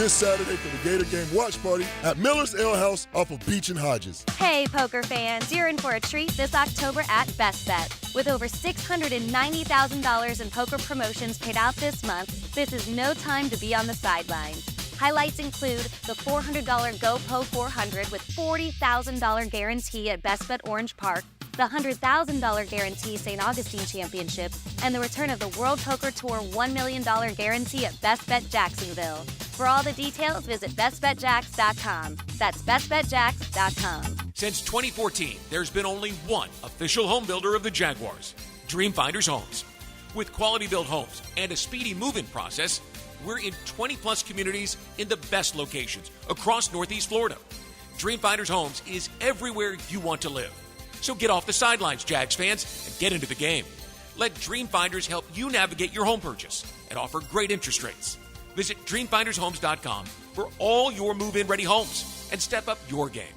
this Saturday for the Gator Game watch party at Miller's Ale House off of Beach and Hodges. Hey, poker fans, you're in for a treat this October at Best Bet. With over $690,000 in poker promotions paid out this month, this is no time to be on the sidelines. Highlights include the $400 GoPo 400 with $40,000 guarantee at Best Bet Orange Park, the $100,000 guarantee St. Augustine Championship, and the return of the World Poker Tour $1 million guarantee at Best Bet Jacksonville. For all the details, visit bestbetjacks.com. That's bestbetjacks.com. Since 2014, there's been only one official home builder of the Jaguars, Dreamfinders Homes. With quality-built homes and a speedy move-in process, we're in 20-plus communities in the best locations across Northeast Florida. Dreamfinders Homes is everywhere you want to live. So get off the sidelines, Jags fans, and get into the game. Let Dreamfinders help you navigate your home purchase and offer great interest rates. Visit DreamfindersHomes.com for all your move-in ready homes and step up your game.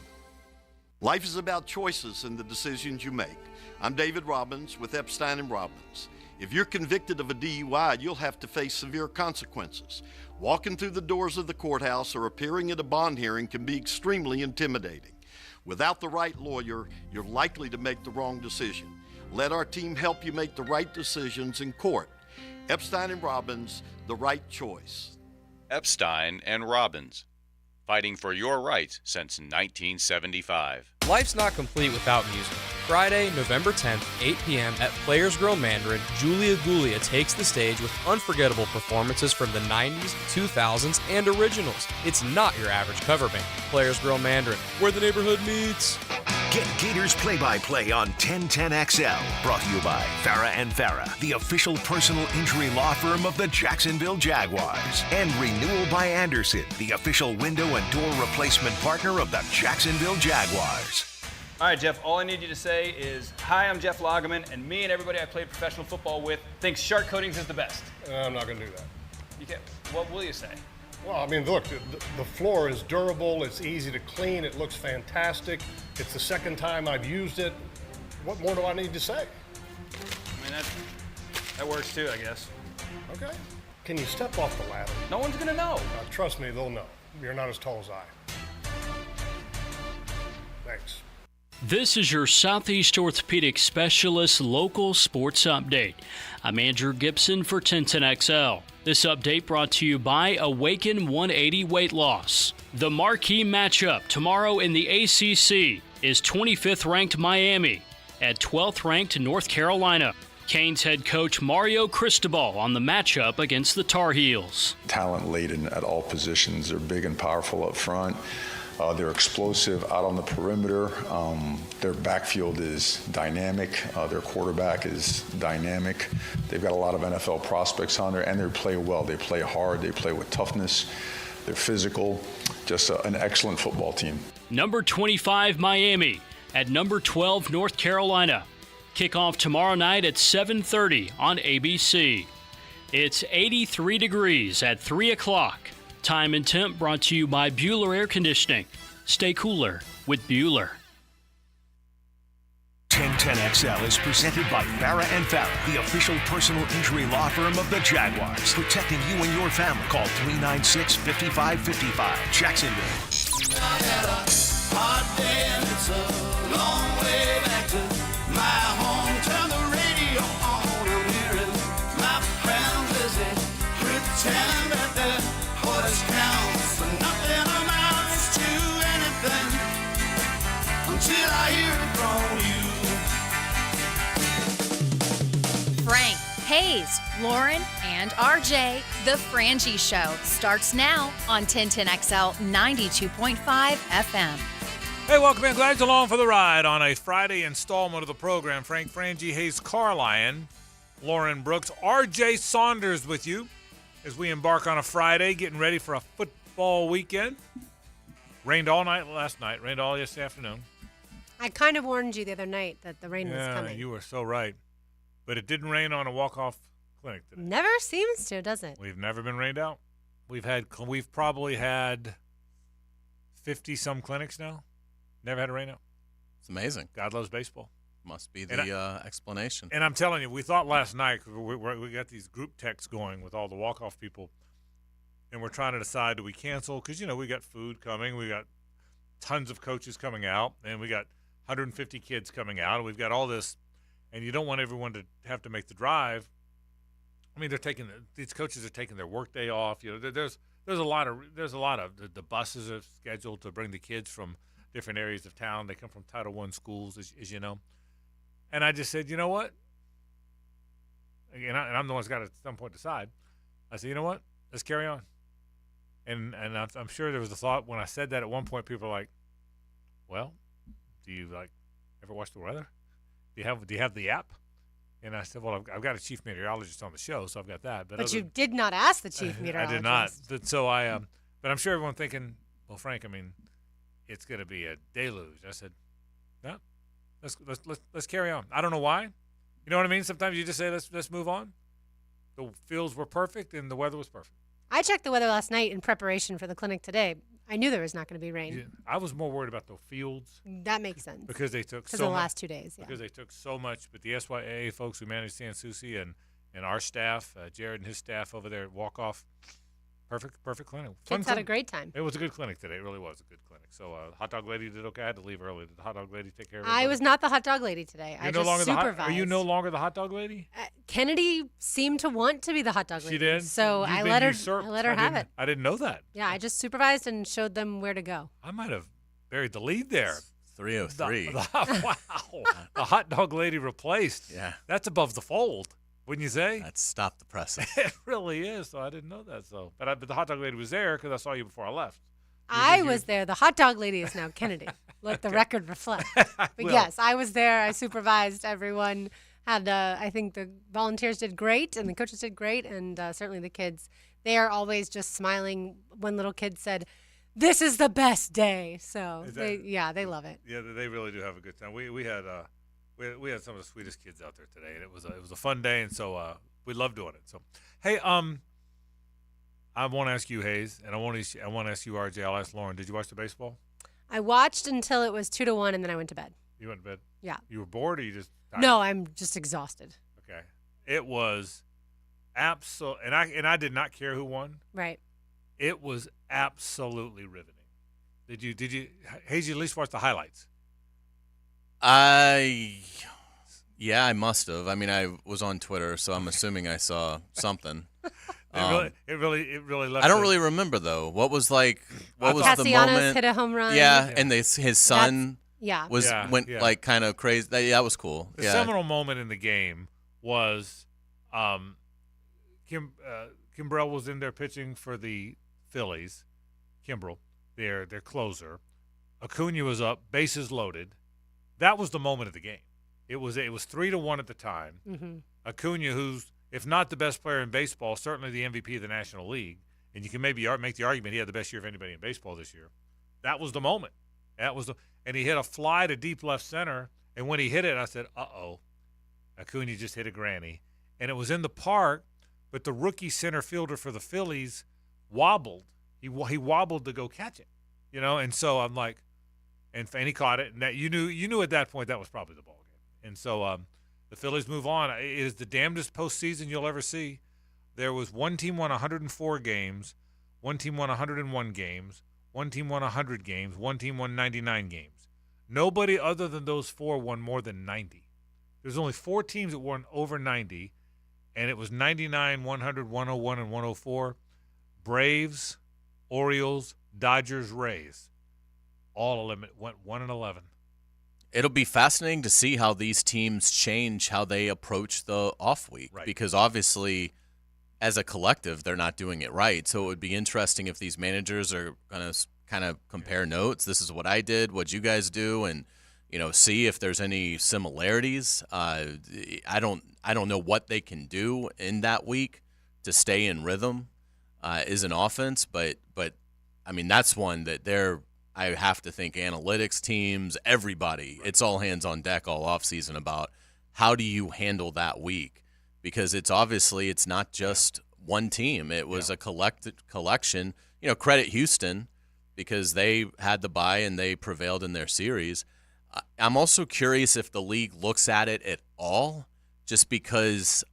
Life is about choices and the decisions you make. I'm David Robbins with Epstein & Robbins. If you're convicted of a DUI, you'll have to face severe consequences. Walking through the doors of the courthouse or appearing at a bond hearing can be extremely intimidating. Without the right lawyer, you're likely to make the wrong decision. Let our team help you make the right decisions in court. Epstein & Robbins, the right choice. Epstein & Robbins, fighting for your rights since 1975. Life's not complete without music. Friday, November 10th, 8 p.m. at Players Grill Mandarin, Julia Gulia takes the stage with unforgettable performances from the 90s, 2000s, and originals. It's not your average cover band. Players Grill Mandarin, where the neighborhood meets. Get Gators play-by-play on 1010XL. Brought to you by Farah & Farah, the official personal injury law firm of the Jacksonville Jaguars. And Renewal by Anderson, the official window and door replacement partner of the Jacksonville Jaguars. All right, Jeff, all I need you to say is, hi, I'm Jeff Lagerman, and me and everybody I played professional football with thinks Shark Coatings is the best. I'm not going to do that. You can't. What will you say? Well, I mean, look, the floor is durable, it's easy to clean, it looks fantastic. It's the second time I've used it. What more do I need to say? I mean, that works too, I guess. Okay. Can you step off the ladder? No one's going to know. Trust me, they'll know. You're not as tall as I. Thanks. This is your Southeast Orthopedic Specialist local sports update. I'm Andrew Gibson for 1010XL. This update brought to you by Awaken 180 Weight Loss. The marquee matchup tomorrow in the ACC is 25th ranked Miami at 12th ranked North Carolina. Canes head coach Mario Cristobal on the matchup against the Tar Heels. Talent laden at all positions. They're big and powerful up front. They're explosive out on the perimeter. Their backfield is dynamic. Their quarterback is dynamic. They've got a lot of NFL prospects on there, and they play well. They play hard. They play with toughness. They're physical. Just an excellent football team. Number 25, Miami, at number 12, North Carolina. Kickoff tomorrow night at 7:30 on ABC. It's 83 degrees at 3 o'clock. Time and temp brought to you by Bueller Air Conditioning. Stay cooler with Bueller. 1010XL is presented by Farah & Farah, the official personal injury law firm of the Jaguars. Protecting you and your family. Call 396-5555. Jacksonville. I had a hard day and it's a long way back to my home. Turn the radio on, I'm hearing my friend Lizzie pretend that the voice counts, but nothing amounts to anything until I hear it from you. Frank, Hayes, Lauren, and RJ, The Frangie Show starts now on 1010XL 92.5 FM. Hey, welcome in. Glad you're along for the ride on a Friday installment of the program. Frank Frangie, Hayes Carlyon, Lauren Brooks, RJ Saunders with you as we embark on a Friday, getting ready for a football weekend. Rained all night last night, rained all yesterday afternoon. I kind of warned you the other night that the rain was coming. Yeah, you were so right. But it didn't rain on a walk-off clinic today. Never seems to, does it? We've never been rained out. We've probably had 50-some clinics now. Never had a rain out. It's amazing. God loves baseball. Must be the explanation. And I'm telling you, we thought last night, we got these group texts going with all the walk-off people, and we're trying to decide, do we cancel? Because, we got food coming. We got tons of coaches coming out, and we got 150 kids coming out, and we've got all this, and you don't want everyone to have to make the drive. I mean, these coaches are taking their workday off. There's a lot of the buses are scheduled to bring the kids from different areas of town. They come from Title I schools, as you know. And I just said, you know what? And I'm the one who's got to at some point decide. I said, you know what? Let's carry on. And I'm sure there was a thought when I said that at one point. People are like, well, do you ever watch the weather? Do you have the app? And I said, well, I've got a chief meteorologist on the show, so I've got that. But you did not ask the chief meteorologist. I did not. But I'm sure everyone thinking, well, Frank, I mean, it's going to be a deluge. I said, no, let's carry on. I don't know why. You know what I mean? Sometimes you just say, let's move on. The fields were perfect and the weather was perfect. I checked the weather last night in preparation for the clinic today. I knew there was not going to be rain. Yeah, I was more worried about the fields. That makes sense. Because they took the last 2 days. Yeah. Because they took so much. But the SYAA folks who managed San Souci and our staff, Jared and his staff over there at Walk-Off, perfect clinic. Kids had a great time. It was a good clinic today. It really was a good clinic. So hot dog lady did okay. I had to leave early. Did the hot dog lady take care of it? I was not the hot dog lady today. I just supervised. Are you no longer the hot dog lady? Kennedy seemed to want to be the hot dog lady. She did? So I let her have it. I didn't know that. Yeah, I just supervised and showed them where to go. I might have buried the lead there. 303. Wow. The hot dog lady replaced. Yeah. That's above the fold. Wouldn't you say? That's stop the presses. It really is. So I didn't know that. So, but the hot dog lady was there because I saw you before I left. I was there. The hot dog lady is now Kennedy. Let the record reflect. But yes, I was there. I supervised everyone. I think the volunteers did great and the coaches did great, and certainly the kids. They are always just smiling. One little kid said, "This is the best day." So they love it. Yeah, they really do have a good time. We had some of the sweetest kids out there today, and it was a fun day, and so we love doing it. So, hey, I won't ask you, Hayes, and I won't ask you, RJ. I'll ask Lauren. Did you watch the baseball? I watched until it was 2-1, and then I went to bed. You went to bed? Yeah. You were bored, or you just tired? No, I'm just exhausted. Okay. It was absolute, and I did not care who won. Right. It was absolutely riveting. Did you, Hayes? You at least watch the highlights. Yeah, I must have. I mean, I was on Twitter, so I'm assuming I saw something. It really left. I don't really remember though. What was the moment? Castellanos hit a home run. Yeah, and his son went like kind of crazy. That was cool. The seminal moment in the game was Kimbrell was in there pitching for the Phillies. Kimbrell, their closer. Acuna was up, bases loaded. That was the moment of the game. It was 3-1 at the time. Mm-hmm. Acuna, who's if not the best player in baseball, certainly the MVP of the National League, and you can maybe make the argument he had the best year of anybody in baseball this year. That was the moment. And he hit a fly to deep left center, and when he hit it, I said, "Uh-oh, Acuna just hit a granny." And it was in the park, but the rookie center fielder for the Phillies wobbled. He wobbled to go catch it, And so I'm like, and he caught it, and that you knew at that point that was probably the ball game. And so the Phillies move on. It is the damnedest postseason you'll ever see. There was one team won 104 games, one team won 101 games, one team won 100 games, one team won 99 games. Nobody other than those four won more than 90. There's only 4 teams that won over 90, and it was 99, 100, 101, and 104. Braves, Orioles, Dodgers, Rays. All went 1-11. It'll be fascinating to see how these teams change how they approach the off week, because obviously, as a collective, they're not doing it right. So it would be interesting if these managers are going to kind of compare notes. This is what I did, what you guys do, and see if there's any similarities. I don't know what they can do in that week to stay in rhythm as an offense, but I mean that's one that I have to think analytics teams, everybody, it's all hands on deck all offseason about how do you handle that week, because it's not just one team. It was a collection. Credit Houston because they had the bye and they prevailed in their series. I'm also curious if the league looks at it at all, just because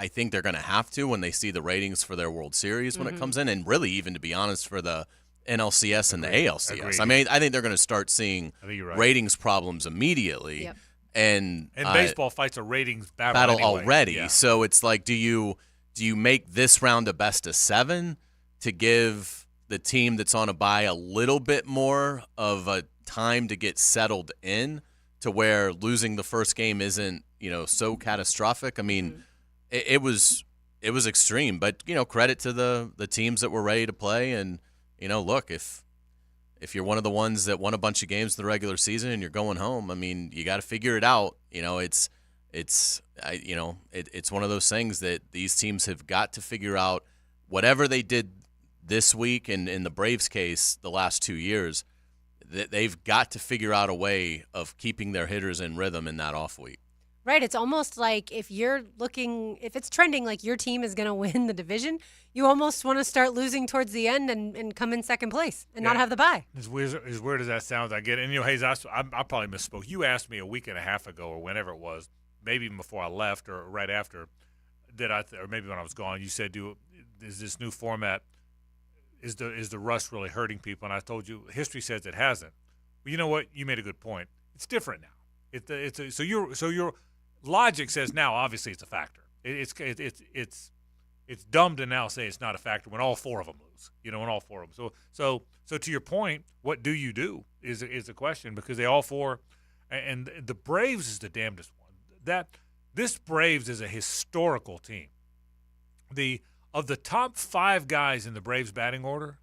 I think they're going to have to when they see the ratings for their World Series when it comes in, and really, even to be honest, for the NLCS and the ALCS. Agreed. I mean, I think they're going to start seeing right. ratings problems immediately. Yep. And baseball fights a ratings battle anyway. already. Yeah. So it's like, do you make this round a best of 7 to give the team that's on a bye a little bit more of a time to get settled in, to where losing the first game isn't, so catastrophic? I mean, it was extreme, but credit to the teams that were ready to play. And look, if you're one of the ones that won a bunch of games in the regular season and you're going home, I mean, you got to figure it out. It's one of those things that these teams have got to figure out. Whatever they did this week, and in the Braves case, the last 2 years, that they've got to figure out a way of keeping their hitters in rhythm in that off week. Right. It's almost like if it's trending like your team is going to win the division, you almost want to start losing towards the end and come in second place and not have the bye. As weird as that sounds, I get it. And, Hayes, I probably misspoke. You asked me a week and a half ago, or whenever it was, maybe even before I left or right after, or maybe when I was gone, you said, is this new format, is the rust really hurting people? And I told you, history says it hasn't. Well, you know what? You made a good point. It's different now. So your logic says now, obviously, it's a factor. It's dumb to now say it's not a factor when all 4 of them lose. When all 4 of them. So to your point, what do you do is a question, because they all 4, and the Braves is the damnedest one. This Braves is a historical team. Of the top 5 guys in the Braves batting order,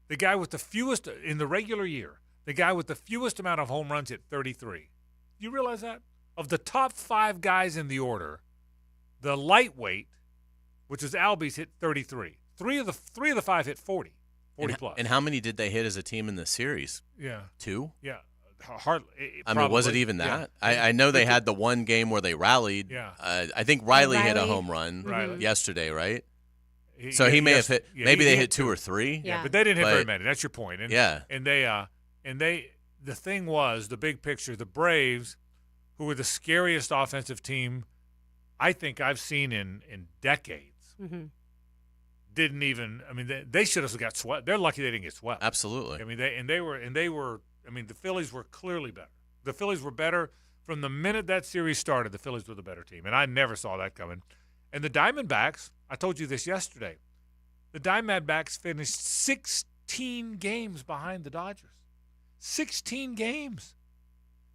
the guy with the fewest in the regular year, the guy with the fewest amount of home runs hit 33. Do you realize that? Of the top 5 guys in the order, the lightweight, which is Albies, hit 33. Three of the 5 hit 40 plus. And how many did they hit as a team in the series? Yeah. 2? Yeah. Hardly. I mean, was it even that? Yeah. I know they had the one game where they rallied. Yeah. I think Riley hit a home run yesterday, right? He may have hit. Maybe they hit 2 or 3. Yeah, but they didn't hit very many. That's your point. And, yeah. And the thing was, the big picture, the Braves, who were the scariest offensive team I think I've seen in decades, didn't even. I mean, they should have got swept. They're lucky they didn't get swept. Absolutely. I mean, they were. I mean, the Phillies were clearly better. The Phillies were better from the minute that series started. The Phillies were the better team, and I never saw that coming. And the Diamondbacks, I told you this yesterday, the Diamondbacks finished 16 games behind the Dodgers. 16 games.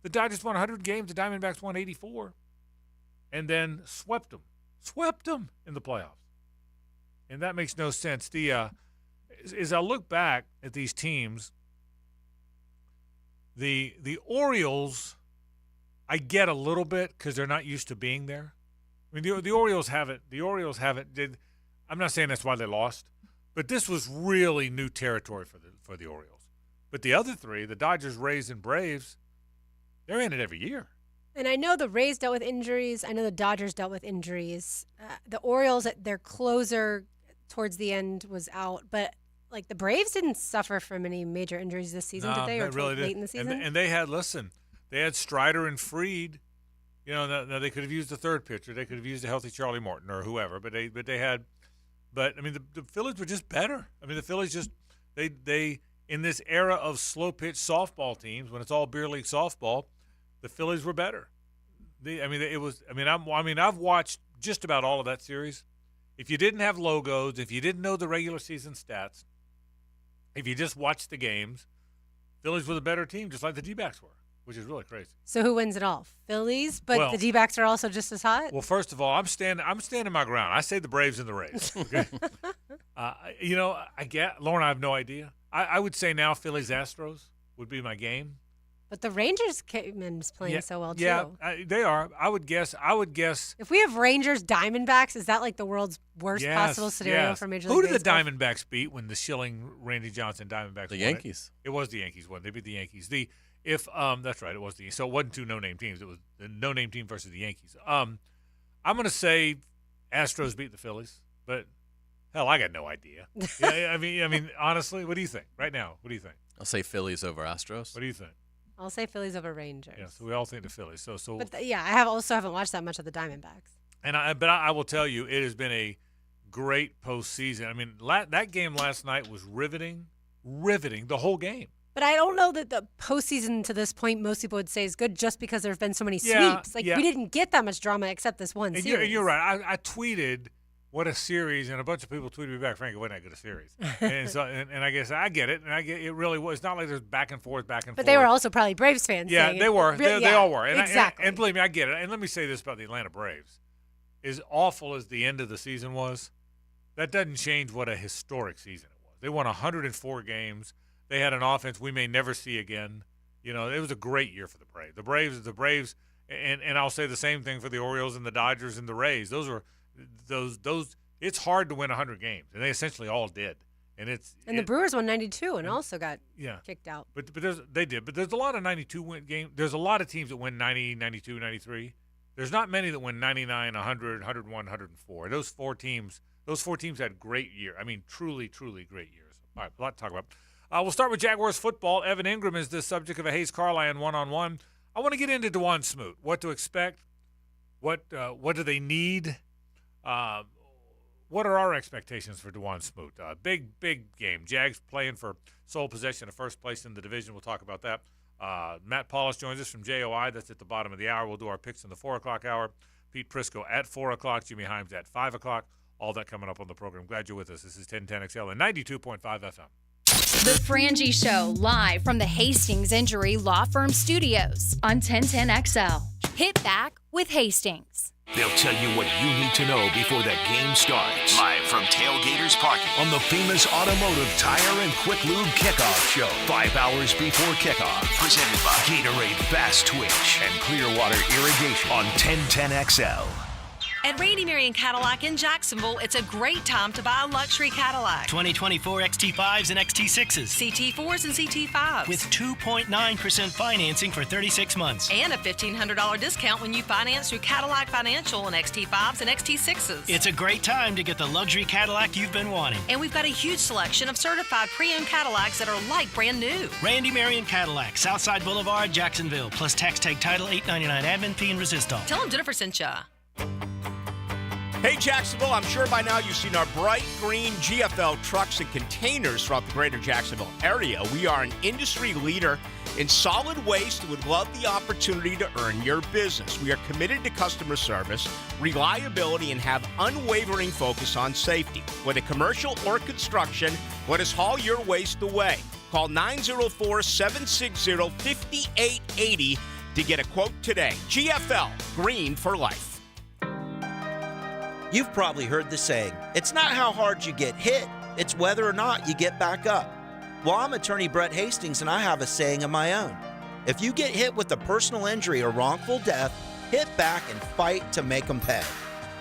The Dodgers won 100 games. The Diamondbacks won 84, and then swept them in the playoffs. And that makes no sense. As I look back at these teams, the Orioles, I get a little bit because they're not used to being there. I mean, the Orioles haven't. I'm not saying that's why they lost, but this was really new territory for the Orioles. But the other 3, the Dodgers, Rays, and Braves, they're in it every year. And I know the Rays dealt with injuries. I know the Dodgers dealt with injuries. The Orioles, their closer towards the end was out, but like the Braves didn't suffer from any major injuries this season, did they? Or really late in the season? And they had Strider and Fried. Now they could have used the third pitcher. They could have used a healthy Charlie Morton or whoever. But I mean, the Phillies were just better. I mean, the Phillies just they in this era of slow pitch softball teams, when it's all beer league softball, the Phillies were better. I've watched just about all of that series. If you didn't have logos, if you didn't know the regular season stats, if you just watched the games, Phillies were the better team, just like the D-backs were, which is really crazy. So who wins it all? Phillies, but the D-backs are also just as hot? Well, first of all, I'm standing my ground. I say the Braves and the Rays. Okay? Lauren, I have no idea. I would say now Phillies-Astros would be my game. But the Rangers came in playing so well, too. Yeah, they are. I would guess. If we have Rangers Diamondbacks, is that like the world's worst possible scenario for Major League Baseball? Who did the Diamondbacks beat when the Schilling, Randy Johnson Diamondbacks The won Yankees. It was the Yankees won. They beat the Yankees. That's right. It was the. So it wasn't 2 no-name teams. It was the no-name team versus the Yankees. I'm going to say Astros beat the Phillies, but hell, I got no idea. I mean, honestly, what do you think right now? What do you think? I'll say Phillies over Astros. What do you think? I'll say Phillies over Rangers. Yeah, so we all think the Phillies. I also haven't watched that much of the Diamondbacks. But I will tell you, it has been a great postseason. I mean, that game last night was riveting the whole game. But I don't know that the postseason to this point, most people would say is good just because there have been so many sweeps. We didn't get that much drama except this one series. You're right. I tweeted what a series, and a bunch of people tweeted me back, Frankie, wasn't that good a series? and I guess I get it, and it really was. It's not like there's back and forth. But they were also probably Braves fans. Yeah, they were. They all were. And exactly. And believe me, I get it. And let me say this about the Atlanta Braves. As awful as the end of the season was, that doesn't change what a historic season it was. They won 104 games. They had an offense we may never see again. You know, it was a great year for the Braves. The Braves, and I'll say the same thing for the Orioles and the Dodgers and the Rays. Those. It's hard to win 100 games, and they essentially all did. And the Brewers won 92 and also got kicked out. But they did. But there's a lot of 92 win games. There's a lot of teams that win 90, 92, 93. There's not many that win 99, 100, 101, 104. Those four teams had great year. I mean, truly, truly great years. All right, a lot to talk about. We'll start with Jaguars football. Evan Ingram is the subject of a Hayes Carlyon one-on-one. I want to get into Dwan Smoot. What to expect? What do they need? What are our expectations for Dwan Smoot? Big game. Jags playing for sole possession of first place in the division. We'll talk about that. Matt Paulus joins us from JOI. That's at the bottom of the hour. We'll do our picks in the 4 o'clock hour. Pete Prisco at 4 o'clock. Jimmy Himes at 5 o'clock. All that coming up on the program. Glad you're with us. This is 1010XL and 92.5 FM. The Frangie Show, live from the Hastings Injury Law Firm Studios on 1010XL. Hit back with Hastings. They'll tell you what you need to know before the game starts. Live from Tailgaters Parking on the famous Automotive Tire and Quick Lube Kickoff Show. 5 hours before kickoff. Presented by Gatorade Fast Twitch and Clearwater Irrigation on 1010XL. At Randy Marion Cadillac in Jacksonville, it's a great time to buy a luxury Cadillac. 2024 XT5s and XT6s. CT4s and CT5s. With 2.9% financing for 36 months. And a $1,500 discount when you finance through Cadillac Financial on XT5s and XT6s. It's a great time to get the luxury Cadillac you've been wanting. And we've got a huge selection of certified pre-owned Cadillacs that are like brand new. Randy Marion Cadillac, Southside Boulevard, Jacksonville. Plus tax tag title, $8.99 admin fee and resistol. Tell them Jennifer sent ya. Hey, Jacksonville, I'm sure by now you've seen our bright green GFL trucks and containers throughout the greater Jacksonville area. We are an industry leader in solid waste and would love the opportunity to earn your business. We are committed to customer service, reliability, and have unwavering focus on safety. Whether commercial or construction, let us haul your waste away. Call 904-760-5880 to get a quote today. GFL, green for life. You've probably heard the saying, it's not how hard you get hit, it's whether or not you get back up. Well, I'm attorney Brett Hastings, and I have a saying of my own. If you get hit with a personal injury or wrongful death, hit back and fight to make them pay.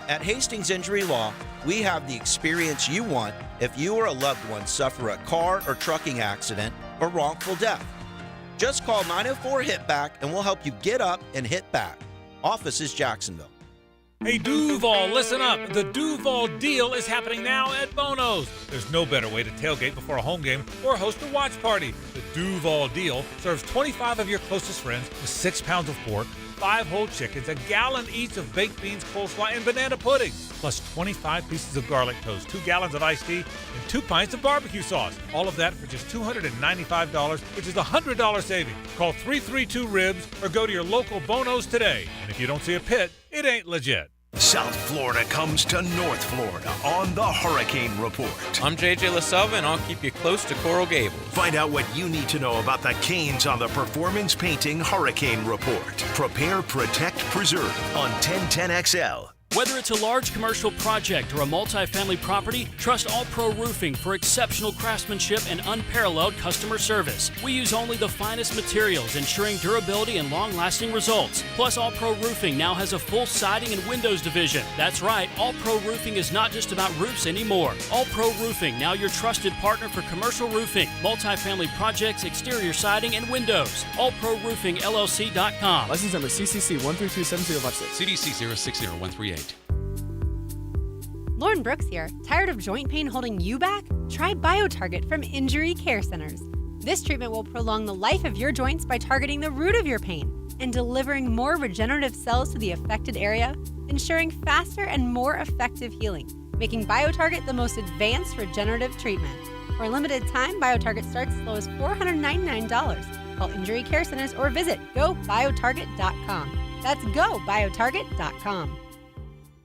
At Hastings Injury Law, we have the experience you want if you or a loved one suffer a car or trucking accident or wrongful death. Just call 904-HIT-BACK and we'll help you get up and hit back. Office is Jacksonville. Hey, Duval, listen up. The Duval deal is happening now at Bono's. There's no better way to tailgate before a home game or host a watch party. The Duval deal serves 25 of your closest friends with 6 pounds of pork, 5 whole chickens, a gallon each of baked beans, coleslaw, and banana pudding, plus 25 pieces of garlic toast, 2 gallons of iced tea, and 2 pints of barbecue sauce. All of that for just $295, which is a $100 saving. Call 332-RIBS or go to your local Bono's today. And if you don't see a pit, it ain't legit. South Florida comes to North Florida on the Hurricane Report. I'm JJ LaSalva, and I'll keep you close to Coral Gables. Find out what you need to know about the Canes on the Performance Painting Hurricane Report. Prepare, protect, preserve on 1010XL. Whether it's a large commercial project or a multifamily property, trust All Pro Roofing for exceptional craftsmanship and unparalleled customer service. We use only the finest materials, ensuring durability and long-lasting results. Plus, All Pro Roofing now has a full siding and windows division. That's right, All Pro Roofing is not just about roofs anymore. All Pro Roofing, now your trusted partner for commercial roofing, multifamily projects, exterior siding, and windows. AllProRoofingLLC.com. License number CCC 1327056. CDC 060138. Lauren Brooks here. Tired of joint pain holding you back? Try BioTarget from Injury Care Centers. This treatment will prolong the life of your joints by targeting the root of your pain and delivering more regenerative cells to the affected area ensuring faster and more effective healing, making BioTarget the most advanced regenerative treatment. For a limited time, BioTarget starts as low as $499. Call Injury Care Centers or visit GoBioTarget.com. That's GoBioTarget.com.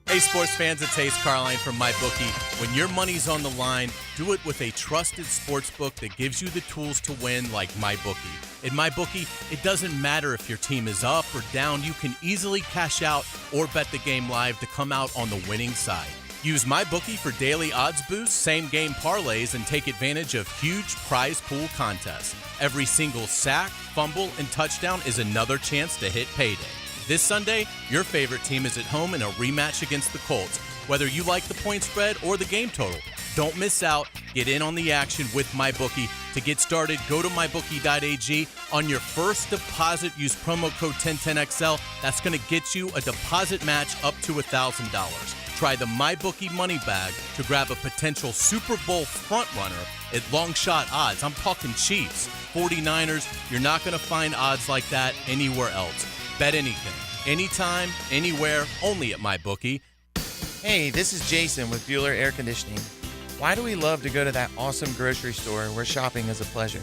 Hey, sports fans, it's Hayes Carline from MyBookie. When your money's on the line, do it with a trusted sports book that gives you the tools to win like MyBookie. In MyBookie, it doesn't matter if your team is up or down. You can easily cash out or bet the game live to come out on the winning side. Use MyBookie for daily odds boosts, same-game parlays, and take advantage of huge prize pool contests. Every single sack, fumble, and touchdown is another chance to hit payday. This Sunday, your favorite team is at home in a rematch against the Colts. Whether you like the point spread or the game total, don't miss out. Get in on the action with MyBookie. To get started, go to mybookie.ag. On your first deposit, use promo code 1010XL. That's going to get you a deposit match up to $1,000. Try the MyBookie money bag to grab a potential Super Bowl frontrunner at long shot odds. I'm talking Chiefs, 49ers. You're not going to find odds like that anywhere else. Bet anything, anytime, anywhere, only at MyBookie. Hey, this is Jason with Bueller Air Conditioning. Why do we love to go to that awesome grocery store where shopping is a pleasure?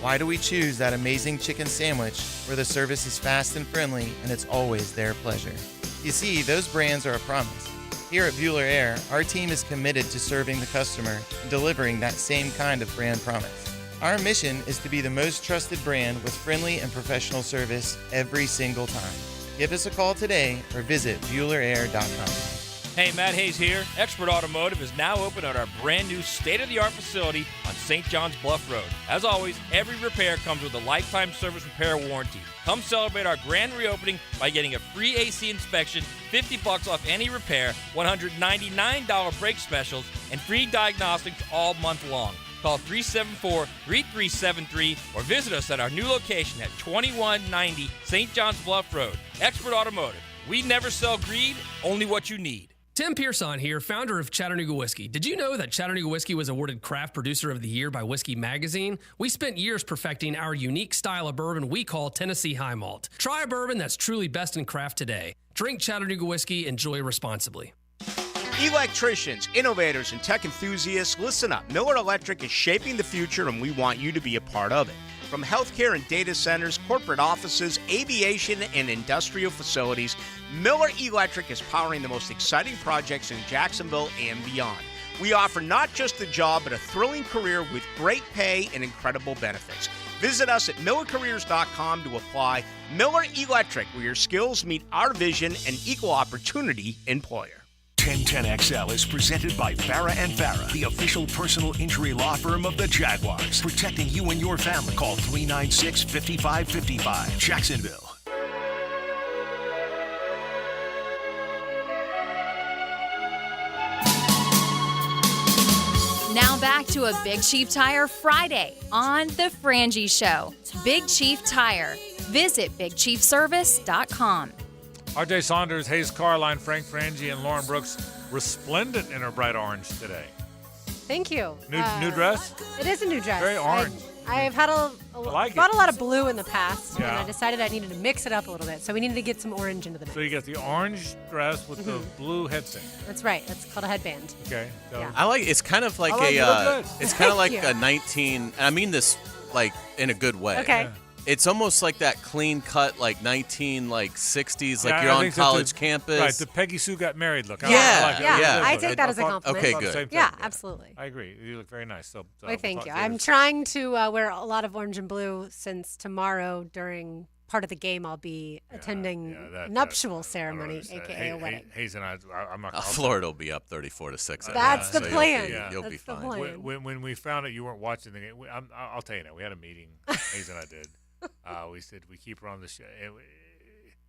Why do we choose that amazing chicken sandwich where the service is fast and friendly and it's always their pleasure? You see, those brands are a promise. Here at Bueller Air, our team is committed to serving the customer and delivering that same kind of brand promise. Our mission is to be the most trusted brand with friendly and professional service every single time. Give us a call today or visit BuellerAir.com. Hey, Matt Hayes here. Expert Automotive is now open at our brand new state-of-the-art facility on St. John's Bluff Road. As always, every repair comes with a lifetime service repair warranty. Come celebrate our grand reopening by getting a free AC inspection, $50 off any repair, $199 brake specials, and free diagnostics all month long. Call 374-3373 or visit us at our new location at 2190 St. John's Bluff Road. Expert Automotive. We never sell greed, only what you need. Tim Pearson here, founder of Chattanooga Whiskey. Did you know that Chattanooga Whiskey was awarded Craft Producer of the Year by Whiskey Magazine? We spent years perfecting our unique style of bourbon we call Tennessee High Malt. Try a bourbon that's truly best in craft today. Drink Chattanooga Whiskey, enjoy responsibly. Electricians, innovators, and tech enthusiasts, listen up. Miller Electric is shaping the future, and we want you to be a part of it. From healthcare and data centers, corporate offices, aviation, and industrial facilities, Miller Electric is powering the most exciting projects in Jacksonville and beyond. We offer not just a job, but a thrilling career with great pay and incredible benefits. Visit us at millercareers.com to apply. Miller Electric, where your skills meet our vision and equal opportunity employer. 1010XL is presented by Farah & Farah, the official personal injury law firm of the Jaguars. Protecting you and your family. Call 396-5555. Jacksonville. Now back to a Big Chief Tire Friday on The Frangie Show. Big Chief Tire. Visit BigChiefService.com. RJ Saunders, Hayes Carline, Frank Frangie, and Lauren Brooks resplendent in her bright orange today. Thank you. New dress? It is a new dress. Very orange. I've had bought a lot of blue in the past, Yeah. and I decided I needed to mix it up a little bit. So we needed to get some orange into the mix. So you get the orange dress with the blue headset. That's right. That's called a headband. Okay. So Yeah. I like. It's kind of like I like it. Look good. It's kind of like Thank a you. 19. I mean this like in a good way. Okay. Yeah. It's almost like that clean cut, like 60s, like Yeah, you're I on think that's college campus. Right, the Peggy Sue got married look. I like it. Yeah, It I is take look. that as a thought- compliment. Okay, thought the good. same thing. Yeah, absolutely. I agree. You look very nice. So Why, thank you. thought- I'm trying to wear a lot of orange and blue since tomorrow during part of the game I'll be attending a nuptial ceremony, aka a wedding. Hayes and I'm not. Florida will be up 34-6. That's the so plan. You'll be That's the fine. plan. When we found out you weren't watching the game, I'll tell you now. We had a meeting. Hayes and I did. We said we keep her on the show.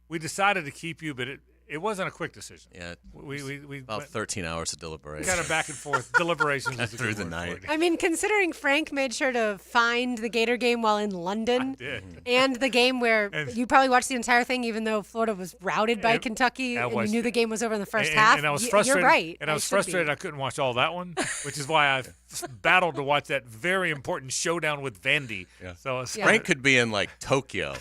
We decided to keep you, but it wasn't a quick decision. Yeah, we about 13 hours of deliberation. Kind of back and forth deliberations was a through good the word night. for it. I mean, considering Frank made sure to find the Gator game while in London, did. and the game where And- you probably watched the entire thing, even though Florida was routed by Kentucky, and you knew the game was over in the first half. And I was frustrated. You're right. And I was frustrated I couldn't watch all that one, which is why I battled to watch that very important showdown with Vandy. Yeah. So it's Frank could be in like Tokyo,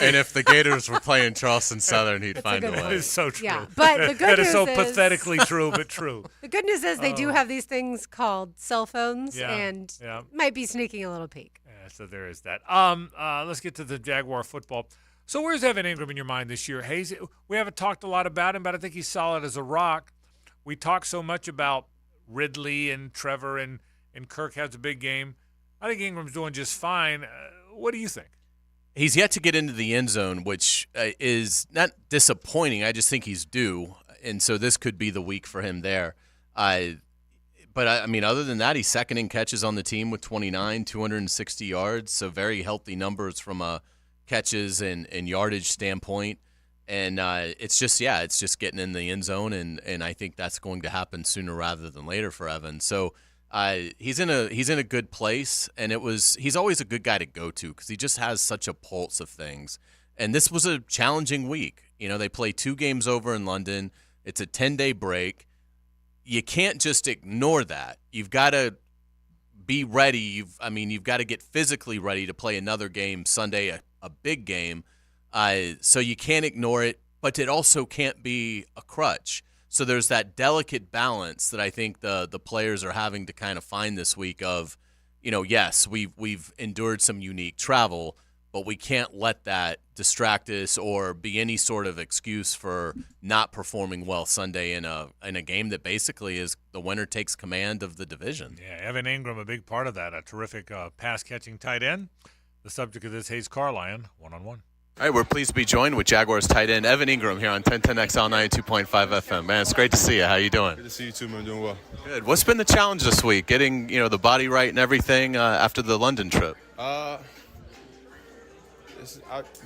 and if the Gators were playing Charleston Southern, he'd find a way. It's so true. Yeah, but the good that news is so is pathetically true, but true. The good news is they do have these things called cell phones, and might be sneaking a little peek. Yeah, so there is that. Let's get to the Jaguar football. So where's Evan Ingram in your mind this year, Hayes? We haven't talked a lot about him, but I think he's solid as a rock. We talk so much about Ridley and Trevor, and Kirk has a big game. I think Ingram's doing just fine. What do you think? He's yet to get into the end zone, which is not disappointing. I just think he's due, and so this could be the week for him there. But, I mean, other than that, he's second in catches on the team with 29, 260 yards, so very healthy numbers from a catches and yardage standpoint. And it's just getting in the end zone, and I think that's going to happen sooner rather than later for Evan. So he's in a good place, and he's always a good guy to go to because he just has such a pulse of things. And this was a challenging week. You know, they play 2 games over in London. It's a 10-day break. You can't just ignore that. You've got to be ready. You've got to get physically ready to play another game Sunday, a big game. So you can't ignore it, but it also can't be a crutch. So there's that delicate balance that I think the players are having to kind of find this week of, you know, yes, we've endured some unique travel, but we can't let that distract us or be any sort of excuse for not performing well Sunday in a game that basically is the winner takes command of the division. Yeah, Evan Ingram, a big part of that, a terrific pass-catching tight end. The subject of this, Hayes Carlyon, one-on-one. All right, we're pleased to be joined with Jaguars tight end Evan Ingram here on 1010XL 92.5 FM. Man, it's great to see you. How you doing? Good to see you too, man. Doing well. Good. What's been the challenge this week? Getting the body right and everything after the London trip.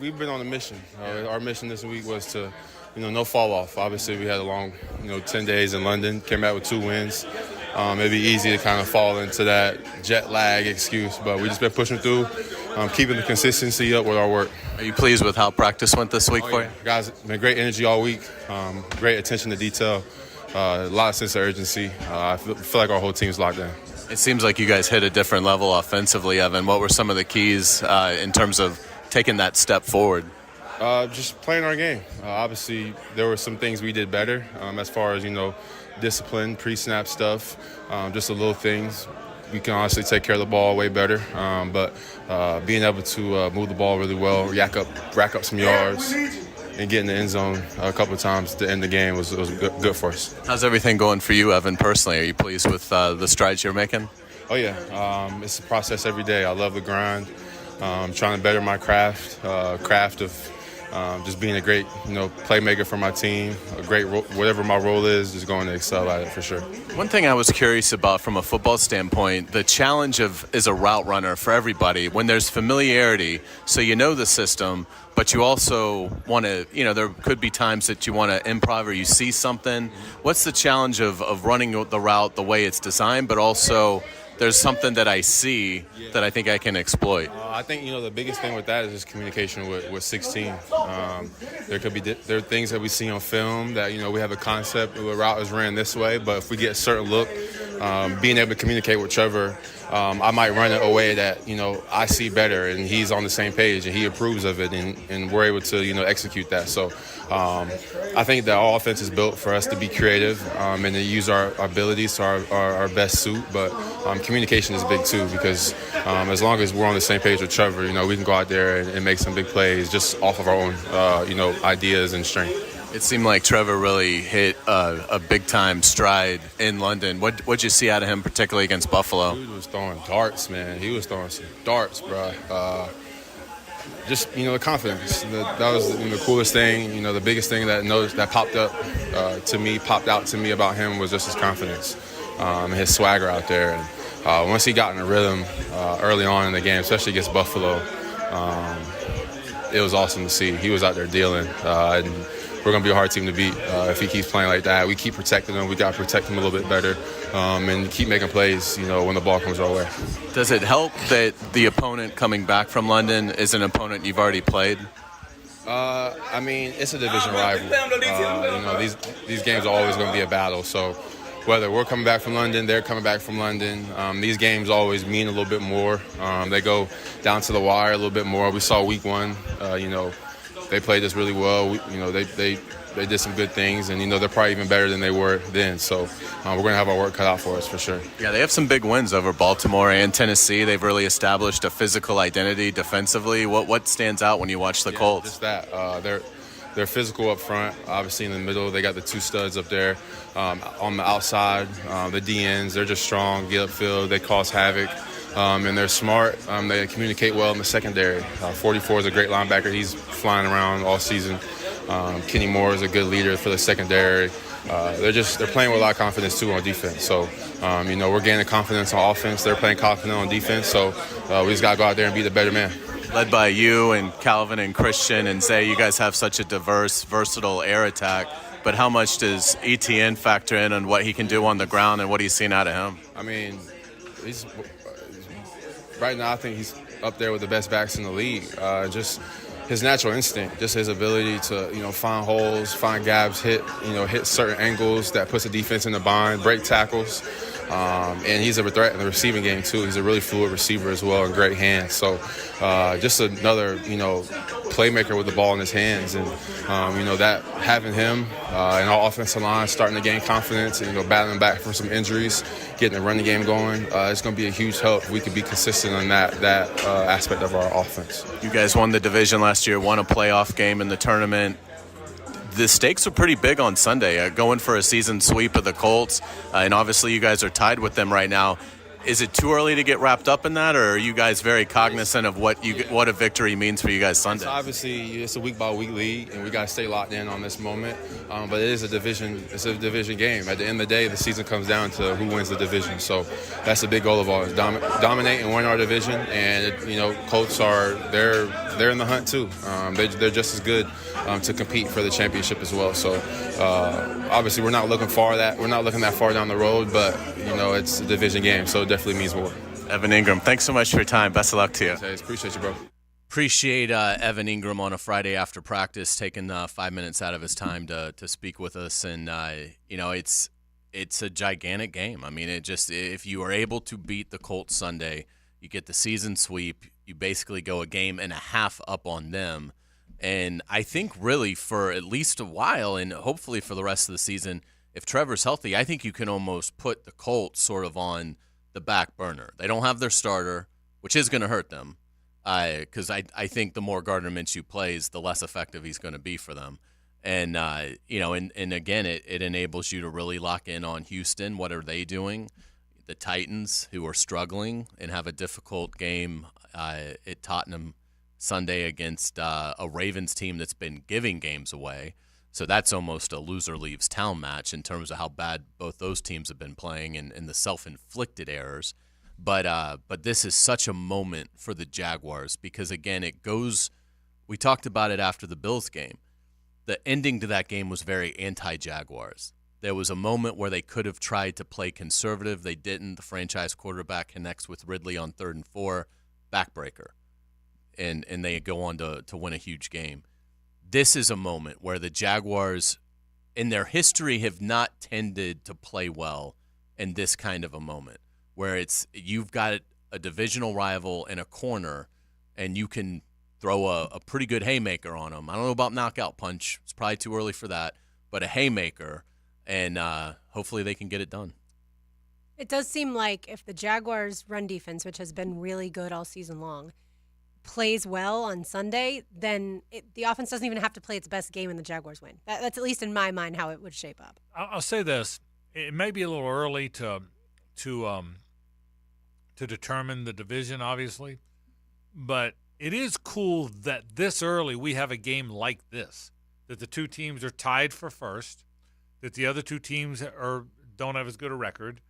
We've been on a mission. Our mission this week was to, no fall off. Obviously, we had a long, 10 days in London. Came back with 2 wins. It'd be easy to kind of fall into that jet lag excuse, but we just been pushing through, keeping the consistency up with our work. Are you pleased with how practice went this week for you? Guys, been great energy all week, great attention to detail, a lot of sense of urgency. I feel like our whole team's locked in. It seems like you guys hit a different level offensively, Evan. What were some of the keys in terms of taking that step forward? Just playing our game. Obviously, there were some things we did better as far as, discipline, pre-snap stuff, just the little things. We can honestly take care of the ball way better, but being able to move the ball really well, rack up some yards, and get in the end zone a couple of times to end the game was good for us. How's everything going for you, Evan, personally? Are you pleased with the strides you're making? Oh, yeah. It's a process every day. I love the grind. Trying to better my craft of just being a great, playmaker for my team, a great whatever my role is, just going to excel at it for sure. One thing I was curious about from a football standpoint, the challenge is a route runner for everybody when there's familiarity, so you know the system, but you also want to, there could be times that you want to improv or you see something. What's the challenge of running the route the way it's designed, but also there's something that I see that I think I can exploit? I think, the biggest thing with that is just communication with 16. There are things that we see on film that, we have a concept of a route is ran this way, but if we get a certain look, being able to communicate with Trevor, I might run it a way that, I see better and he's on the same page and he approves of it and we're able to, execute that. So I think that our offense is built for us to be creative and to use our abilities to our best suit, but communication is big too because as long as we're on the same page with Trevor, we can go out there and make some big plays just off of our own, ideas and strength. It seemed like Trevor really hit a big-time stride in London. What'd you see out of him, particularly against Buffalo? He was throwing darts, man. He was throwing some darts, bro. Just, the confidence. That was the coolest thing. The biggest thing that popped out to me about him was just his confidence and his swagger out there. And once he got in a rhythm early on in the game, especially against Buffalo, it was awesome to see. He was out there dealing. And we're going to be a hard team to beat if he keeps playing like that. We keep protecting him. We got to protect him a little bit better and keep making plays, when the ball comes our way. Does it help that the opponent coming back from London is an opponent you've already played? It's a division rival. These games are always going to be a battle. So whether we're coming back from London, they're coming back from London, these games always mean a little bit more. They go down to the wire a little bit more. We saw week 1, they played us really well. They did some good things, and they're probably even better than they were then. So we're going to have our work cut out for us for sure. Yeah, they have some big wins over Baltimore and Tennessee. They've really established a physical identity defensively. What stands out when you watch the Colts? Just that. They're physical up front, obviously in the middle. They got the two studs up there. On the outside, the DNs, they're just strong, get upfield, they cause havoc. And they're smart. They communicate well in the secondary. 44 is a great linebacker. He's flying around all season. Kenny Moore is a good leader for the secondary. They're playing with a lot of confidence too on defense. So we're gaining confidence on offense. They're playing confident on defense. So we just got to go out there and be the better man. Led by you and Calvin and Christian and Zay, you guys have such a diverse, versatile air attack. But how much does ETN factor in on what he can do on the ground and what he's seen out of him? I mean, right now I think he's up there with the best backs in the league. Just his natural instinct, just his ability to find holes, find gaps, hit certain angles that puts the defense in the bind, break tackles. And he's a threat in the receiving game too. He's a really fluid receiver as well and great hands. So just another playmaker with the ball in his hands, and that having him and our offensive line starting to gain confidence and battling back from some injuries, getting the running game going, it's going to be a huge help if we could be consistent on that aspect of our offense. You guys won the division last year, won a playoff game in the tournament. The stakes are pretty big on Sunday, going for a season sweep of the Colts, and obviously you guys are tied with them right now. Is it too early to get wrapped up in that, or are you guys very cognizant of what a victory means for you guys Sunday? Obviously, it's a week-by-week league, and we got to stay locked in on this moment. But it is a division. It's a division game. At the end of the day, the season comes down to who wins the division. So that's the big goal of ours: dominate and win our division. And Colts they're in the hunt too. They're just as good to compete for the championship as well. So obviously, we're not looking that far down the road, but it's a division game, so it definitely means more. Evan Ingram, thanks so much for your time. Best of luck to you. Appreciate you, bro. Appreciate Evan Ingram on a Friday after practice, taking 5 minutes out of his time to speak with us. And it's a gigantic game. I mean, if you are able to beat the Colts Sunday, you get the season sweep. You basically go a game and a half up on them. And I think really for at least a while, and hopefully for the rest of the season, if Trevor's healthy, I think you can almost put the Colts sort of on the back burner. They don't have their starter, which is going to hurt them, because I think the more Gardner Minshew plays, the less effective he's going to be for them. And and again, it enables you to really lock in on Houston. What are they doing? The Titans, who are struggling and have a difficult game at Tottenham Sunday against a Ravens team that's been giving games away. So that's almost a loser leaves town match in terms of how bad both those teams have been playing and the self-inflicted errors. But this is such a moment for the Jaguars because, again, we talked about it after the Bills game. The ending to that game was very anti-Jaguars. There was a moment where they could have tried to play conservative. They didn't. The franchise quarterback connects with Ridley on 3rd and 4, backbreaker. And they go on to win a huge game. This is a moment where the Jaguars, in their history, have not tended to play well in this kind of a moment, where you've got a divisional rival in a corner, and you can throw a pretty good haymaker on them. I don't know about knockout punch. It's probably too early for that, but a haymaker, and hopefully they can get it done. It does seem like if the Jaguars' run defense, which has been really good all season long, plays well on Sunday, then the offense doesn't even have to play its best game and the Jaguars win. That's at least in my mind how it would shape up. I'll say this. It may be a little early to determine the division, obviously, but it is cool that this early we have a game like this, that the two teams are tied for first, that the other two teams don't have as good a record,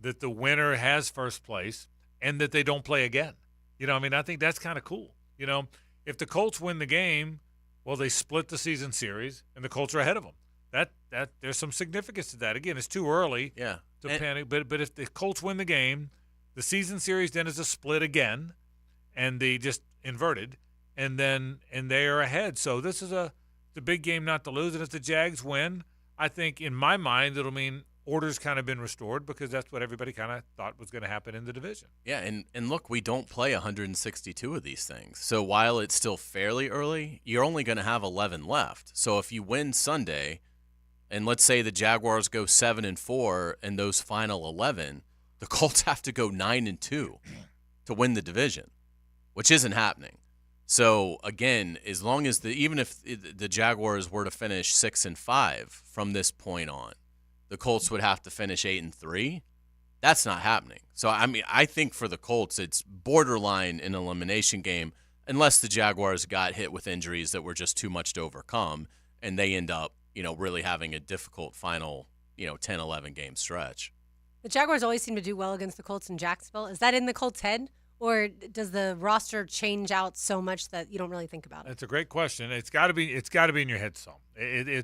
that the winner has first place, and that they don't play again. I think that's kind of cool. If the Colts win the game, well, they split the season series, and the Colts are ahead of them. That there's some significance to that. Again, it's too early to panic. But if the Colts win the game, the season series then is a split again, and they just inverted, and they are ahead. So this is the big game not to lose. And if the Jags win, I think in my mind it'll mean, order's kind of been restored because that's what everybody kind of thought was going to happen in the division. Yeah, and look, we don't play 162 of these things. So while it's still fairly early, you're only going to have 11 left. So if you win Sunday, and let's say the Jaguars go 7-4 in those final 11, the Colts have to go 9-2 to win the division, which isn't happening. So again, as long as even if the Jaguars were to finish 6-5 from this point on, the Colts would have to finish 8-3. That's not happening. So I mean, I think for the Colts, it's borderline an elimination game unless the Jaguars got hit with injuries that were just too much to overcome, and they end up, really having a difficult final, 10-11 game stretch. The Jaguars always seem to do well against the Colts in Jacksonville. Is that in the Colts' head? Or does the roster change out so much that you don't really think about it? That's a great question. It's got to be in your head some.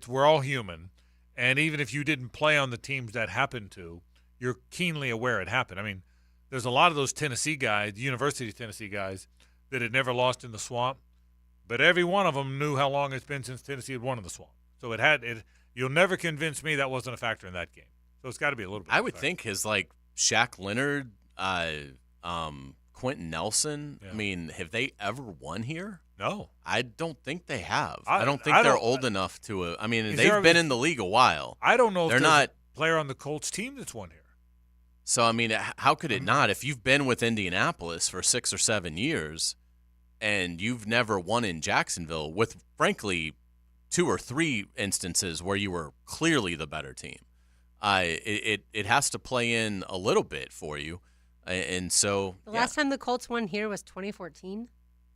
We're all human, and even if you didn't play on the teams that happened to, you're keenly aware it happened. I mean, there's a lot of those Tennessee guys, University of Tennessee guys, that had never lost in the Swamp, but every one of them knew how long it's been since Tennessee had won in the Swamp. So you'll never convince me that wasn't a factor in that game. So it's got to be a little bit. I would think his Shaq Leonard, Quentin Nelson. Yeah. I mean, have they ever won here? No. I don't think they have. I don't think they're old enough to. They've been in the league a while. I don't know if they're there's not a player on the Colts team that's won here. So, I mean, how could it not? If you've been with Indianapolis for 6 or 7 years and you've never won in Jacksonville with, frankly, 2 or 3 instances where you were clearly the better team, it has to play in a little bit for you. And so the last time the Colts won here was 2014.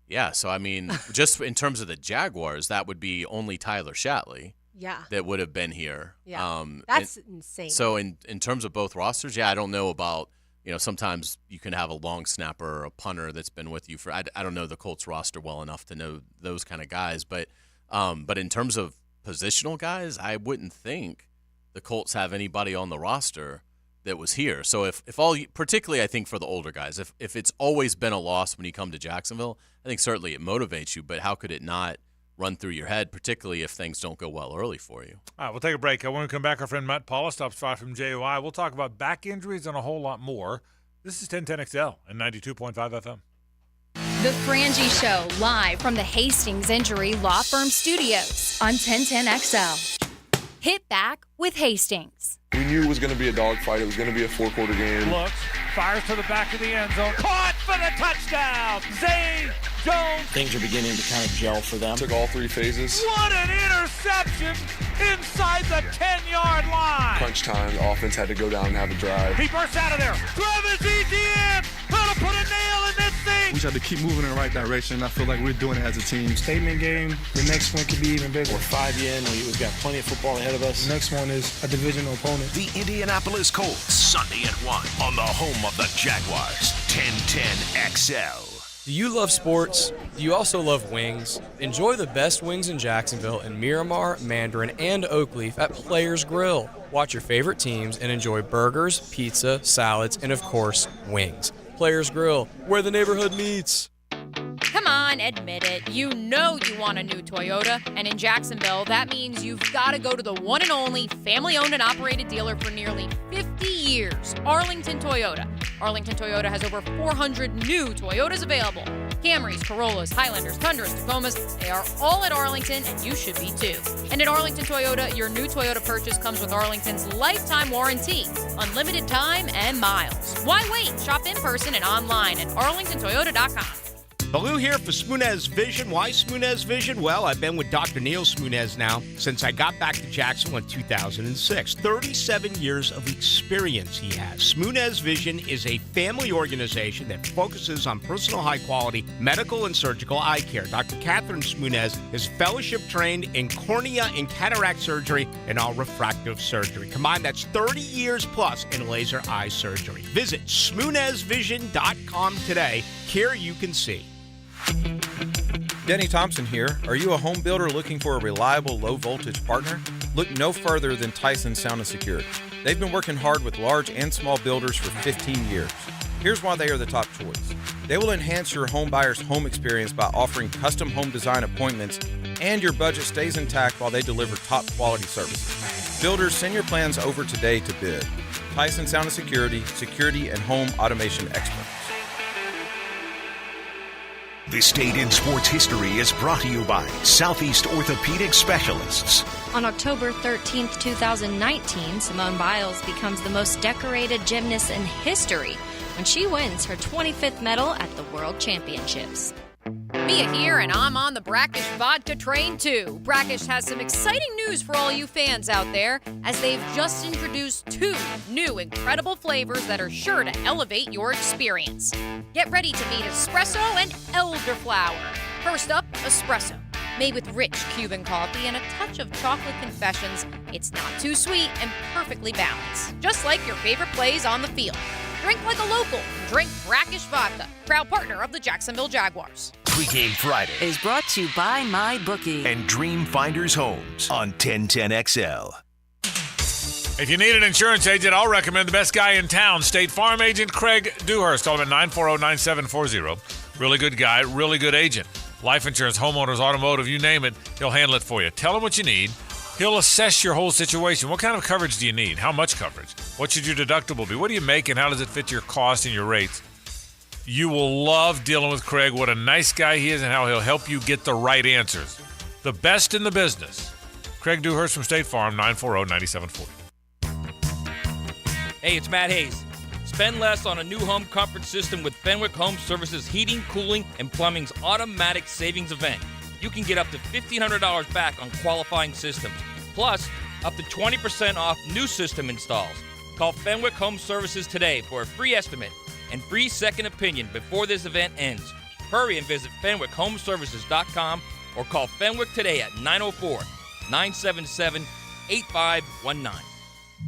Yeah, so I mean, just in terms of the Jaguars, that would be only Tyler Shatley. Yeah, that would have been here. Yeah, that's insane. So in terms of both rosters, I don't know about sometimes you can have a long snapper or a punter that's been with you for. I don't know the Colts roster well enough to know those kind of guys, but in terms of positional guys, I wouldn't think the Colts have anybody on the roster that was here. So if particularly I think for the older guys, if it's always been a loss when you come to Jacksonville, I think certainly it motivates you, but how could it not run through your head, particularly if things don't go well early for you? All right, we'll take a break. When we come back, our friend Matt Paula stops by from JOI. We'll talk about back injuries and a whole lot more. This is 1010XL and 92.5 FM. The Frangie Show, live from the Hastings Injury Law Firm Studios on 1010XL. Hit back with Hastings. We knew it was going to be a dogfight. It was going to be a 4-quarter game. Looks, fires to the back of the end zone. Caught for the touchdown. Zay Jones. Things are beginning to kind of gel for them. Took all 3 phases. What an interception inside the 10-yard line. Crunch time. The offense had to go down and have a drive. He bursts out of there. Travis Etienne. Gonna put a nail in this thing. We just have to keep moving in the right direction. I feel like we're doing it as a team. Statement game. The next one could be even bigger. We're 5 in. We've got plenty of football ahead of us. The next one is a divisional opponent. The Indianapolis Colts, Sunday at 1 on the home of the Jaguars, 1010XL. Do you love sports? Do you also love wings? Enjoy the best wings in Jacksonville in Miramar, Mandarin, and Oakleaf at Players Grill. Watch your favorite teams and enjoy burgers, pizza, salads, and of course, wings. Players Grill, where the neighborhood meets. Come on, admit it. You know you want a new Toyota, and in Jacksonville, that means you've got to go to the one and only family-owned and operated dealer for nearly 50 years, Arlington Toyota. Arlington Toyota has over 400 new Toyotas available. Camrys, Corollas, Highlanders, Tundras, Tacomas, they are all at Arlington, and you should be too. And at Arlington Toyota, your new Toyota purchase comes with Arlington's lifetime warranty, unlimited time, and miles. Why wait? Shop in person and online at arlingtontoyota.com. Baloo here for Smunez Vision. Why Smunez Vision? Well, I've been with Dr. Neil Smunez now since I got back to Jacksonville in 2006. 37 years of experience he has. Smunez Vision is a family organization that focuses on personal high-quality medical and surgical eye care. Dr. Catherine Smunez is fellowship-trained in cornea and cataract surgery and all refractive surgery. Combined, that's 30 years plus in laser eye surgery. Visit SmunezVision.com today. Care you can see. Denny Thompson here. Are you a home builder looking for a reliable low-voltage partner? Look no further than Tyson Sound and Security. They've been working hard with large and small builders for 15 years. Here's why they are the top choice. They will enhance your home buyer's home experience by offering custom home design appointments, and your budget stays intact while they deliver top quality services. Builders, send your plans over today to bid. Tyson Sound & Security, security and home automation experts. This date in sports history is brought to you by Southeast Orthopedic Specialists. On October 13th, 2019, Simone Biles becomes the most decorated gymnast in history when she wins her 25th medal at the World Championships. Mia here, and I'm on the Brackish vodka train too. Brackish has some exciting news for all you fans out there, as they've just introduced 2 new incredible flavors that are sure to elevate your experience. Get ready to meet espresso and elderflower. First up, espresso. Made with rich Cuban coffee and a touch of chocolate confessions, it's not too sweet and perfectly balanced, just like your favorite plays on the field. Drink like a local. Drink Brackish Vodka, proud partner of the Jacksonville Jaguars. Pregame Friday is brought to you by MyBookie and Dream Finders Homes on 1010XL. If you need an insurance agent, I'll recommend the best guy in town, State Farm agent Craig Dewhurst. Call him at 940-9740. Really good guy, really good agent. Life insurance, homeowners, automotive, you name it, he'll handle it for you. Tell him what you need. He'll assess your whole situation. What kind of coverage do you need? How much coverage? What should your deductible be? What do you make, and how does it fit your cost and your rates? You will love dealing with Craig. What a nice guy he is, and how he'll help you get the right answers. The best in the business. Craig Dewhurst from State Farm, 940-9740. Hey, it's Matt Hayes. Spend less on a new home comfort system with Fenwick Home Services Heating, Cooling, and Plumbing's automatic savings event. You can get up to $1,500 back on qualifying systems, plus up to 20% off new system installs. Call Fenwick Home Services today for a free estimate and free second opinion before this event ends. Hurry and visit FenwickHomeservices.com or call Fenwick today at 904-977-8519.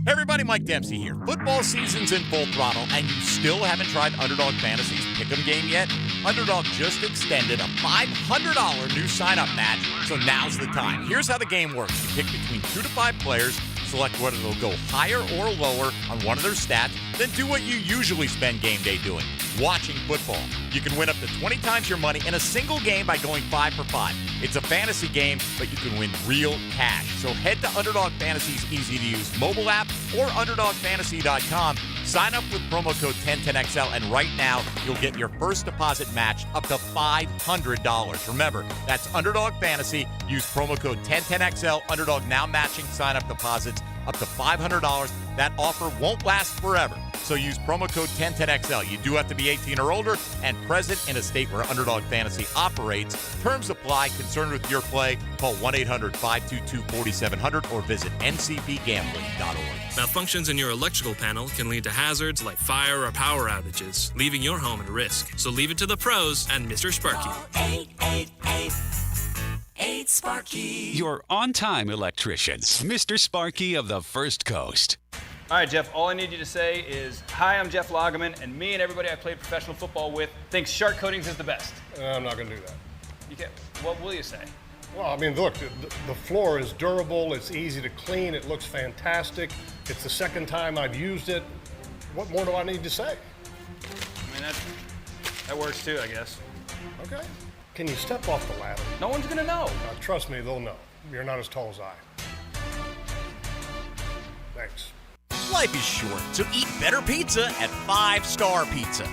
Hey everybody, Mike Dempsey here. Football season's in full throttle, and you still haven't tried Underdog Fantasy's Pick'em game yet? Underdog just extended a $500 new sign-up match, so now's the time. Here's how the game works. You pick between 2 to 5 players, select whether they'll go higher or lower on one of their stats, then do what you usually spend game day doing, watching football. You can win up to 20 times your money in a single game by going 5 for 5. It's a fantasy game, but you can win real cash. So head to Underdog Fantasy's easy-to-use mobile app or UnderdogFantasy.com. Sign up with promo code 1010XL, and right now you'll get your first deposit matched up to $500. Remember, that's Underdog Fantasy. Use promo code 1010XL. Underdog now matching sign-up deposits up to $500. That offer won't last forever, so use promo code 1010XL. You do have to be 18 or older and present in a state where Underdog Fantasy operates. Terms apply. Concerned with your play? Call 1-800-522-4700 or visit ncpgambling.org. Malfunctions in your electrical panel can lead to hazards like fire or power outages, leaving your home at risk. So leave it to the pros and Mr. Sparky. 888-8-Sparky. Your on-time electrician, Mr. Sparky of the First Coast. All right, Jeff, all I need you to say is, hi, I'm Jeff Lagerman, and me and everybody I played professional football with thinks Shark Coatings is the best. I'm not going to do that. You can't. What will you say? Well, I mean, look, the floor is durable, it's easy to clean, it looks fantastic. It's the second time I've used it. What more do I need to say? I mean, that works too, I guess. Okay. Can you step off the ladder? No one's going to know. Trust me, they'll know. You're not as tall as I. Thanks. Life is short, so eat better pizza at 5 Star Pizza.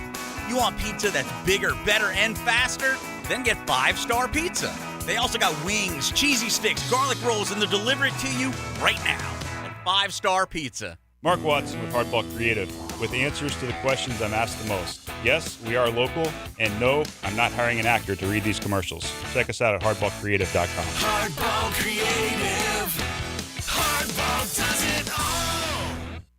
You want pizza that's bigger, better, and faster? Then get 5 Star Pizza. They also got wings, cheesy sticks, garlic rolls, and they'll deliver it to you right now at 5 Star Pizza. Mark Watson with Hardball Creative, with answers to the questions I'm asked the most. Yes, we are local, and no, I'm not hiring an actor to read these commercials. Check us out at hardballcreative.com. Hardball Creative. Hardball does it all.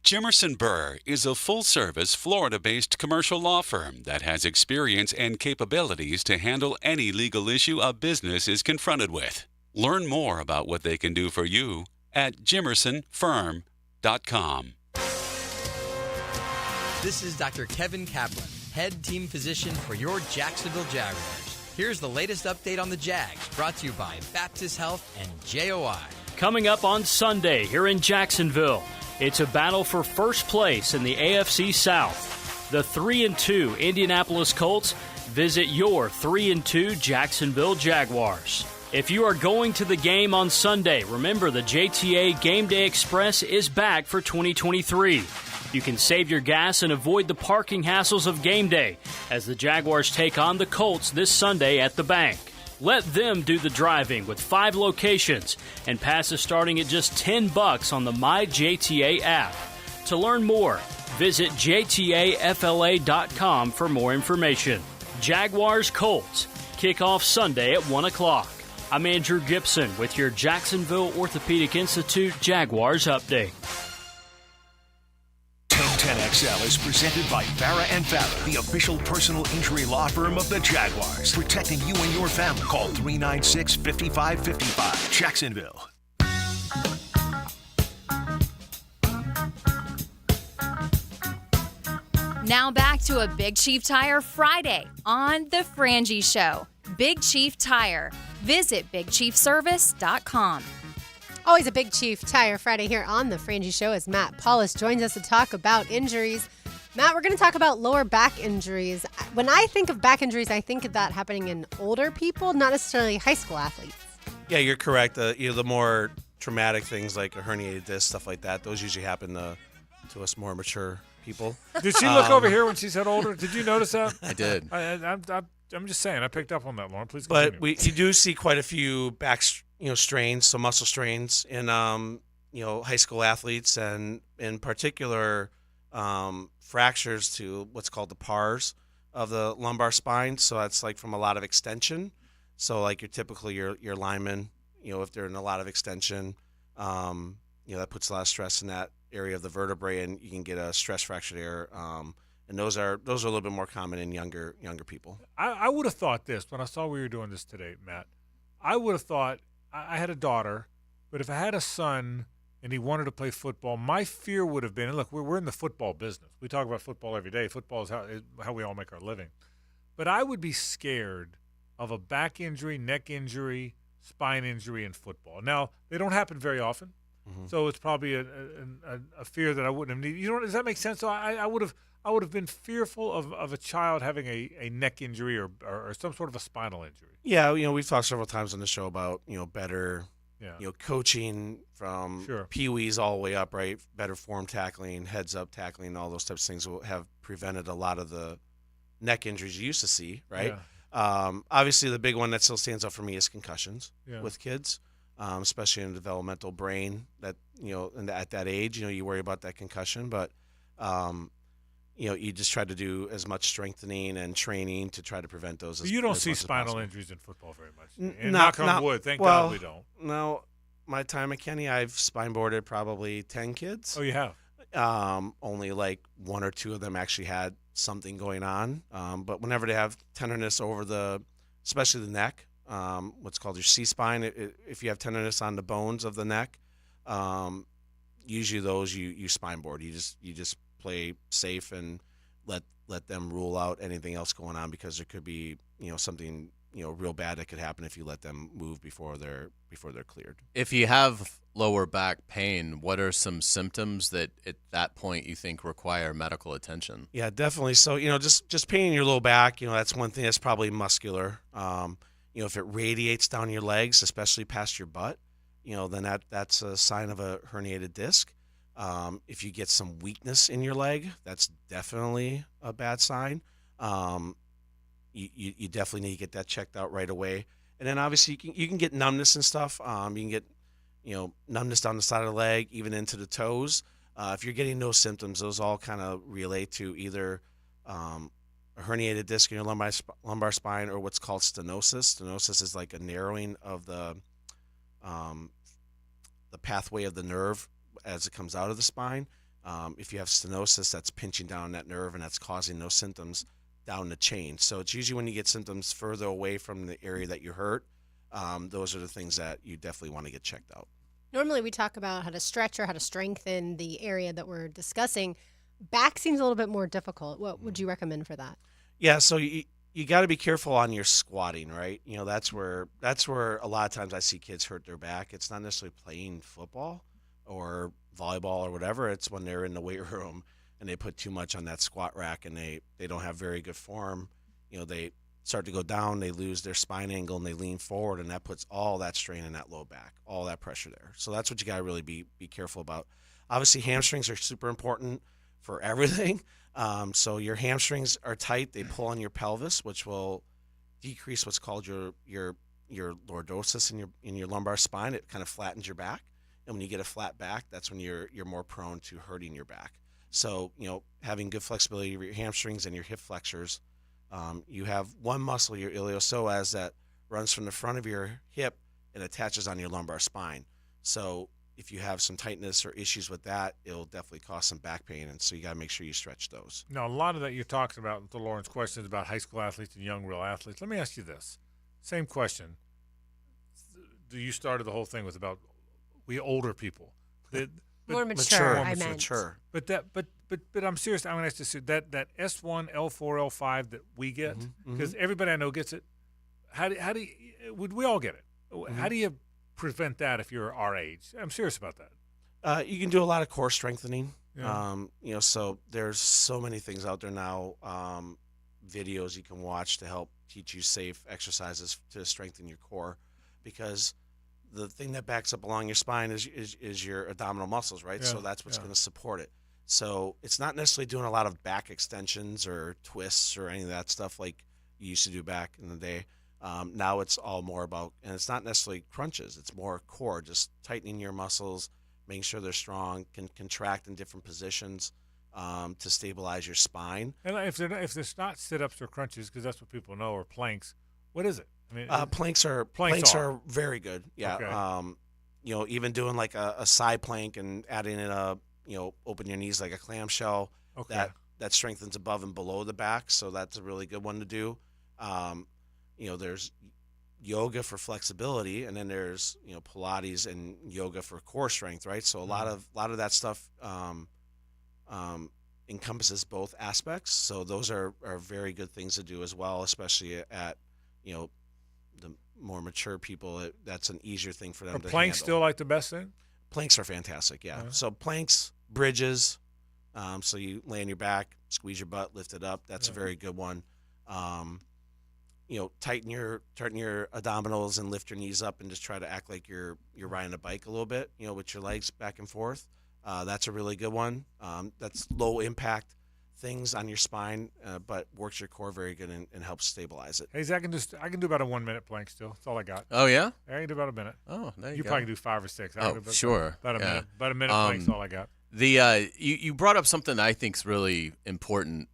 Jimerson Burr is a full-service, Florida-based commercial law firm that has experience and capabilities to handle any legal issue a business is confronted with. Learn more about what they can do for you at jimersonfirm.com. This is Dr. Kevin Kaplan, head team physician for your Jacksonville Jaguars. Here's the latest update on the Jags, brought to you by Baptist Health and JOI. Coming up on Sunday here in Jacksonville, it's a battle for first place in the AFC South. The 3-2 Indianapolis Colts visit your 3-2 Jacksonville Jaguars. If you are going to the game on Sunday, remember the JTA Game Day Express is back for 2023. You can save your gas and avoid the parking hassles of game day as the Jaguars take on the Colts this Sunday at the bank. Let them do the driving with 5 locations and passes starting at just $10 on the MyJTA app. To learn more, visit jtafla.com for more information. Jaguars Colts, kickoff Sunday at 1 o'clock. I'm Andrew Gibson with your Jacksonville Orthopedic Institute Jaguars update. 1010XL is presented by Farah and Farah, the official personal injury law firm of the Jaguars. Protecting you and your family. Call 396-5555. Jacksonville. Now back to a Big Chief Tire Friday on The Frangie Show. Big Chief Tire. Visit BigChiefService.com. Always a Big Chief Tire Friday here on The Frangie Show as Matt Paulus joins us to talk about injuries. Matt, we're going to talk about lower back injuries. When I think of back injuries, I think of that happening in older people, not necessarily high school athletes. Yeah, you're correct. The more traumatic things like a herniated disc, stuff like that, those usually happen to us more mature people. Did she look over here when she said older? Did you notice that? I did. I'm just saying. I picked up on that, Lauren. Please continue. But you do see quite a few back, strains, some muscle strains in, high school athletes, and in particular, fractures to what's called the pars of the lumbar spine. So that's like from a lot of extension. So like your lineman, if they're in a lot of extension, that puts a lot of stress in that area of the vertebrae, and you can get a stress fracture there. And those are a little bit more common in younger people. I would have thought this when I saw we were doing this today, Matt. I would have thought I had a daughter, but if I had a son and he wanted to play football, my fear would have been, and look, we're in the football business. We talk about football every day. Football is how we all make our living. But I would be scared of a back injury, neck injury, spine injury in football. Now, they don't happen very often, so it's probably a fear that I wouldn't have needed. Does that make sense? So I would have been fearful of a child having a neck injury or some sort of a spinal injury. Yeah, we've talked several times on the show about better, coaching from peewees all the way up, right? Better form tackling, heads up tackling, all those types of things will have prevented a lot of the neck injuries you used to see, right? Yeah. Obviously, the big one that still stands out for me is concussions with kids, especially in the developmental brain. That at that age, you worry about that concussion, but you just try to do as much strengthening and training to try to prevent those. You don't see spinal injuries in football very much. And Not knock on wood, thank God we don't. No, my time at Kenny, I've spine boarded probably 10 kids. Oh, you have? Only like 1 or 2 of them actually had something going on. But whenever they have tenderness over especially the neck, what's called your C-spine, if you have tenderness on the bones of the neck, usually those you spine board. You just play safe and let them rule out anything else going on, because there could be something real bad that could happen if you let them move before they're cleared. If you have lower back pain, what are some symptoms that at that point you think require medical attention? Yeah, definitely. So just pain in your low back, that's one thing that's probably muscular. If it radiates down your legs, especially past your butt, then that's a sign of a herniated disc. If you get some weakness in your leg, that's definitely a bad sign. You definitely need to get that checked out right away. And then obviously you can get numbness and stuff. You can get numbness down the side of the leg, even into the toes. If you're getting those symptoms, those all kind of relate to either a herniated disc in your lumbar spine or what's called stenosis. Stenosis is like a narrowing of the pathway of the nerve as it comes out of the spine. If you have stenosis, that's pinching down that nerve, and that's causing those symptoms down the chain. So it's usually when you get symptoms further away from the area that you hurt, those are the things that you definitely want to get checked out. Normally we talk about how to stretch or how to strengthen the area that we're discussing. Back seems a little bit more difficult. What would you recommend for that? Yeah, so you got to be careful on your squatting, right? That's where a lot of times I see kids hurt their back. It's not necessarily playing football or volleyball or whatever. It's when they're in the weight room and they put too much on that squat rack and they don't have very good form. They start to go down, they lose their spine angle and they lean forward, and that puts all that strain in that low back, all that pressure there. So that's what you got to really be careful about. Obviously, hamstrings are super important for everything. So your hamstrings are tight; they pull on your pelvis, which will decrease what's called your lordosis in your lumbar spine. It kind of flattens your back, and when you get a flat back, that's when you're more prone to hurting your back. So having good flexibility of your hamstrings and your hip flexors. You have one muscle, your iliopsoas, that runs from the front of your hip and attaches on your lumbar spine. So if you have some tightness or issues with that, it'll definitely cause some back pain, and so you got to make sure you stretch those. Now, a lot of that you're talking about, the Lawrence questions about high school athletes and young real athletes. Let me ask you this. Same question. You started the whole thing with about we older people. More mature, I meant. Mature. But I'm serious. I'm going to ask this. That S1, L4, L5 that we get, because everybody I know gets it. How do you, would we all get it? How do you prevent that if you're our age? I'm serious about that. You can do a lot of core strengthening. Yeah. So there's so many things out there now. Videos you can watch to help teach you safe exercises to strengthen your core, because the thing that backs up along your spine is your abdominal muscles, right? Yeah, so that's what's going to support it. So it's not necessarily doing a lot of back extensions or twists or any of that stuff like you used to do back in the day. Now it's all more about, and it's not necessarily crunches. It's more core, just tightening your muscles, making sure they're strong, can contract in different positions to stabilize your spine. And if there's not sit-ups or crunches, because that's what people know, or planks, what is it? I mean, planks are very good. Yeah. Okay. Even doing like a side plank and adding in open your knees like a clamshell. Okay. That strengthens above and below the back. So that's a really good one to do. There's yoga for flexibility, and then there's Pilates and yoga for core strength, right? So a lot of that stuff encompasses both aspects. So those are very good things to do as well, especially at the more mature people. That's an easier thing for them to handle. Are planks still like the best thing? Planks are fantastic, yeah. So planks, bridges, so you lay on your back, squeeze your butt, lift it up. That's a very good one. Tighten your abdominals and lift your knees up and just try to act like you're riding a bike a little bit, with your legs back and forth. That's a really good one. That's low impact things on your spine, but works your core very good and helps stabilize it. Hey, Zach, I can do about a 1 minute plank still. That's all I got. Oh yeah, I can do about a minute. Oh, there you go. Probably can do 5 or 6. Sure. About a minute. About a minute plank's all I got. You brought up something that I think is really important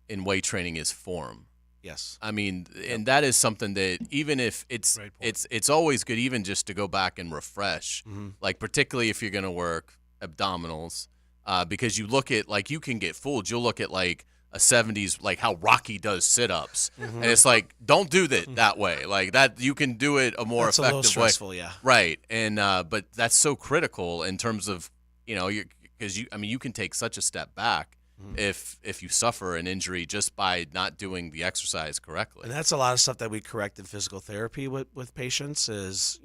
in weight training is form. Yes. I mean, and that is something that even if it's always good even just to go back and refresh, like particularly if you're going to work abdominals, because you look at, like, you can get fooled. You'll look at like a 70s, like how Rocky does sit-ups, and it's like, don't do that way. Like that, you can do it a more effective a little stressful, way. Yeah. Right. And but that's so critical in terms of because you can take such a step back if you suffer an injury just by not doing the exercise correctly. And that's a lot of stuff that we correct in physical therapy with patients is,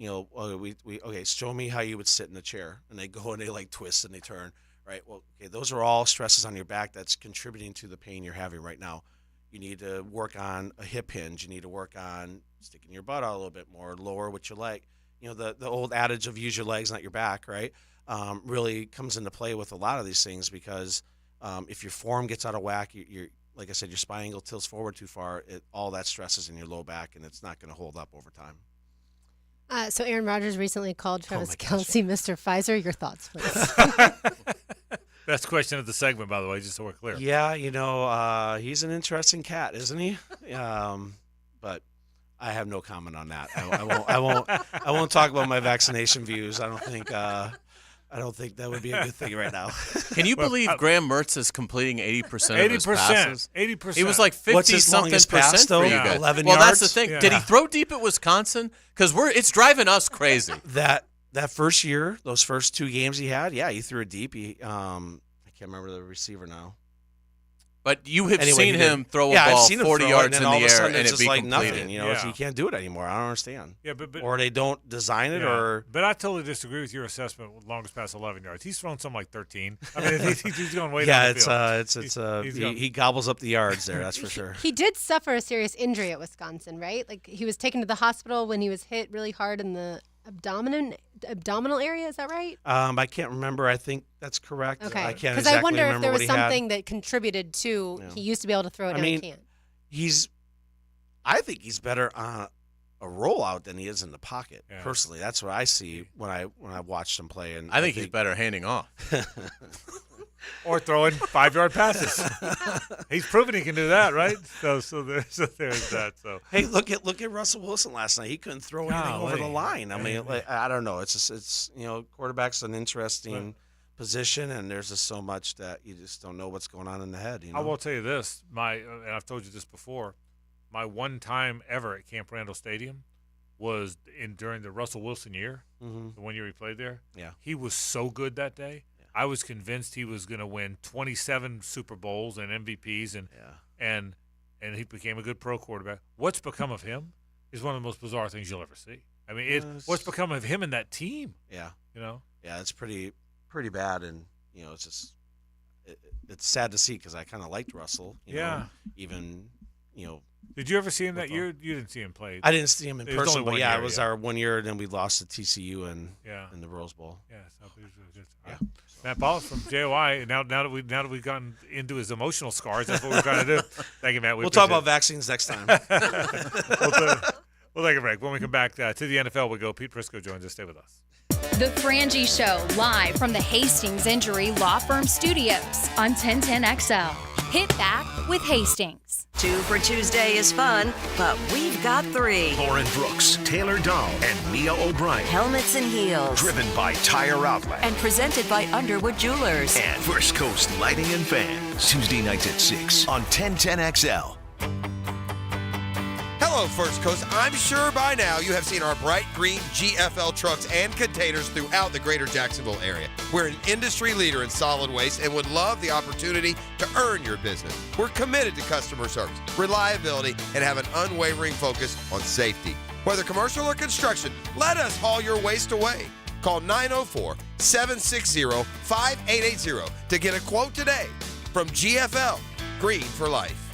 show me how you would sit in a chair. And they go and they like twist and they turn, right? Well, okay, those are all stresses on your back that's contributing to the pain you're having right now. You need to work on a hip hinge. You need to work on sticking your butt out a little bit more, lower with your leg. The old adage of use your legs, not your back, right? Really comes into play with a lot of these things because if your form gets out of whack, you're like I said, your spine angle tilts forward too far, all that stress is in your low back, and it's not going to hold up over time. So Aaron Rodgers recently called Travis Kelce Mr. Pfizer. Your thoughts, please? That's the question of the segment, by the way, just so we're clear. Yeah, he's an interesting cat, isn't he? But I have no comment on that. I won't talk about my vaccination views. I don't think that would be a good thing right now. Can you believe Graham Mertz is completing 80% of his passes? 80%. He was like 50-something% for you guys. 11 well, yards? That's the thing. Yeah. Did he throw deep at Wisconsin? Because it's driving us crazy. That first year, those first 2 games he had, he threw it deep. I can't remember the receiver now. But you have seen him throw a ball 40 yards in the air and it be like completed. Nothing, you know, he can't do it anymore. I don't understand. Yeah, but or they don't design it, or. But I totally disagree with your assessment. Longest pass 11 yards. He's thrown something like 13. I mean, he's going way down the field. He gobbles up the yards there. That's for sure. He did suffer a serious injury at Wisconsin, right? Like he was taken to the hospital when he was hit really hard in the abdominal area. Is that right? I can't remember. I think that's correct. Okay. I can't Because exactly I wonder if remember there was what he had. something that contributed to he used to be able to throw it, now he can't. I think he's better on a rollout than he is in the pocket. Yeah. Personally, that's what I see when I watched him play. And I think he's better handing off. Or throwing 5-yard passes. He's proven he can do that, right? So there's that. So hey, look at Russell Wilson last night. He couldn't throw anything over the line. I mean, I don't know. It's quarterback's an interesting position, and there's just so much that you just don't know what's going on in the head. You know? I will tell you this, and I've told you this before. My one time ever at Camp Randall Stadium was during the Russell Wilson year, the 1 year he played there. Yeah, he was so good that day. I was convinced he was going to win 27 Super Bowls and MVPs, and he became a good pro quarterback. What's become of him is one of the most bizarre things you'll ever see. I mean, what's become of him and that team? Yeah, yeah, it's pretty bad, and it's just it's sad to see because I kind of liked Russell. You know, even Did you ever see him that year? You didn't see him play. I didn't see him in person, but it was our 1 year, and then we lost to TCU in the Rose Bowl. Yeah, Matt Paulus from JOI. Now that we've gotten into his emotional scars, that's what we're trying to do. Thank you, Matt. We'll talk about vaccines next time. We'll take a break. When we come back to the NFL, we go. Pete Prisco joins us. Stay with us. The Frangie Show, live from the Hastings Injury Law Firm Studios on 1010XL. Hit back with Hastings. 2 for Tuesday is fun, but we've got 3. Lauren Brooks, Taylor Dahl, and Mia O'Brien. Helmets and Heels. Driven by Tire Outlet. And presented by Underwood Jewelers. And First Coast Lighting and Fans. Tuesday nights at 6 on 1010XL. Hello, First Coast. I'm sure by now you have seen our bright green GFL trucks and containers throughout the greater Jacksonville area. We're an industry leader in solid waste and would love the opportunity to earn your business. We're committed to customer service, reliability, and have an unwavering focus on safety. Whether commercial or construction, let us haul your waste away. Call 904-760-5880 to get a quote today. From GFL, Green for Life.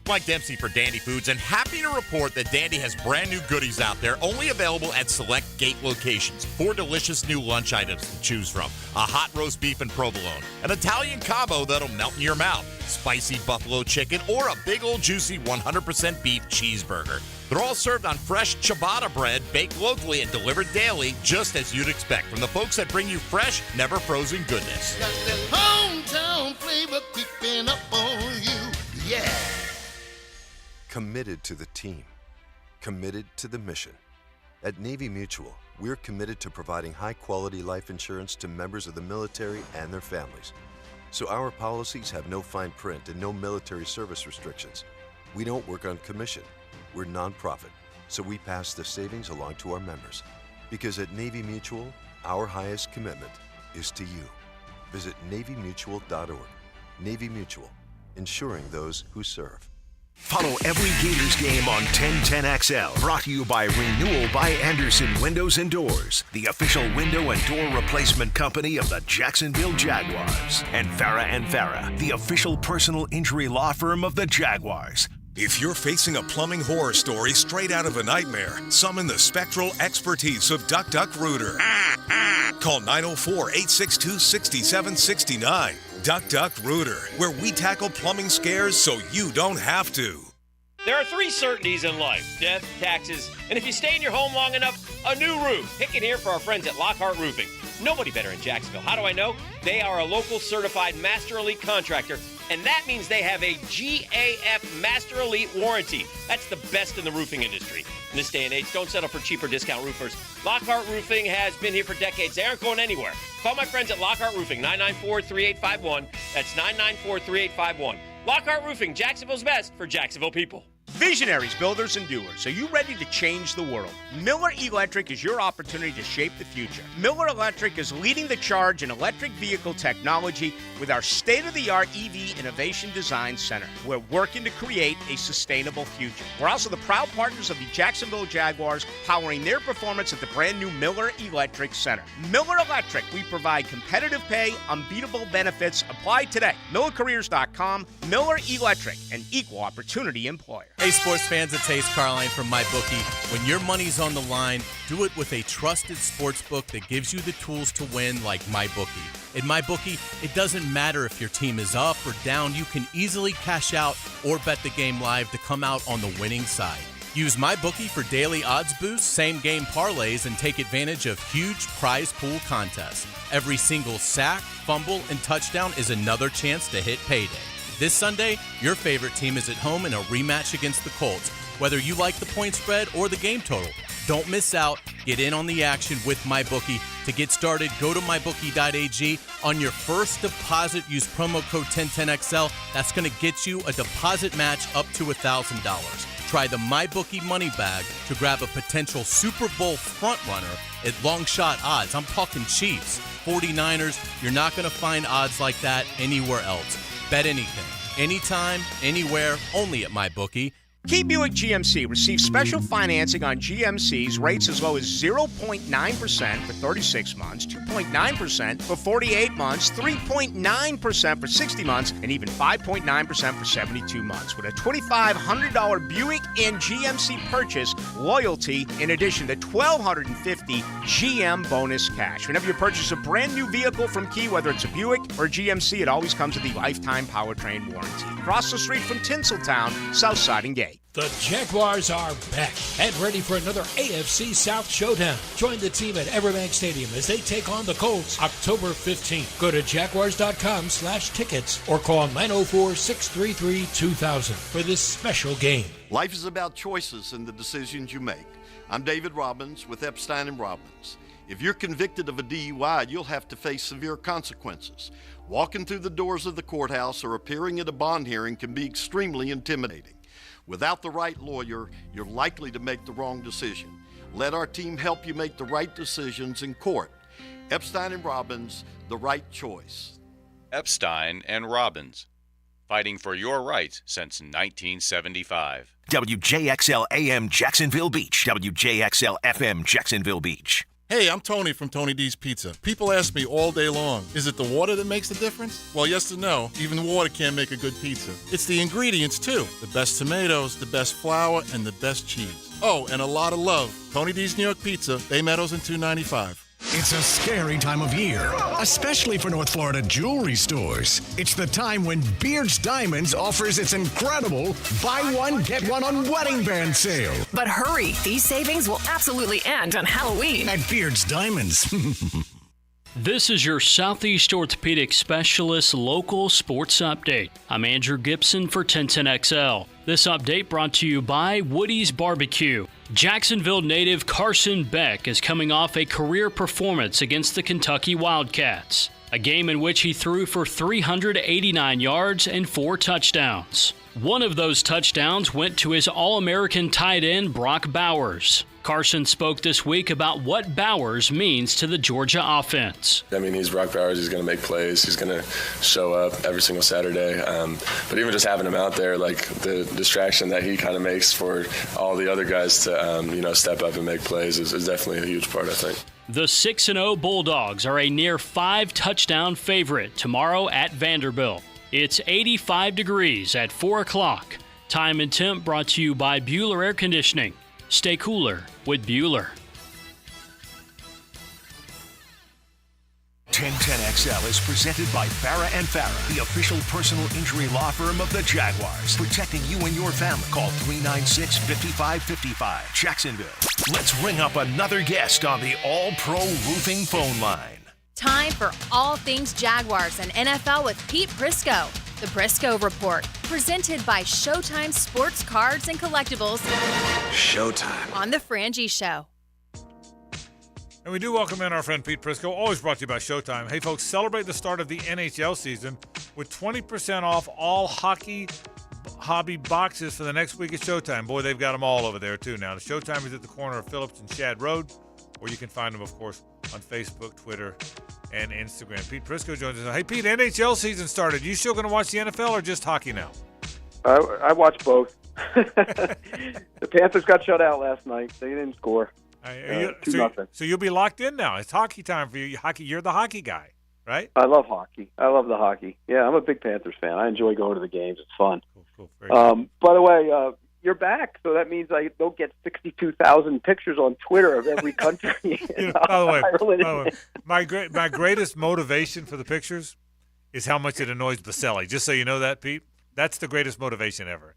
Mike Dempsey for Dandy Foods, and happy to report that Dandy has brand new goodies out there, only available at select gate locations. 4 delicious new lunch items to choose from: a hot roast beef and provolone, an Italian combo that'll melt in your mouth, spicy buffalo chicken, or a big old juicy 100% beef cheeseburger. They're all served on fresh ciabatta bread, baked locally and delivered daily, just as you'd expect from the folks that bring you fresh, never frozen goodness. Got that hometown flavor creeping up on you, yeah. Committed to the team, committed to the mission. At Navy Mutual, we're committed to providing high-quality life insurance to members of the military and their families. So our policies have no fine print and no military service restrictions. We don't work on commission. We're nonprofit, so we pass the savings along to our members. Because at Navy Mutual, our highest commitment is to you. Visit NavyMutual.org. Navy Mutual, insuring those who serve. Follow every Gators game on 1010XL. Brought to you by Renewal by Anderson Windows and Doors, the official window and door replacement company of the Jacksonville Jaguars. And Farah, the official personal injury law firm of the Jaguars. If you're facing a plumbing horror story straight out of a nightmare, summon the spectral expertise of Duck Duck Rooter. Call 904-862-6769. Duck Duck Rooter, where we tackle plumbing scares so you don't have to. There are 3 certainties in life: death, taxes, and if you stay in your home long enough, a new roof. Pick it here for our friends at Lockhart Roofing. Nobody better in Jacksonville. How do I know? They are a local certified Master Elite contractor, and that means they have a GAF Master Elite warranty. That's the best in the roofing industry. In this day and age, don't settle for cheaper discount roofers. Lockhart Roofing has been here for decades. They aren't going anywhere. Call my friends at Lockhart Roofing, 994-3851. That's 994-3851. Lockhart Roofing, Jacksonville's best for Jacksonville people. Visionaries, builders, and doers. Are you ready to change the world? Miller Electric is your opportunity to shape the future. Miller Electric is leading the charge in electric vehicle technology with our state-of-the-art EV Innovation Design Center. We're working to create a sustainable future. We're also the proud partners of the Jacksonville Jaguars, powering their performance at the brand new Miller Electric Center. Miller Electric, we provide competitive pay, unbeatable benefits. Apply today. MillerCareers.com. Miller Electric, an equal opportunity employer. Hey, sports fans, it's Hayes Carline from MyBookie. When your money's on the line, do it with a trusted sports book that gives you the tools to win, like MyBookie. In MyBookie, it doesn't matter if your team is up or down. You can easily cash out or bet the game live to come out on the winning side. Use MyBookie for daily odds boosts, same-game parlays, and take advantage of huge prize pool contests. Every single sack, fumble, and touchdown is another chance to hit payday. This Sunday, your favorite team is at home in a rematch against the Colts. Whether you like the point spread or the game total, don't miss out. Get in on the action with MyBookie. To get started, go to mybookie.ag. On your first deposit, use promo code 1010XL. That's going to get you a deposit match up to $1,000. Try the MyBookie money bag to grab a potential Super Bowl frontrunner at long shot odds. I'm talking Chiefs, 49ers. You're not going to find odds like that anywhere else. Bet anything, anytime, anywhere, only at MyBookie. Key Buick GMC receives special financing on GMC's rates as low as 0.9% for 36 months, 2.9% for 48 months, 3.9% for 60 months, and even 5.9% for 72 months. With a $2,500 Buick and GMC purchase, loyalty, in addition to $1,250 GM bonus cash. Whenever you purchase a brand new vehicle from Key, whether it's a Buick or a GMC, it always comes with a lifetime powertrain warranty. Across the street from Tinseltown, Southside and Gate. The Jaguars are back and ready for another AFC South showdown. Join the team at Everbank Stadium as they take on the Colts October 15th. Go to jaguars.com/tickets or call 904-633-2000 for this special game. Life is about choices and the decisions you make. I'm David Robbins with Epstein & Robbins. If you're convicted of a DUI, you'll have to face severe consequences. Walking through the doors of the courthouse or appearing at a bond hearing can be extremely intimidating. Without the right lawyer, you're likely to make the wrong decision. Let our team help you make the right decisions in court. Epstein & Robbins, the right choice. Epstein & Robbins, fighting for your rights since 1975. WJXL AM Jacksonville Beach. WJXL FM Jacksonville Beach. Hey, I'm Tony from Tony D's Pizza. People ask me all day long, is it the water that makes the difference? Well, yes and no. Even water can't make a good pizza. It's the ingredients, too. The best tomatoes, the best flour, and the best cheese. Oh, and a lot of love. Tony D's New York Pizza, Bay Meadows and 295. It's a scary time of year, especially for North Florida jewelry stores. It's the time when Beard's Diamonds offers its incredible buy one, get one on wedding band sale. But hurry, these savings will absolutely end on Halloween. At Beard's Diamonds. This is your Southeast Orthopedic Specialist Local Sports Update. I'm Andrew Gibson for 1010XL. This update brought to you by Woody's Barbecue. Jacksonville native Carson Beck is coming off a career performance against the Kentucky Wildcats, a game in which he threw for 389 yards and 4 touchdowns. One of those touchdowns went to his All-American tight end Brock Bowers. Carson spoke this week about what Bowers means to the Georgia offense. I mean, he's Brock Bowers. He's going to make plays. He's going to show up every single Saturday. But even just having him out there, like the distraction that he kind of makes for all the other guys to, step up and make plays is definitely a huge part, I think. The 6-0 Bulldogs are a near 5-touchdown favorite tomorrow at Vanderbilt. It's 85 degrees at 4 o'clock. Time and temp brought to you by Bueller Air Conditioning. Stay cooler with Bueller. 1010XL is presented by Farah & Farah, the official personal injury law firm of the Jaguars. Protecting you and your family. Call 396-5555. Jacksonville. Let's ring up another guest on the All-Pro Roofing phone line. Time for all things Jaguars and NFL with Pete Prisco. The Prisco Report, presented by Showtime Sports Cards and Collectibles. Showtime. On the Frangie Show. And we do welcome in our friend Pete Prisco, always brought to you by Showtime. Hey, folks, celebrate the start of the NHL season with 20% off all hockey hobby boxes for the next week at Showtime. Boy, they've got them all over there, too, now. The Showtime is at the corner of Phillips and Shad Road, or you can find them, of course, on Facebook, Twitter, and Instagram. Pete Prisco joins us. Hey, Pete, NHL season started. You still going to watch the NFL or just hockey now? I watch both. The Panthers got shut out last night. They didn't score. 2-0. So you'll be locked in now. It's hockey time for you. You're the hockey guy, right? I love hockey. I love the hockey. Yeah, I'm a big Panthers fan. I enjoy going to the games. It's fun. Cool. By the way, you're back, so that means I don't get 62,000 pictures on Twitter of every country. By the way, my greatest motivation for the pictures is how much it annoys Baselli. Just so you know that, Pete. That's the greatest motivation ever.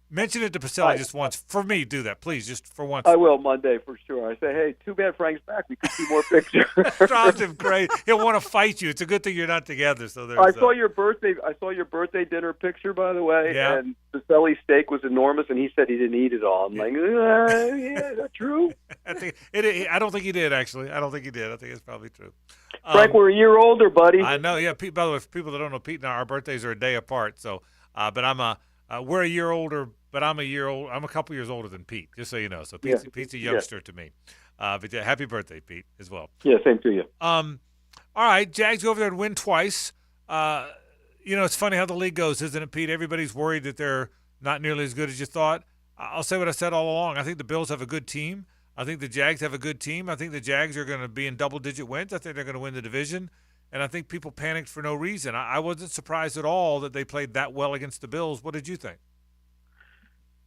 Mention it to Baselli just once. For me, do that, please, just for once. I will Monday for sure. I say, hey, too bad Frank's back. We could see more pictures. Drives him crazy. He'll want to fight you. It's a good thing you're not together. So I saw your birthday dinner picture, by the way. Yeah. And Baselli's steak was enormous, and he said he didn't eat it all. I'm like, yeah, is that true? I don't think he did, actually. I don't think he did. I think it's probably true. Frank, we're a year older, buddy. I know. Yeah. Pete, by the way, for people that don't know, Pete and I, our birthdays are a day apart. So, but we're a year older, but I'm a couple years older than Pete, just so you know. So Pete's a youngster to me. But yeah, happy birthday, Pete, as well. Yeah, same to you. All right, Jags go over there and win twice. It's funny how the league goes, isn't it, Pete? Everybody's worried that they're not nearly as good as you thought. I'll say what I said all along. I think the Bills have a good team. I think the Jags have a good team. I think the Jags are going to be in double-digit wins. I think they're going to win the division. And I think people panicked for no reason. I wasn't surprised at all that they played that well against the Bills. What did you think?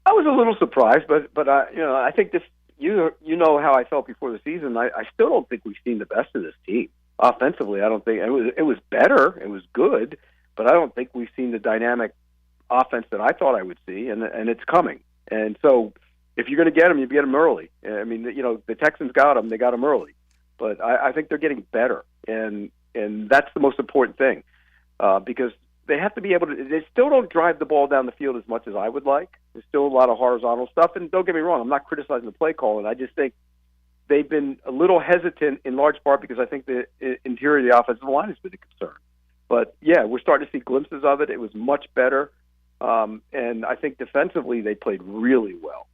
I was a little surprised, but I think this. You know how I felt before the season. I still don't think we've seen the best of this team offensively. I don't think it was better. It was good, but I don't think we've seen the dynamic offense that I thought I would see, and it's coming. And so, if you're going to get them, you get them early. I mean, the Texans got them; they got them early, but I think they're getting better, and that's the most important thing, because they have to be able to. They still don't drive the ball down the field as much as I would like. There's still a lot of horizontal stuff, and don't get me wrong, I'm not criticizing the play calling. I just think they've been a little hesitant in large part because I think the interior of the offensive line has been a concern. But yeah, we're starting to see glimpses of it. It was much better, and I think defensively they played really well.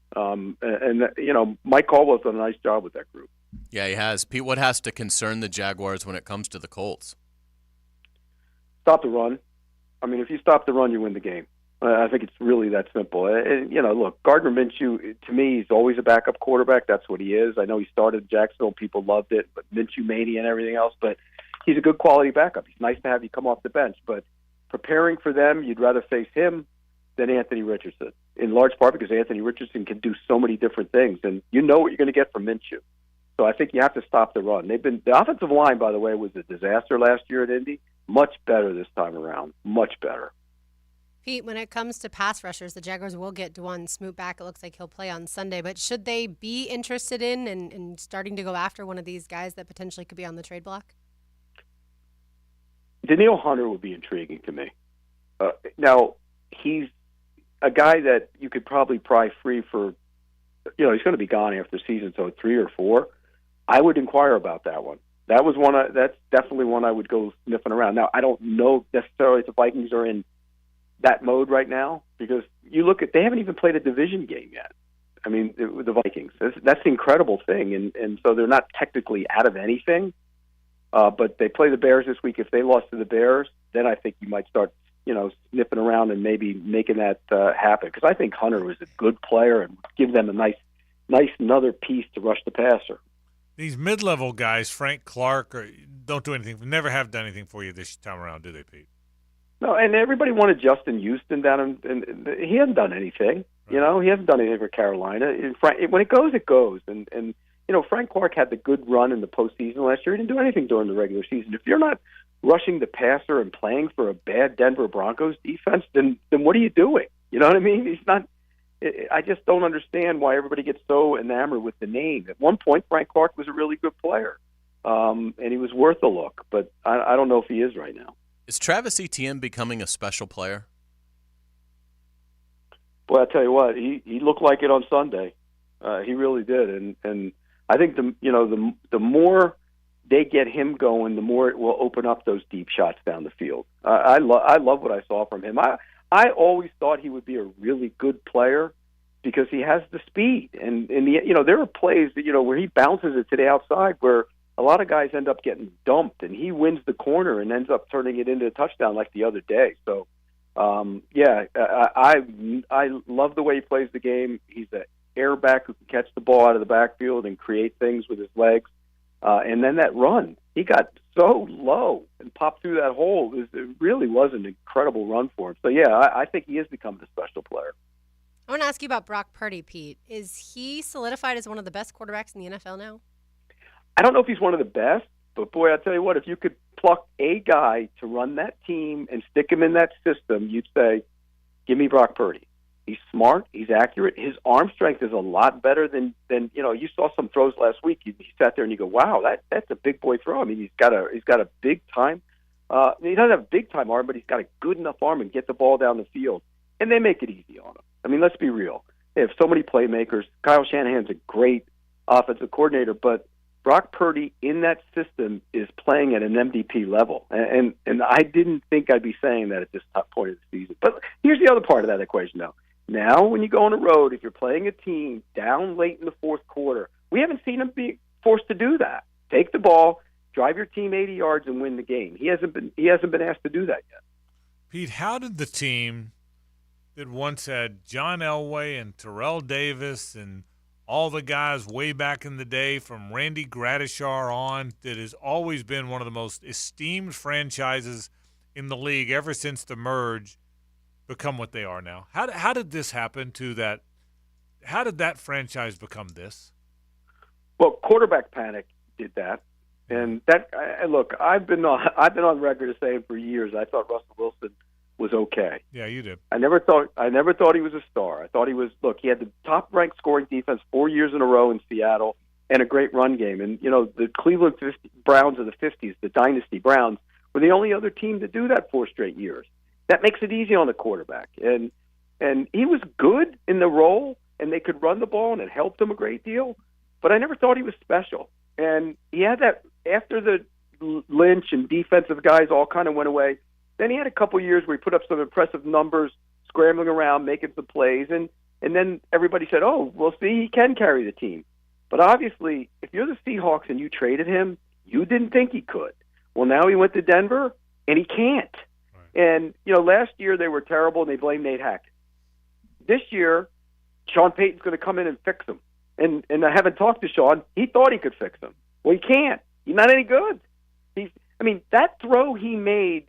Mike Caldwell's done a nice job with that group. Yeah, he has. Pete, what has to concern the Jaguars when it comes to the Colts? Stop the run. I mean, if you stop the run, you win the game. I think it's really that simple. And, look, Gardner Minshew, to me, he's always a backup quarterback. That's what he is. I know he started in Jacksonville. People loved it, but Minshew mania and everything else. But he's a good quality backup. He's nice to have you come off the bench. But preparing for them, you'd rather face him than Anthony Richardson, in large part because Anthony Richardson can do so many different things. And you know what you're going to get from Minshew. So I think you have to stop the run. The offensive line, by the way, was a disaster last year at Indy. Much better this time around. Much better. Pete, when it comes to pass rushers, the Jaguars will get Dwan Smoot back. It looks like he'll play on Sunday. But should they be interested in and starting to go after one of these guys that potentially could be on the trade block? Danielle Hunter would be intriguing to me. Now, he's a guy that you could probably pry free for, he's going to be gone after the season, so 3 or 4. I would inquire about that one. That was one. That's definitely one I would go sniffing around. Now, I don't know necessarily if the Vikings are in that mode right now because they haven't even played a division game yet. I mean, the Vikings. That's the incredible thing, and so they're not technically out of anything. But they play the Bears this week. If they lost to the Bears, then I think you might start, sniffing around and maybe making that happen. Because I think Hunter was a good player and give them a nice another piece to rush the passer. These mid-level guys, Frank Clark, don't do anything. Never have done anything for you this time around, do they, Pete? No, and everybody wanted Justin Houston down, and he hasn't done anything. Right. He hasn't done anything for Carolina. When it goes, it goes. And Frank Clark had the good run in the postseason last year. He didn't do anything during the regular season. If you're not rushing the passer and playing for a bad Denver Broncos defense, then what are you doing? You know what I mean? He's not. I just don't understand why everybody gets so enamored with the name. At one point, Frank Clark was a really good player, and he was worth a look. But I don't know if he is right now. Is Travis Etienne becoming a special player? Well, I tell you what, he looked like it on Sunday. He really did, and I think the more they get him going, the more it will open up those deep shots down the field. I love what I saw from him. I always thought he would be a really good player because he has the speed. And there are plays that, where he bounces it to the outside where a lot of guys end up getting dumped, and he wins the corner and ends up turning it into a touchdown like the other day. So, I love the way he plays the game. He's an airback who can catch the ball out of the backfield and create things with his legs. And then that run, he got so low and popped through that hole. It really was an incredible run for him. So, I think he has become a special player. I want to ask you about Brock Purdy, Pete. Is he solidified as one of the best quarterbacks in the NFL now? I don't know if he's one of the best, but boy, I'll tell you what, if you could pluck a guy to run that team and stick him in that system, you'd say, give me Brock Purdy. He's smart. He's accurate. His arm strength is a lot better than you saw some throws last week. You sat there and you go, wow, that's a big boy throw. I mean, he's got a big time. He doesn't have a big time arm, but he's got a good enough arm and get the ball down the field. And they make it easy on him. I mean, let's be real. They have so many playmakers. Kyle Shanahan's a great offensive coordinator, but Brock Purdy in that system is playing at an MVP level. And I didn't think I'd be saying that at this top point of the season. But here's the other part of that equation, though. Now, when you go on the road, if you're playing a team down late in the fourth quarter, we haven't seen him be forced to do that. Take the ball, drive your team 80 yards, and win the game. He hasn't been asked to do that yet. Pete, how did the team that once had John Elway and Terrell Davis and all the guys way back in the day from Randy Gradishar on, that has always been one of the most esteemed franchises in the league ever since the merge, become what they are now? How did this happen to that? How did that franchise become this? Well, quarterback panic did that, and that look, I've been on record as saying for years I thought Russell Wilson was okay. Yeah, you did. I never thought he was a star. I thought he was. Look, he had the top-ranked scoring defense 4 years in a row in Seattle, and a great run game. And the Cleveland Browns of the '50s, the dynasty Browns, were the only other team to do that 4 straight years. That makes it easy on the quarterback. And he was good in the role, and they could run the ball, and it helped him a great deal. But I never thought he was special. And he had that after the Lynch and defensive guys all kind of went away. Then he had a couple years where he put up some impressive numbers, scrambling around, making some plays. And then everybody said, oh, well, see, he can carry the team. But obviously, if you're the Seahawks and you traded him, you didn't think he could. Well, now he went to Denver, and he can't. And, last year they were terrible and they blamed Nate Hackett. This year, Sean Payton's going to come in and fix them. And I haven't talked to Sean. He thought he could fix them. Well, he can't. He's not any good. That throw he made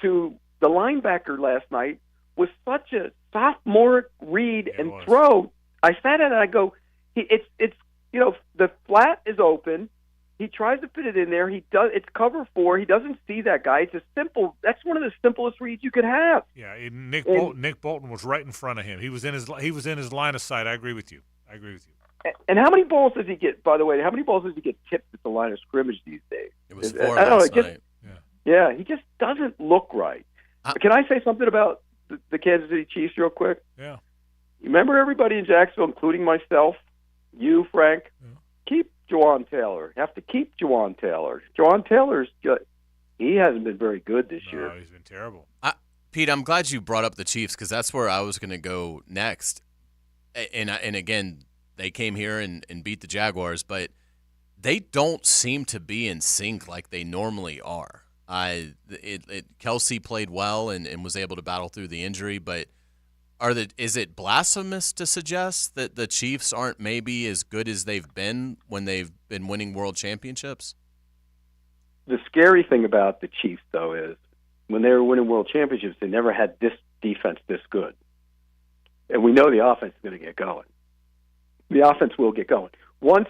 to the linebacker last night was such a sophomore read and throw. I sat at it and I go, the flat is open. He tries to fit it in there. It's cover 4. He doesn't see that guy. That's one of the simplest reads you could have. Yeah, Nick Bolton was right in front of him. He was in his line of sight. I agree with you. And how many balls does he get, by the way? How many balls does he get tipped at the line of scrimmage these days? It was 4 last night. Yeah, he just doesn't look right. Can I say something about the Kansas City Chiefs real quick? Yeah. You remember everybody in Jacksonville, including myself, you, Frank, keep Jawan Taylor. You have to keep Jawan Taylor. Jawan Taylor's he hasn't been very good this year. No, he's been terrible. Pete, I'm glad you brought up the Chiefs because that's where I was going to go next. And again, they came here and beat the Jaguars, but they don't seem to be in sync like they normally are. Kelsey played well and was able to battle through the injury, but is it blasphemous to suggest that the Chiefs aren't maybe as good as they've been when they've been winning world championships? The scary thing about the Chiefs, though, is when they were winning world championships, they never had this defense this good. And we know the offense is going to get going. The offense will get going. Once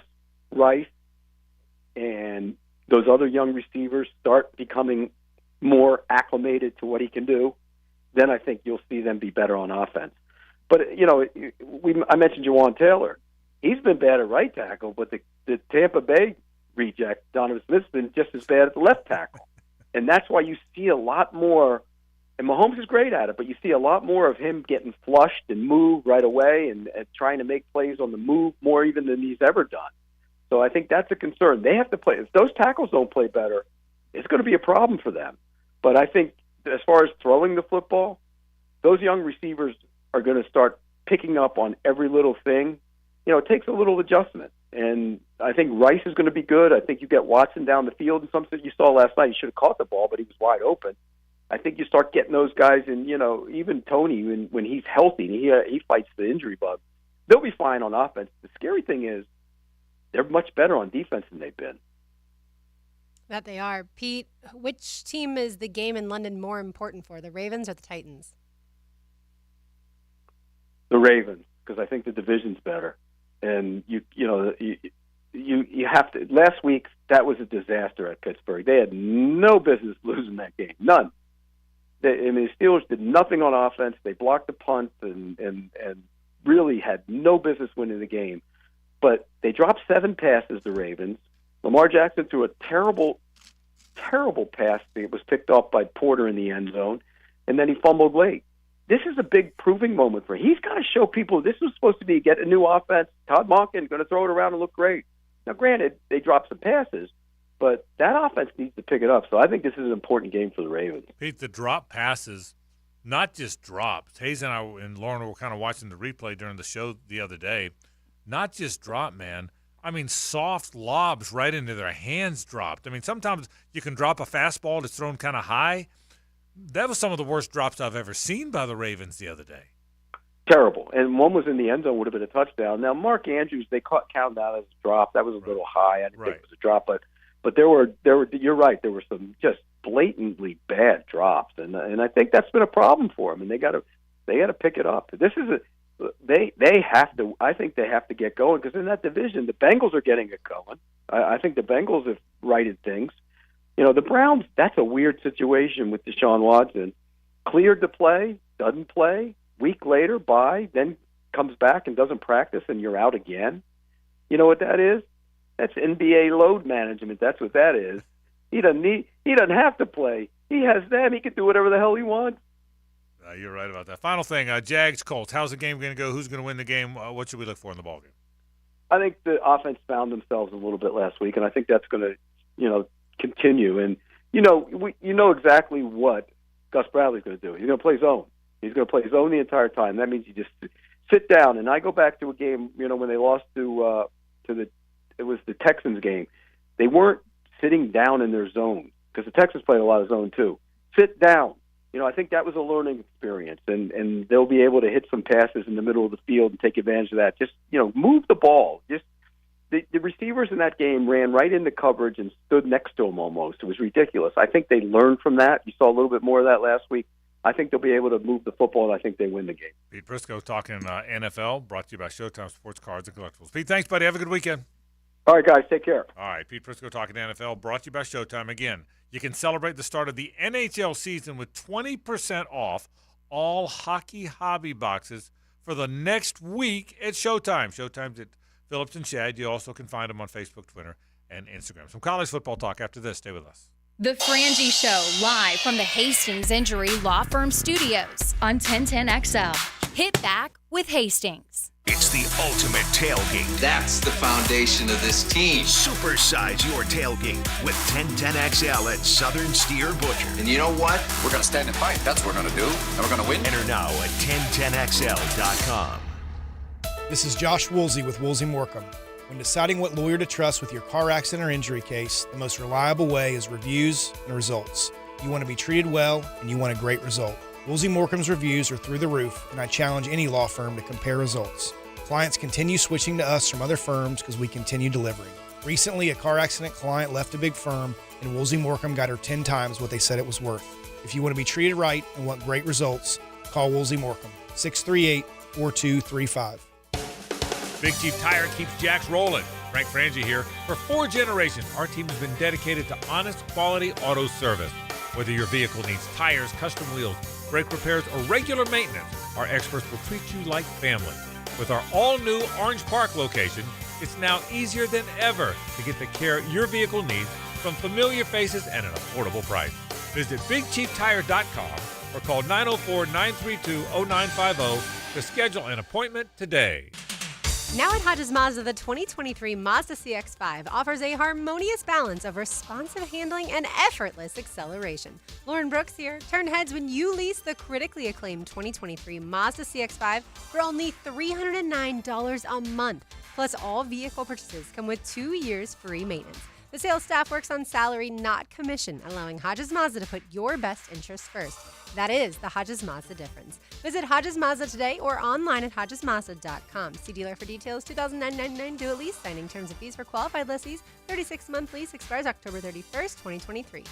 Rice and those other young receivers start becoming more acclimated to what he can do, then I think you'll see them be better on offense. But, I mentioned Jawan Taylor. He's been bad at right tackle, but the Tampa Bay reject, Donovan Smith's been just as bad at the left tackle. And that's why you see a lot more, and Mahomes is great at it, but you see a lot more of him getting flushed and moved right away and trying to make plays on the move more even than he's ever done. So I think that's a concern. They have to play. If those tackles don't play better, it's going to be a problem for them. But I think as far as throwing the football, those young receivers are going to start picking up on every little thing. It takes a little adjustment. And I think Rice is going to be good. I think you get Watson down the field. And something you saw last night, he should have caught the ball, but he was wide open. I think you start getting those guys, and even Tony, when he's healthy, he fights the injury bug. They'll be fine on offense. The scary thing is they're much better on defense than they've been. That they are. Pete, which team is the game in London more important for, the Ravens or the Titans? The Ravens, because I think the division's better. And you have to. Last week that was a disaster at Pittsburgh. They had no business losing that game, none. The Steelers did nothing on offense. They blocked the punt and really had no business winning the game. But they dropped 7 passes. The Ravens. Lamar Jackson threw a terrible pass. It was picked up by Porter in the end zone, and then he fumbled late. This is a big proving moment for him. He's got to show people this was supposed to be get a new offense. Todd Monken going to throw it around and look great. Now, granted, they dropped some passes, but that offense needs to pick it up. So I think this is an important game for the Ravens. Pete, the drop passes, not just dropped. Hayes and I and Lauren were kind of watching the replay during the show the other day. Not just drop, man. I mean, soft lobs right into their hands dropped. I mean, sometimes you can drop a fastball that's thrown kind of high. That was some of the worst drops I've ever seen by the Ravens the other day. Terrible. And one was in the end zone, would have been a touchdown. Now, Mark Andrews, they counted that as a drop. That was a little high. I didn't think it was a drop, but there were. You're right. There were some just blatantly bad drops, and I think that's been a problem for them. And they got to pick it up. This is they have to. I think they have to get going because in that division, the Bengals are getting it going. I think the Bengals have righted things. The Browns, that's a weird situation with Deshaun Watson. Cleared to play, doesn't play. Week later, bye, then comes back and doesn't practice, and you're out again. You know what that is? That's NBA load management. That's what that is. He doesn't have to play. He has them. He can do whatever the hell he wants. You're right about that. Final thing, Jags, Colts. How's the game going to go? Who's going to win the game? What should we look for in the ballgame? I think the offense found themselves a little bit last week, and I think that's going to, continue. And you know exactly what Gus Bradley's going to do. He's going to play zone. He's going to play zone the entire time. That means you just sit down. And I go back to a game, when they lost to the Texans game. They weren't sitting down in their zone because the Texans played a lot of zone too. Sit down. I think that was a learning experience, and they'll be able to hit some passes in the middle of the field and take advantage of that. Just move the ball. Just the receivers in that game ran right into coverage and stood next to him almost. It was ridiculous. I think they learned from that. You saw a little bit more of that last week. I think they'll be able to move the football, and I think they win the game. Pete Prisco talking NFL, brought to you by Showtime Sports Cards and Collectibles. Pete, thanks, buddy. Have a good weekend. All right, guys, take care. All right, Pete Prisco talking NFL, brought to you by Showtime. Again, you can celebrate the start of the NHL season with 20% off all hockey hobby boxes for the next week at Showtime. Showtime's at Phillips and Shad. You also can find them on Facebook, Twitter, and Instagram. Some college football talk after this. Stay with us. The Frangie Show, live from the Hastings Injury Law Firm Studios on 1010XL. Hit back with Hastings. It's the ultimate tailgate. That's the foundation of this team. Supersize your tailgate with 1010XL at Southern Steer Butcher. And you know what? We're going to stand and fight. That's what we're going to do. And we're going to win. Enter now at 1010XL.com. This is Josh Woolsey with Woolsey Morecambe. When deciding what lawyer to trust with your car accident or injury case, the most reliable way is reviews and results. You want to be treated well, and you want a great result. Woolsey Morecambe's reviews are through the roof, and I challenge any law firm to compare results. Clients continue switching to us from other firms because we continue delivering. Recently, a car accident client left a big firm, and Woolsey Morecambe got her 10 times what they said it was worth. If you want to be treated right and want great results, call Woolsey Morecambe, 638-4235. Big Chief Tire keeps Jacks rolling. Frank Frangie here. For 4 generations, our team has been dedicated to honest, quality auto service. Whether your vehicle needs tires, custom wheels, brake repairs, or regular maintenance, our experts will treat you like family. With our all-new Orange Park location, it's now easier than ever to get the care your vehicle needs from familiar faces at an affordable price. Visit BigChiefTire.com or call 904-932-0950 to schedule an appointment today. Now at Hodges Mazda, the 2023 Mazda CX-5 offers a harmonious balance of responsive handling and effortless acceleration. Lauren Brooks here. Turn heads when you lease the critically acclaimed 2023 Mazda CX-5 for only $309 a month. Plus, all vehicle purchases come with 2 years free maintenance. The sales staff works on salary, not commission, allowing Hodges Mazda to put your best interests first. That is the Hodges Mazda difference. Visit Hodges Mazda today or online at HodgesMazda.com. See dealer for details. $2,999 due at lease. Signing terms and fees for qualified lessees. 36-month lease expires October 31st, 2023.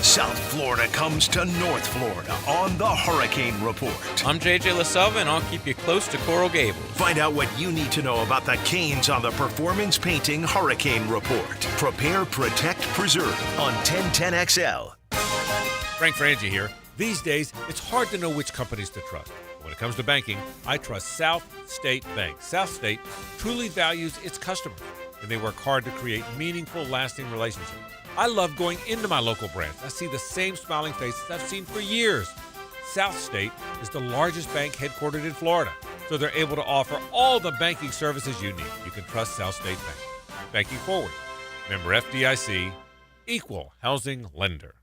South Florida comes to North Florida on the Hurricane Report. I'm JJ LaSelva, and I'll keep you close to Coral Gables. Find out what you need to know about the Canes on the Performance Painting Hurricane Report. Prepare, protect, preserve on 1010XL. Frank Frangie here. These days, it's hard to know which companies to trust. When it comes to banking, I trust South State Bank. South State truly values its customers, and they work hard to create meaningful, lasting relationships. I love going into my local branch. I see the same smiling faces I've seen for years. South State is the largest bank headquartered in Florida, so they're able to offer all the banking services you need. You can trust South State Bank. Banking forward. Member FDIC, equal housing lender.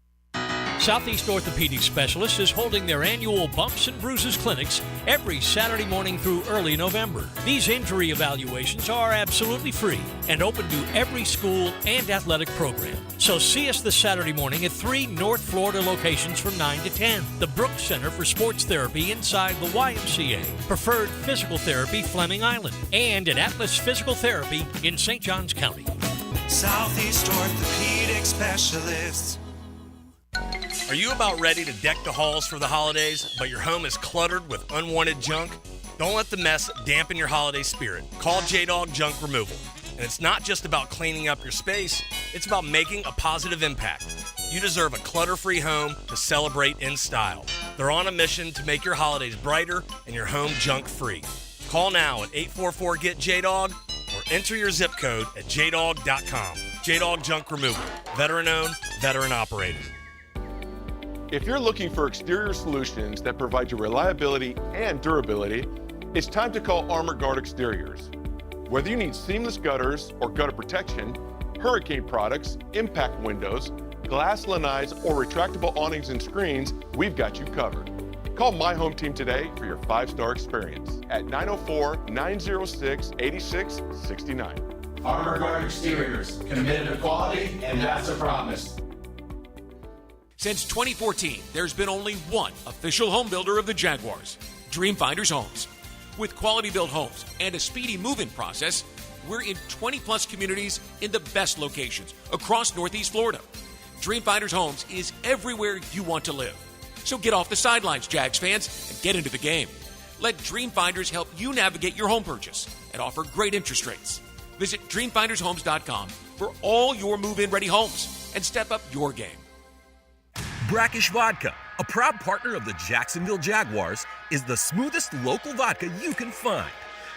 Southeast Orthopedic Specialists is holding their annual Bumps and Bruises clinics every Saturday morning through early November. These injury evaluations are absolutely free and open to every school and athletic program. So see us this Saturday morning at 3 North Florida locations from 9 to 10. The Brooks Center for Sports Therapy inside the YMCA. Preferred Physical Therapy, Fleming Island. And at Atlas Physical Therapy in St. Johns County. Southeast Orthopedic Specialists. Are you about ready to deck the halls for the holidays, but your home is cluttered with unwanted junk? Don't let the mess dampen your holiday spirit. Call J-Dog Junk Removal. And it's not just about cleaning up your space, it's about making a positive impact. You deserve a clutter-free home to celebrate in style. They're on a mission to make your holidays brighter and your home junk-free. Call now at 844-GET-JDOG or enter your zip code at jdog.com. J-Dog Junk Removal. Veteran-owned, veteran-operated. If you're looking for exterior solutions that provide you reliability and durability, it's time to call Armor Guard Exteriors. Whether you need seamless gutters or gutter protection, hurricane products, impact windows, glass lanais, or retractable awnings and screens, we've got you covered. Call My Home Team today for your 5-star experience at 904-906-8669. Armor Guard Exteriors, committed to quality, and that's a promise. Since 2014, there's been only one official home builder of the Jaguars, Dreamfinders Homes. With quality-built homes and a speedy move-in process, we're in 20-plus communities in the best locations across Northeast Florida. Dreamfinders Homes is everywhere you want to live. So get off the sidelines, Jags fans, and get into the game. Let Dreamfinders help you navigate your home purchase and offer great interest rates. Visit DreamfindersHomes.com for all your move-in ready homes and step up your game. Brackish Vodka, a proud partner of the Jacksonville Jaguars, is the smoothest local vodka you can find.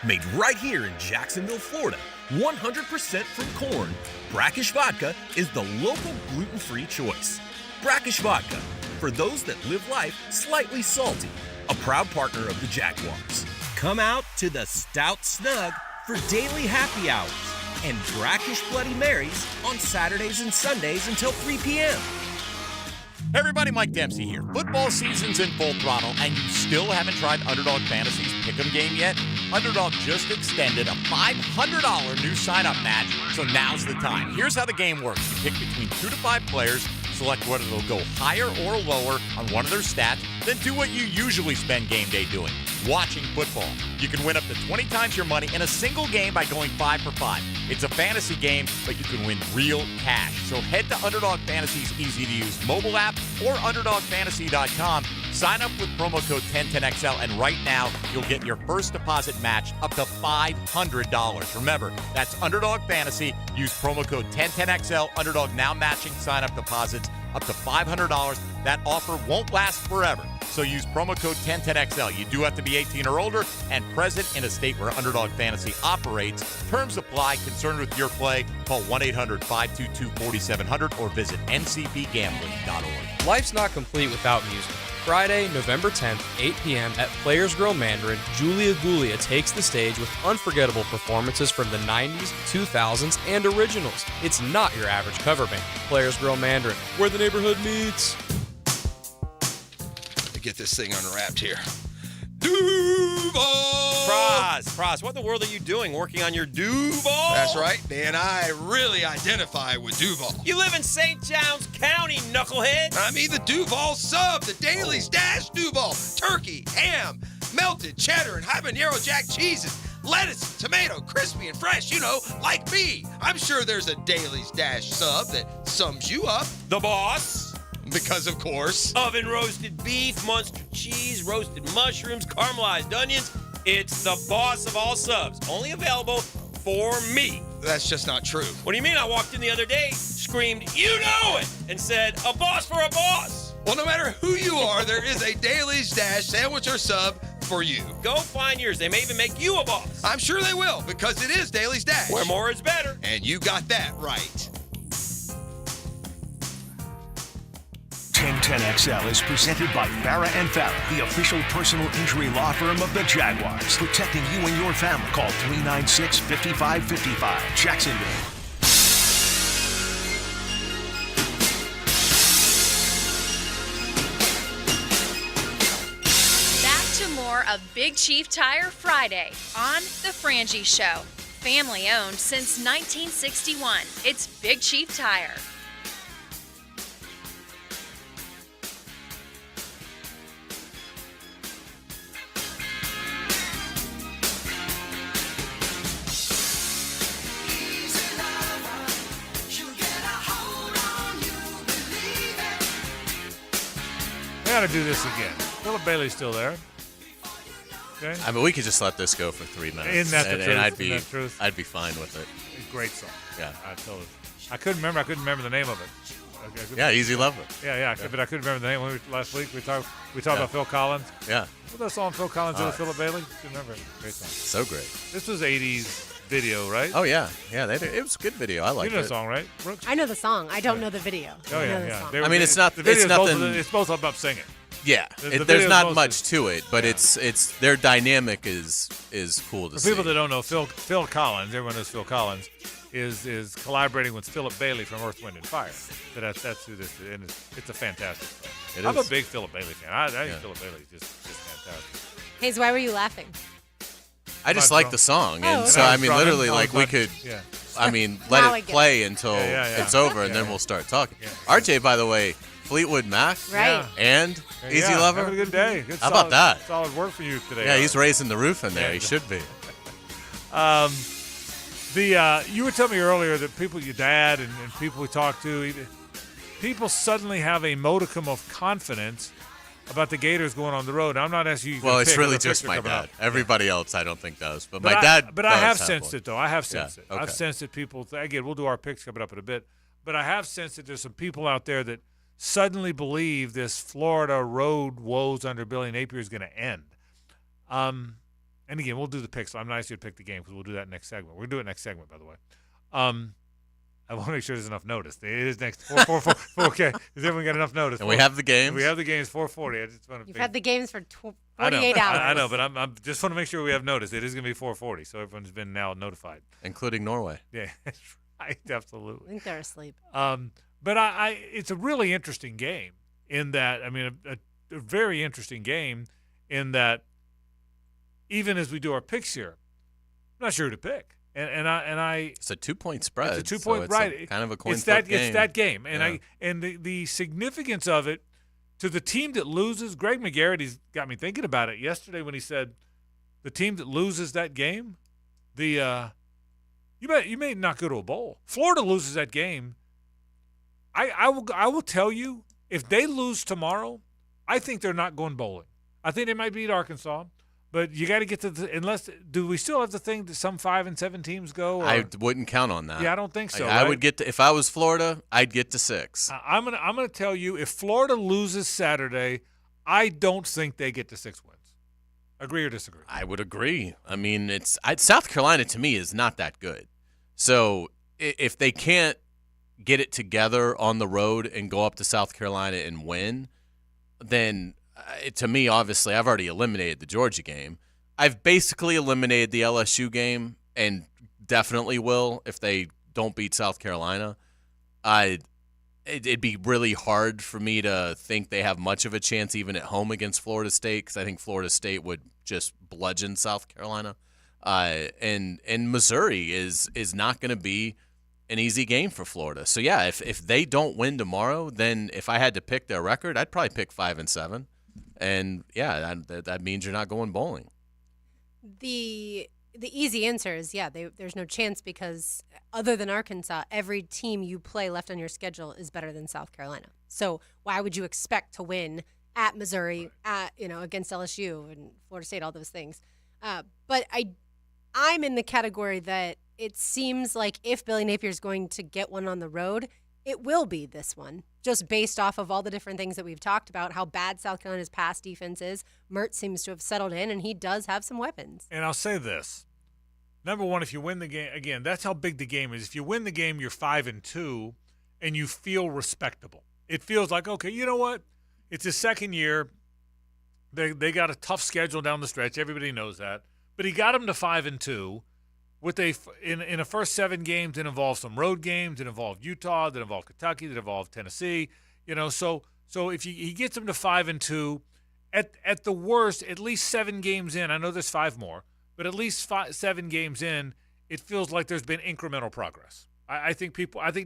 Made right here in Jacksonville, Florida, 100% from corn, Brackish Vodka is the local gluten-free choice. Brackish Vodka, for those that live life slightly salty, a proud partner of the Jaguars. Come out to the Stout Snug for daily happy hours and Brackish Bloody Marys on Saturdays and Sundays until 3 p.m. Hey everybody, Mike Dempsey here. Football season's in full throttle, and you still haven't tried Underdog Fantasy's Pick'em game yet? Underdog just extended a $500 new sign-up match, so now's the time. Here's how the game works. You pick between 2 to 5 players, select whether they'll go higher or lower on one of their stats, then do what you usually spend game day doing, watching football. You can win up to 20 times your money in a single game by going 5 for 5. It's a fantasy game, but you can win real cash. So head to Underdog Fantasy's easy-to-use mobile app or UnderdogFantasy.com. Sign up with promo code 1010XL, and right now you'll get your first deposit matched up to $500. Remember, that's Underdog Fantasy. Use promo code 1010XL. Underdog now matching sign-up deposits up to $500. That offer won't last forever. So use promo code 1010XL. You do have to be 18 or older and present in a state where Underdog Fantasy operates. Terms apply. Concerned with your play? Call 1-800-522-4700 or visit ncbgambling.org. Life's not complete without music. Friday, November 10th, 8 p.m. at Players Grill Mandarin, Julia Gulia takes the stage with unforgettable performances from the 90s, 2000s, and originals. It's not your average cover band. Players Grill Mandarin, where the neighborhood meets. To get this thing unwrapped here. Praz, what in the world are you doing working on your Duval? That's right, man. I really identify with Duval. You live in St. John's County, knucklehead. I mean the Duval sub, the Daily Stash Duval. Turkey, ham, melted cheddar, and habanero jack cheeses. Lettuce, tomato, crispy and fresh, like me. I'm sure there's a Daily Stash sub that sums you up. The boss. Because, of course. Oven roasted beef, Munster cheese, roasted mushrooms, caramelized onions. It's the boss of all subs. Only available for me. That's just not true. What do you mean? I walked in the other day, screamed, "You know it!" and said, "A boss for a boss." Well, no matter who you are, there is a Daily Stash sandwich or sub for you. Go find yours. They may even make you a boss. I'm sure they will, because it is Daily Stash. Where more is better. And you got that right. 1010XL is presented by Farah and Farah, the official personal injury law firm of the Jaguars. Protecting you and your family. Call 396-5555. Jacksonville. Back to more of Big Chief Tire Friday on The Frangie Show. Family owned since 1961. It's Big Chief Tire. We got to do this again. Philip Bailey's still there. Okay. I mean, we could just let this go for 3 minutes. Isn't that the truth? And I'd be fine with it. Great song. Yeah. I couldn't remember the name of it. Yeah, Easy Lover. Yeah. But I couldn't remember the name. Last week we talked about Phil Collins. Yeah. What's that song Phil Collins did with Philip Bailey? Couldn't remember it. Great song. So great. This was 80s video, right? Oh, yeah. Yeah, it was a good video. I liked it. You know the song, right, Brooks? I know the song. I don't know the video. Oh, yeah. I mean, it's not. The video it's nothing. It's both about singing. Yeah, there's not much to it, but it's their dynamic is cool to see. For people that don't know, Phil Collins, everyone knows Phil Collins, is collaborating with Philip Bailey from Earth, Wind and Fire. So that's who this is, and it's a fantastic song. I'm a big Philip Bailey fan. I think Philip Bailey is just fantastic. Hayes, why were you laughing? I just like the song, and so I mean, literally, like we could. Yeah. I mean, let it play until it's over, and then we'll start talking. RJ, by the way. Fleetwood Mac, right? And Easy Lover. Having a good day. Good, How about that? Solid work for you today. Yeah, he's raising the roof in there. He should be. You were telling me earlier that people, your dad and people we talk to, people suddenly have a modicum of confidence about the Gators going on the road. Now, I'm not asking you. Well, it's really just my dad. Everybody else, I don't think does, but my dad. But I have sensed it, though. I have sensed it. Okay. I've sensed that people. Again, we'll do our picks coming up in a bit. But I have sensed that there's some people out there that suddenly believe this Florida road woes under Billy Napier is going to end. And again, we'll do the picks. I'm not asking you to pick the game because we'll do that next segment. We're going to do it next segment, by the way. I want to make sure there's enough notice. It is next 4. Okay, has everyone got enough notice? And we have the games. We have the games 4:40. I just want to. You've had the games for 48 hours. I know, but I'm just want to make sure we have notice. It is going to be 4:40, so everyone's been now notified, including Norway. Yeah, that's right. Absolutely. I think they're asleep. But it's a really interesting game in that, I mean, a very interesting game in that even as we do our picks here, I'm not sure who to pick. And I it's a 2-point spread. It's a 2-point, right? Kind of a coin flip game. It's that game. And the significance of it to the team that loses, Greg McGarrity's got me thinking about it yesterday when he said the team that loses that game, you may not go to a bowl. Florida loses that game. I will tell you, if they lose tomorrow, I think they're not going bowling. I think they might beat Arkansas, but you got to get to do we still have the thing that some 5 and 7 teams go? Or? I wouldn't count on that. Yeah, I don't think so. I would get to, if I was Florida, I'd get to 6. I'm gonna tell you, if Florida loses Saturday, I don't think they get to 6 wins. Agree or disagree? I would agree. I mean, South Carolina to me is not that good. So if they can't get it together on the road and go up to South Carolina and win, then to me, obviously, I've already eliminated the Georgia game. I've basically eliminated the LSU game, and definitely will if they don't beat South Carolina. It'd be really hard for me to think they have much of a chance even at home against Florida State, because I think Florida State would just bludgeon South Carolina. And Missouri is not going to be an easy game for Florida. So yeah, if they don't win tomorrow, then if I had to pick their record, I'd probably pick 5-7. And yeah, that means you're not going bowling. The easy answer is there's no chance, because other than Arkansas, every team you play left on your schedule is better than South Carolina. So why would you expect to win at Missouri, against LSU and Florida State, all those things? But I'm in the category that it seems like if Billy Napier's going to get one on the road, it will be this one, just based off of all the different things that we've talked about, how bad South Carolina's pass defense is. Mert seems to have settled in, and he does have some weapons. And I'll say this. Number one, if you win the game, again, that's how big the game is. If you win the game, you're 5-2, and you feel respectable. It feels like, okay, you know what? It's his second year. They got a tough schedule down the stretch. Everybody knows that. But he got them to 5-2. In the first 7 games, it involved some road games. It involved Utah. That involved Kentucky. That involved Tennessee. So if he gets them to 5-2, at the worst, at least 7 games in. I know there's 5 more, but at least 7 games in, it feels like there's been incremental progress. I think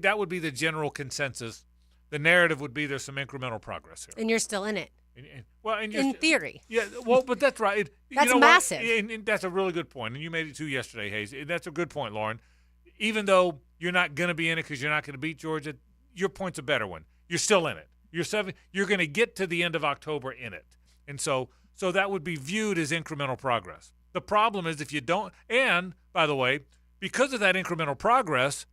that would be the general consensus. The narrative would be there's some incremental progress here. And you're still in it. In theory. Yeah, well, but that's right. That's massive. And that's a really good point. And you made it too yesterday, Hayes. That's a good point, Lauren. Even though you're not going to be in it because you're not going to beat Georgia, your point's a better one. You're still in it. You're going to get to the end of October in it. And so that would be viewed as incremental progress. The problem is if you don't, and by the way, because of that incremental progress,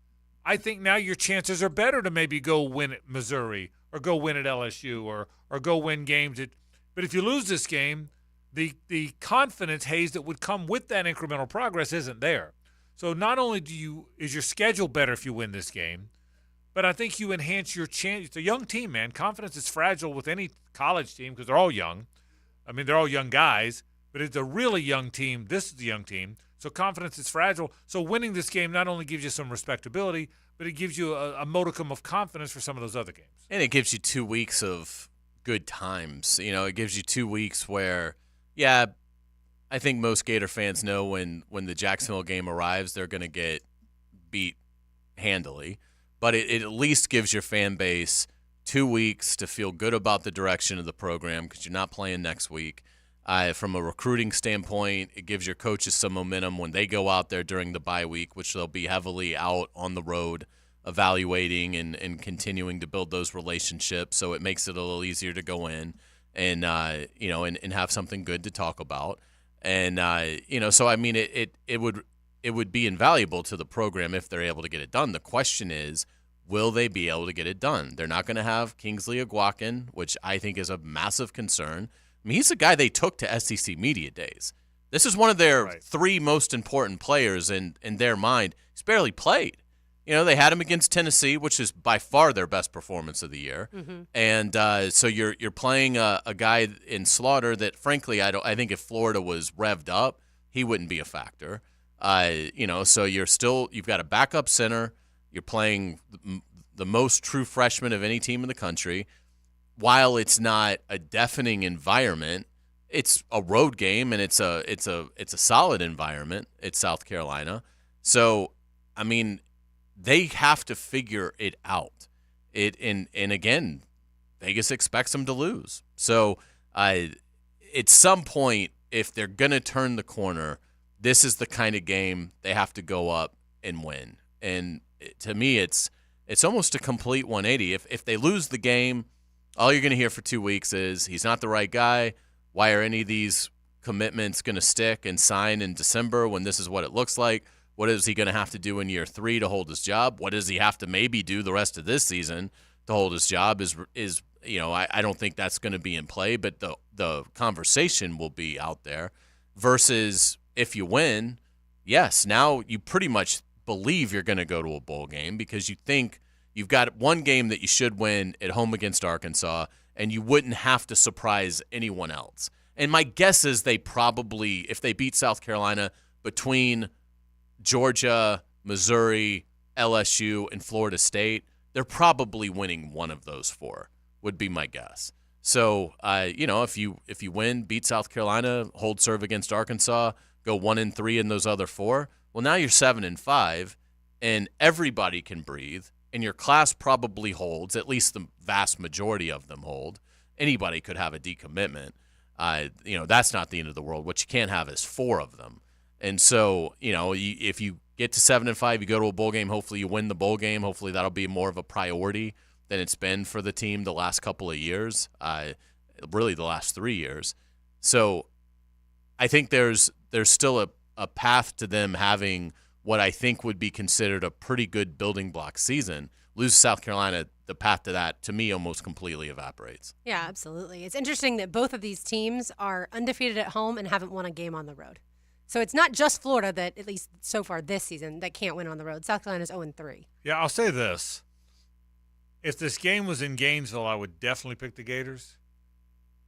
I think now your chances are better to maybe go win at Missouri or go win at LSU or go win games. But if you lose this game, the confidence, Hayes, that would come with that incremental progress isn't there. So not only is your schedule better if you win this game, but I think you enhance your chance. It's a young team, man. Confidence is fragile with any college team because they're all young. I mean, they're all young guys, but it's a really young team. This is a young team. So confidence is fragile. So winning this game not only gives you some respectability, but it gives you a modicum of confidence for some of those other games. And it gives you 2 weeks of good times. It gives you 2 weeks where, yeah, I think most Gator fans know when the Jacksonville game arrives, they're going to get beat handily. But it at least gives your fan base 2 weeks to feel good about the direction of the program because you're not playing next week. From a recruiting standpoint, it gives your coaches some momentum when they go out there during the bye week, which they'll be heavily out on the road evaluating and continuing to build those relationships. So it makes it a little easier to go in and have something good to talk about. And so I mean, it would be invaluable to the program if they're able to get it done. The question is, will they be able to get it done? They're not going to have Kingsley Agwakin, which I think is a massive concern. I mean, he's the guy they took to SEC Media Days. This is one of their 3 most important players in their mind. He's barely played. They had him against Tennessee, which is by far their best performance of the year. Mm-hmm. And so you're playing a guy in Slaughter that, frankly, I think if Florida was revved up, he wouldn't be a factor. So you've got a backup center. You're playing the most true freshman of any team in the country. While it's not a deafening environment, it's a road game and it's a solid environment. It's South Carolina. So, I mean, they have to figure it out. And again, Vegas expects them to lose. So, at some point, if they're going to turn the corner, this is the kind of game they have to go up and win. And to me, it's almost a complete 180. If they lose the game, all you're going to hear for 2 weeks is he's not the right guy. Why are any of these commitments going to stick and sign in December when this is what it looks like? What is he going to have to do in year 3 to hold his job? What does he have to maybe do the rest of this season to hold his job? I don't think that's going to be in play, but the conversation will be out there. Versus if you win, yes, now you pretty much believe you're going to go to a bowl game because you think you've got one game that you should win at home against Arkansas, and you wouldn't have to surprise anyone else. And my guess is they probably, if they beat South Carolina, between Georgia, Missouri, LSU, and Florida State, they're probably winning one of those four, would be my guess. So, if you win, beat South Carolina, hold serve against Arkansas, go 1-3 in those other four, well, now you're 7-5, and everybody can breathe, and your class probably holds, at least the vast majority of them hold. Anybody could have a decommitment. That's not the end of the world. What you can't have is four of them. And so, if you get to 7-5, you go to a bowl game, hopefully you win the bowl game. Hopefully that'll be more of a priority than it's been for the team the last couple of years, really the last 3 years. So I think there's still a path to them having what I think would be considered a pretty good building block season. Lose South Carolina, the path to that, to me, almost completely evaporates. Yeah, absolutely. It's interesting that both of these teams are undefeated at home and haven't won a game on the road. So it's not just Florida that, at least so far this season, that can't win on the road. South Carolina's 0-3. Yeah, I'll say this. If this game was in Gainesville, I would definitely pick the Gators.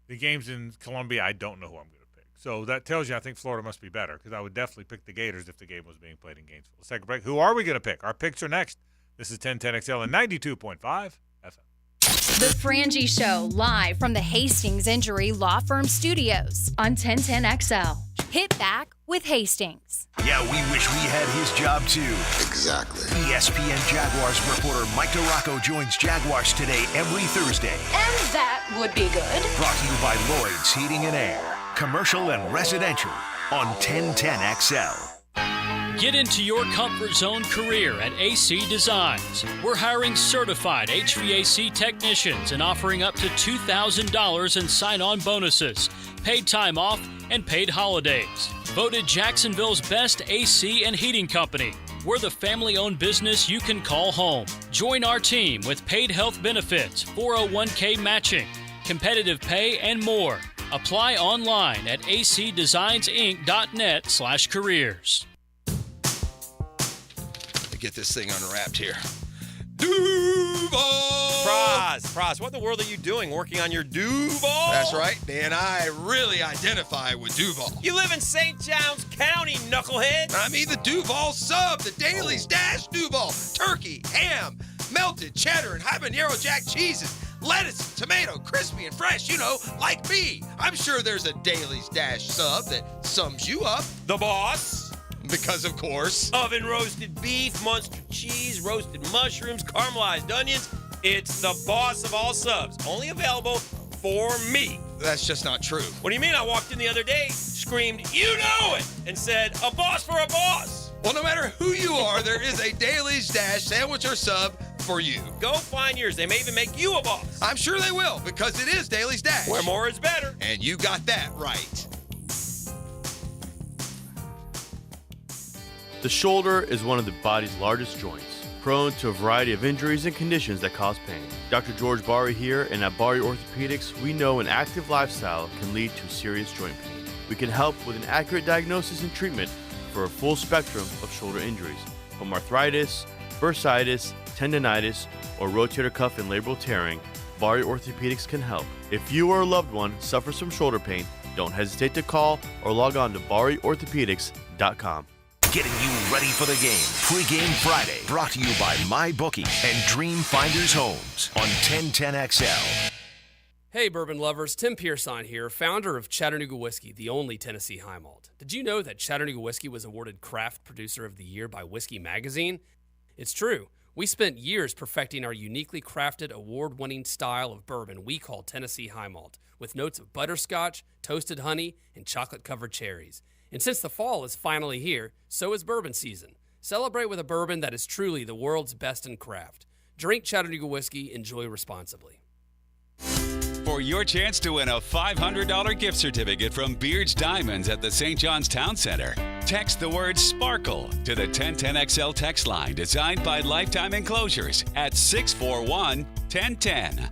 The game's in Columbia, I don't know who I'm going to pick. So that tells you I think Florida must be better, because I would definitely pick the Gators if the game was being played in Gainesville. Let's take a break. Who are we going to pick? Our picks are next. This is 1010XL and 92.5 FM. The Frangie Show, live from the Hastings Injury Law Firm Studios on 1010XL. Hit back with Hastings. Yeah, we wish we had his job too. Exactly. ESPN Jaguars reporter Mike DeRocco joins Jaguars Today every Thursday. And that would be good. Brought to you by Lloyd's Heating and Air. Commercial and residential on 1010XL. Get into your comfort zone career at AC Designs. We're hiring certified HVAC technicians and offering up to $2,000 in sign-on bonuses, paid time off, and paid holidays. Voted Jacksonville's best AC and heating company. We're the family-owned business you can call home. Join our team with paid health benefits, 401k matching, competitive pay, and more. Apply online at acdesignsinc.net/careers. Get this thing unwrapped here. Duval! Praz, what in the world are you doing working on your Duval? That's right, and I really identify with Duval. You live in St. Johns County, knucklehead. I mean the Duval sub, the Dailies Dash Duval. Turkey, ham, melted cheddar, and habanero jack cheeses. Lettuce, tomato, crispy and fresh, like me. I'm sure there's a Dailies Dash sub that sums you up. The boss. Because, of course, oven roasted beef, Munster cheese, roasted mushrooms, caramelized onions. It's the boss of all subs. Only available for me. That's just not true. What do you mean? I walked in the other day, screamed, "You know it!" and said, "A boss for a boss." Well, no matter who you are, there is a Dailies Dash sandwich or sub for you. Go find yours. They may even make you a boss. I'm sure they will, because it is Dailies Dash. Where more is better. And you got that right. The shoulder is one of the body's largest joints, prone to a variety of injuries and conditions that cause pain. Dr. George Bari here, and at Bari Orthopedics, we know an active lifestyle can lead to serious joint pain. We can help with an accurate diagnosis and treatment for a full spectrum of shoulder injuries, from arthritis, bursitis, tendonitis, or rotator cuff and labral tearing. Bari Orthopedics can help. If you or a loved one suffers from shoulder pain, don't hesitate to call or log on to BariOrthopedics.com. Getting you ready for the game. Pre-Game Friday. Brought to you by MyBookie and Dream Finders Homes on 1010XL. Hey, bourbon lovers. Tim Pearson here, founder of Chattanooga Whiskey, the only Tennessee high malt. Did you know that Chattanooga Whiskey was awarded Craft Producer of the Year by Whiskey Magazine? It's true. We spent years perfecting our uniquely crafted, award-winning style of bourbon we call Tennessee high malt, with notes of butterscotch, toasted honey, and chocolate-covered cherries. And since the fall is finally here, so is bourbon season. Celebrate with a bourbon that is truly the world's best in craft. Drink Chattanooga Whiskey, enjoy responsibly. For your chance to win a $500 gift certificate from Beard's Diamonds at the St. John's Town Center, text the word SPARKLE to the 1010XL text line designed by Lifetime Enclosures at 641-1010.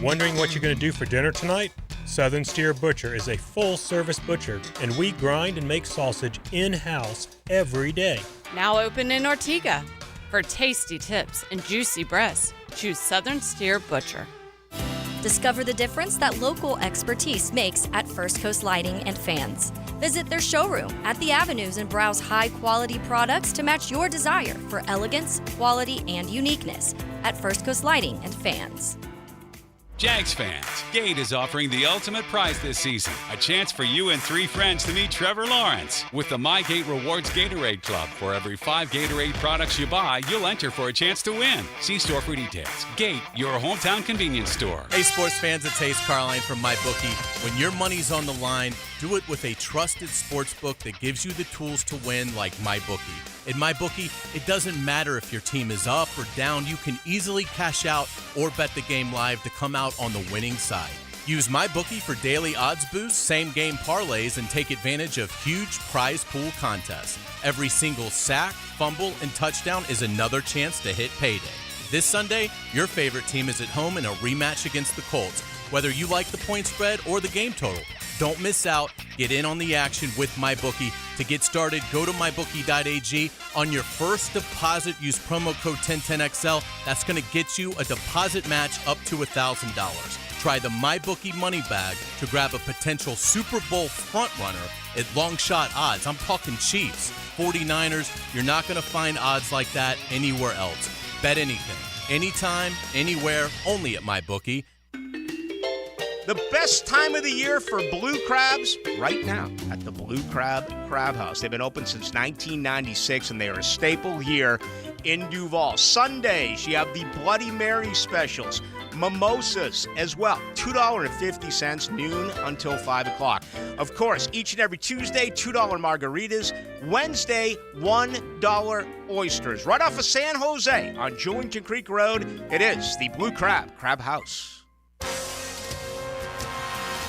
Wondering what you're going to do for dinner tonight? Southern Steer Butcher is a full-service butcher, and we grind and make sausage in-house every day. Now open in Ortega. For tasty tips and juicy breasts, choose Southern Steer Butcher. Discover the difference that local expertise makes at First Coast Lighting and Fans. Visit their showroom at the Avenues and browse high-quality products to match your desire for elegance, quality, and uniqueness at First Coast Lighting and Fans. Jags fans, Gate is offering the ultimate prize this season. A chance for you and 3 friends to meet Trevor Lawrence. With the My Gate Rewards Gatorade Club, for every 5 Gatorade products you buy, you'll enter for a chance to win. See store for details. Gate, your hometown convenience store. Hey, sports fans, it's Hayes Carline from MyBookie. When your money's on the line, do it with a trusted sports book that gives you the tools to win, like MyBookie. In MyBookie, it doesn't matter if your team is up or down. You can easily cash out or bet the game live to come out on the winning side. Use MyBookie for daily odds boosts, same-game parlays, and take advantage of huge prize pool contests. Every single sack, fumble, and touchdown is another chance to hit payday. This Sunday, your favorite team is at home in a rematch against the Colts. Whether you like the point spread or the game total, don't miss out. Get in on the action with MyBookie. To get started, go to mybookie.ag. On your first deposit, use promo code 1010XL. That's going to get you a deposit match up to $1,000. Try the MyBookie money bag to grab a potential Super Bowl frontrunner at long shot odds. I'm talking Chiefs, 49ers. You're not going to find odds like that anywhere else. Bet anything, anytime, anywhere, only at MyBookie. The best time of the year for blue crabs right now at the Blue Crab Crab House. They've been open since 1996, and they are a staple here in Duval. Sundays, you have the Bloody Mary specials, mimosas as well, $2.50 noon until 5 o'clock. Of course, each and every Tuesday, $2 margaritas. Wednesday, $1 oysters. Right off of San Jose on Julington Creek Road, it is the Blue Crab Crab House.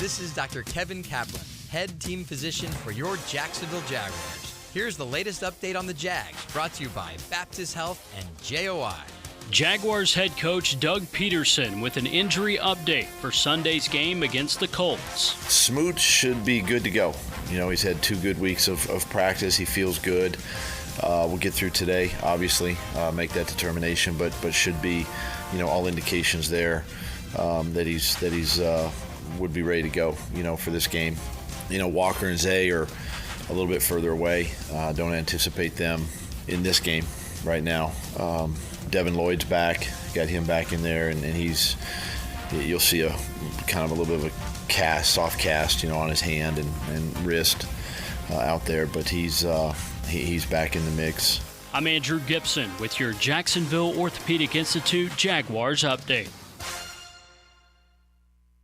This is Dr. Kevin Kaplan, head team physician for your Jacksonville Jaguars. Here's the latest update on the Jags, brought to you by Baptist Health and JOI. Jaguars head coach Doug Peterson with an injury update for Sunday's game against the Colts. Smoot should be good to go. You know, he's had 2 good weeks of practice. He feels good. We'll get through today, obviously, make that determination, but should be, you know, all indications there that he's would be ready to go, for this game. Walker and Zay are a little bit further away. Don't anticipate them in this game right now. Devin Lloyd's back, got him back in there, and you'll see a kind of a little bit of a soft cast, on his hand and wrist out there, but he's back in the mix. I'm Andrew Gibson with your Jacksonville Orthopedic Institute Jaguars update.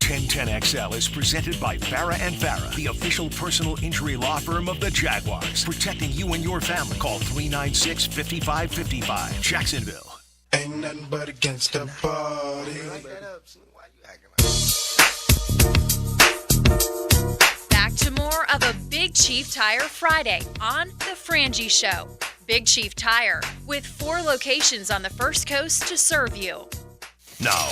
1010XL is presented by Farah & Farah, the official personal injury law firm of the Jaguars. Protecting you and your family. Call 396-5555. Jacksonville. Ain't nothing but against the party. Back to more of a Big Chief Tire Friday on The Frangie Show. Big Chief Tire, with 4 locations on the First Coast to serve you. Now,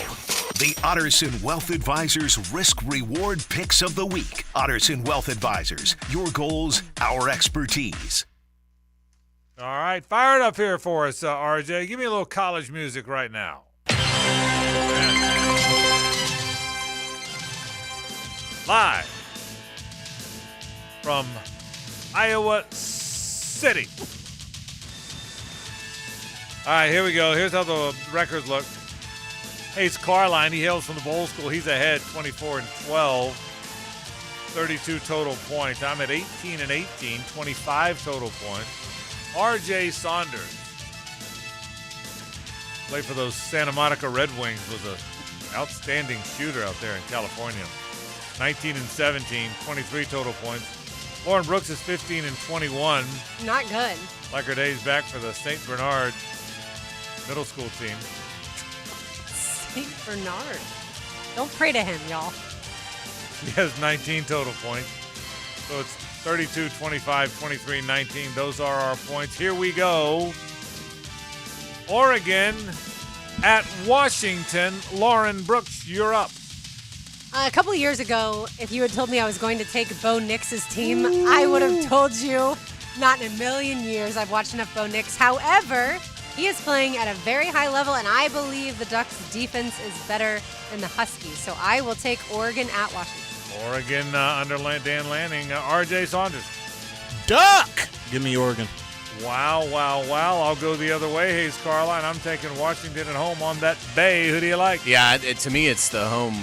the Otterson Wealth Advisors Risk-Reward Picks of the Week. Otterson Wealth Advisors, your goals, our expertise. All right, fire it up here for us, RJ. Give me a little college music right now. Live from Iowa City. All right, here we go. Here's how the records look. Hayes Carline, he hails from the bowl school. He's ahead 24-12, 32 total points. I'm at 18-18, 25 total points. R.J. Saunders, played for those Santa Monica Red Wings, was an outstanding shooter out there in California. 19-17, 23 total points. Lauren Brooks is 15-21. Not good. Like her days back for the St. Bernard middle school team. St. Bernard. Don't pray to him, y'all. He has 19 total points. So it's 32, 25, 23, 19. Those are our points. Here we go. Oregon at Washington. Lauren Brooks, you're up. A couple of years ago, if you had told me I was going to take Bo Nix's team, I would have told you not in a million years. I've watched enough Bo Nix. However, He is playing at a very high level, and I believe the Ducks' defense is better than the Huskies. So I will take Oregon at Washington. Oregon under Dan Lanning. R.J. Saunders. Duck! Give me Oregon. Wow. I'll go the other way. Hayes Carline. I'm taking Washington at home on that bay. Who do you like? Yeah, to me, it's the home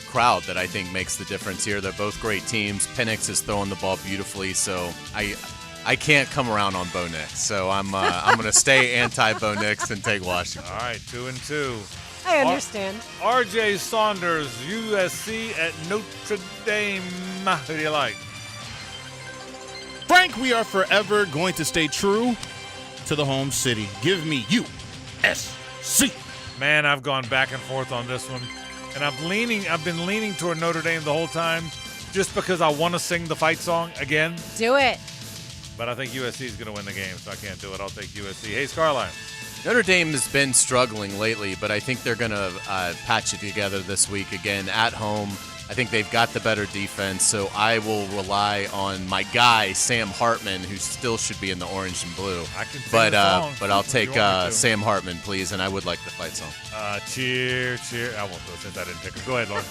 crowd that I think makes the difference here. They're both great teams. Penix is throwing the ball beautifully, so I can't come around on Bo Nix. So I'm going to stay anti-Bo Nix and take Washington. All right, 2-2. I understand. R.J. Saunders, USC at Notre Dame. Who do you like? Frank, we are forever going to stay true to the home city. Give me USC. Man, I've gone back and forth on this one, and I've been leaning toward Notre Dame the whole time, just because I want to sing the fight song again. Do it. But I think USC is going to win the game, so I can't do it. I'll take USC. Hayes Carline. Notre Dame has been struggling lately, but I think they're going to patch it together this week again at home. I think they've got the better defense, so I will rely on my guy, Sam Hartman, who still should be in the orange and blue. I can sing but the song but I'll if you take want me to. Sam Hartman, please, and I would like the fight song. Cheer. I won't do it since I didn't pick her. Go ahead, Lauren.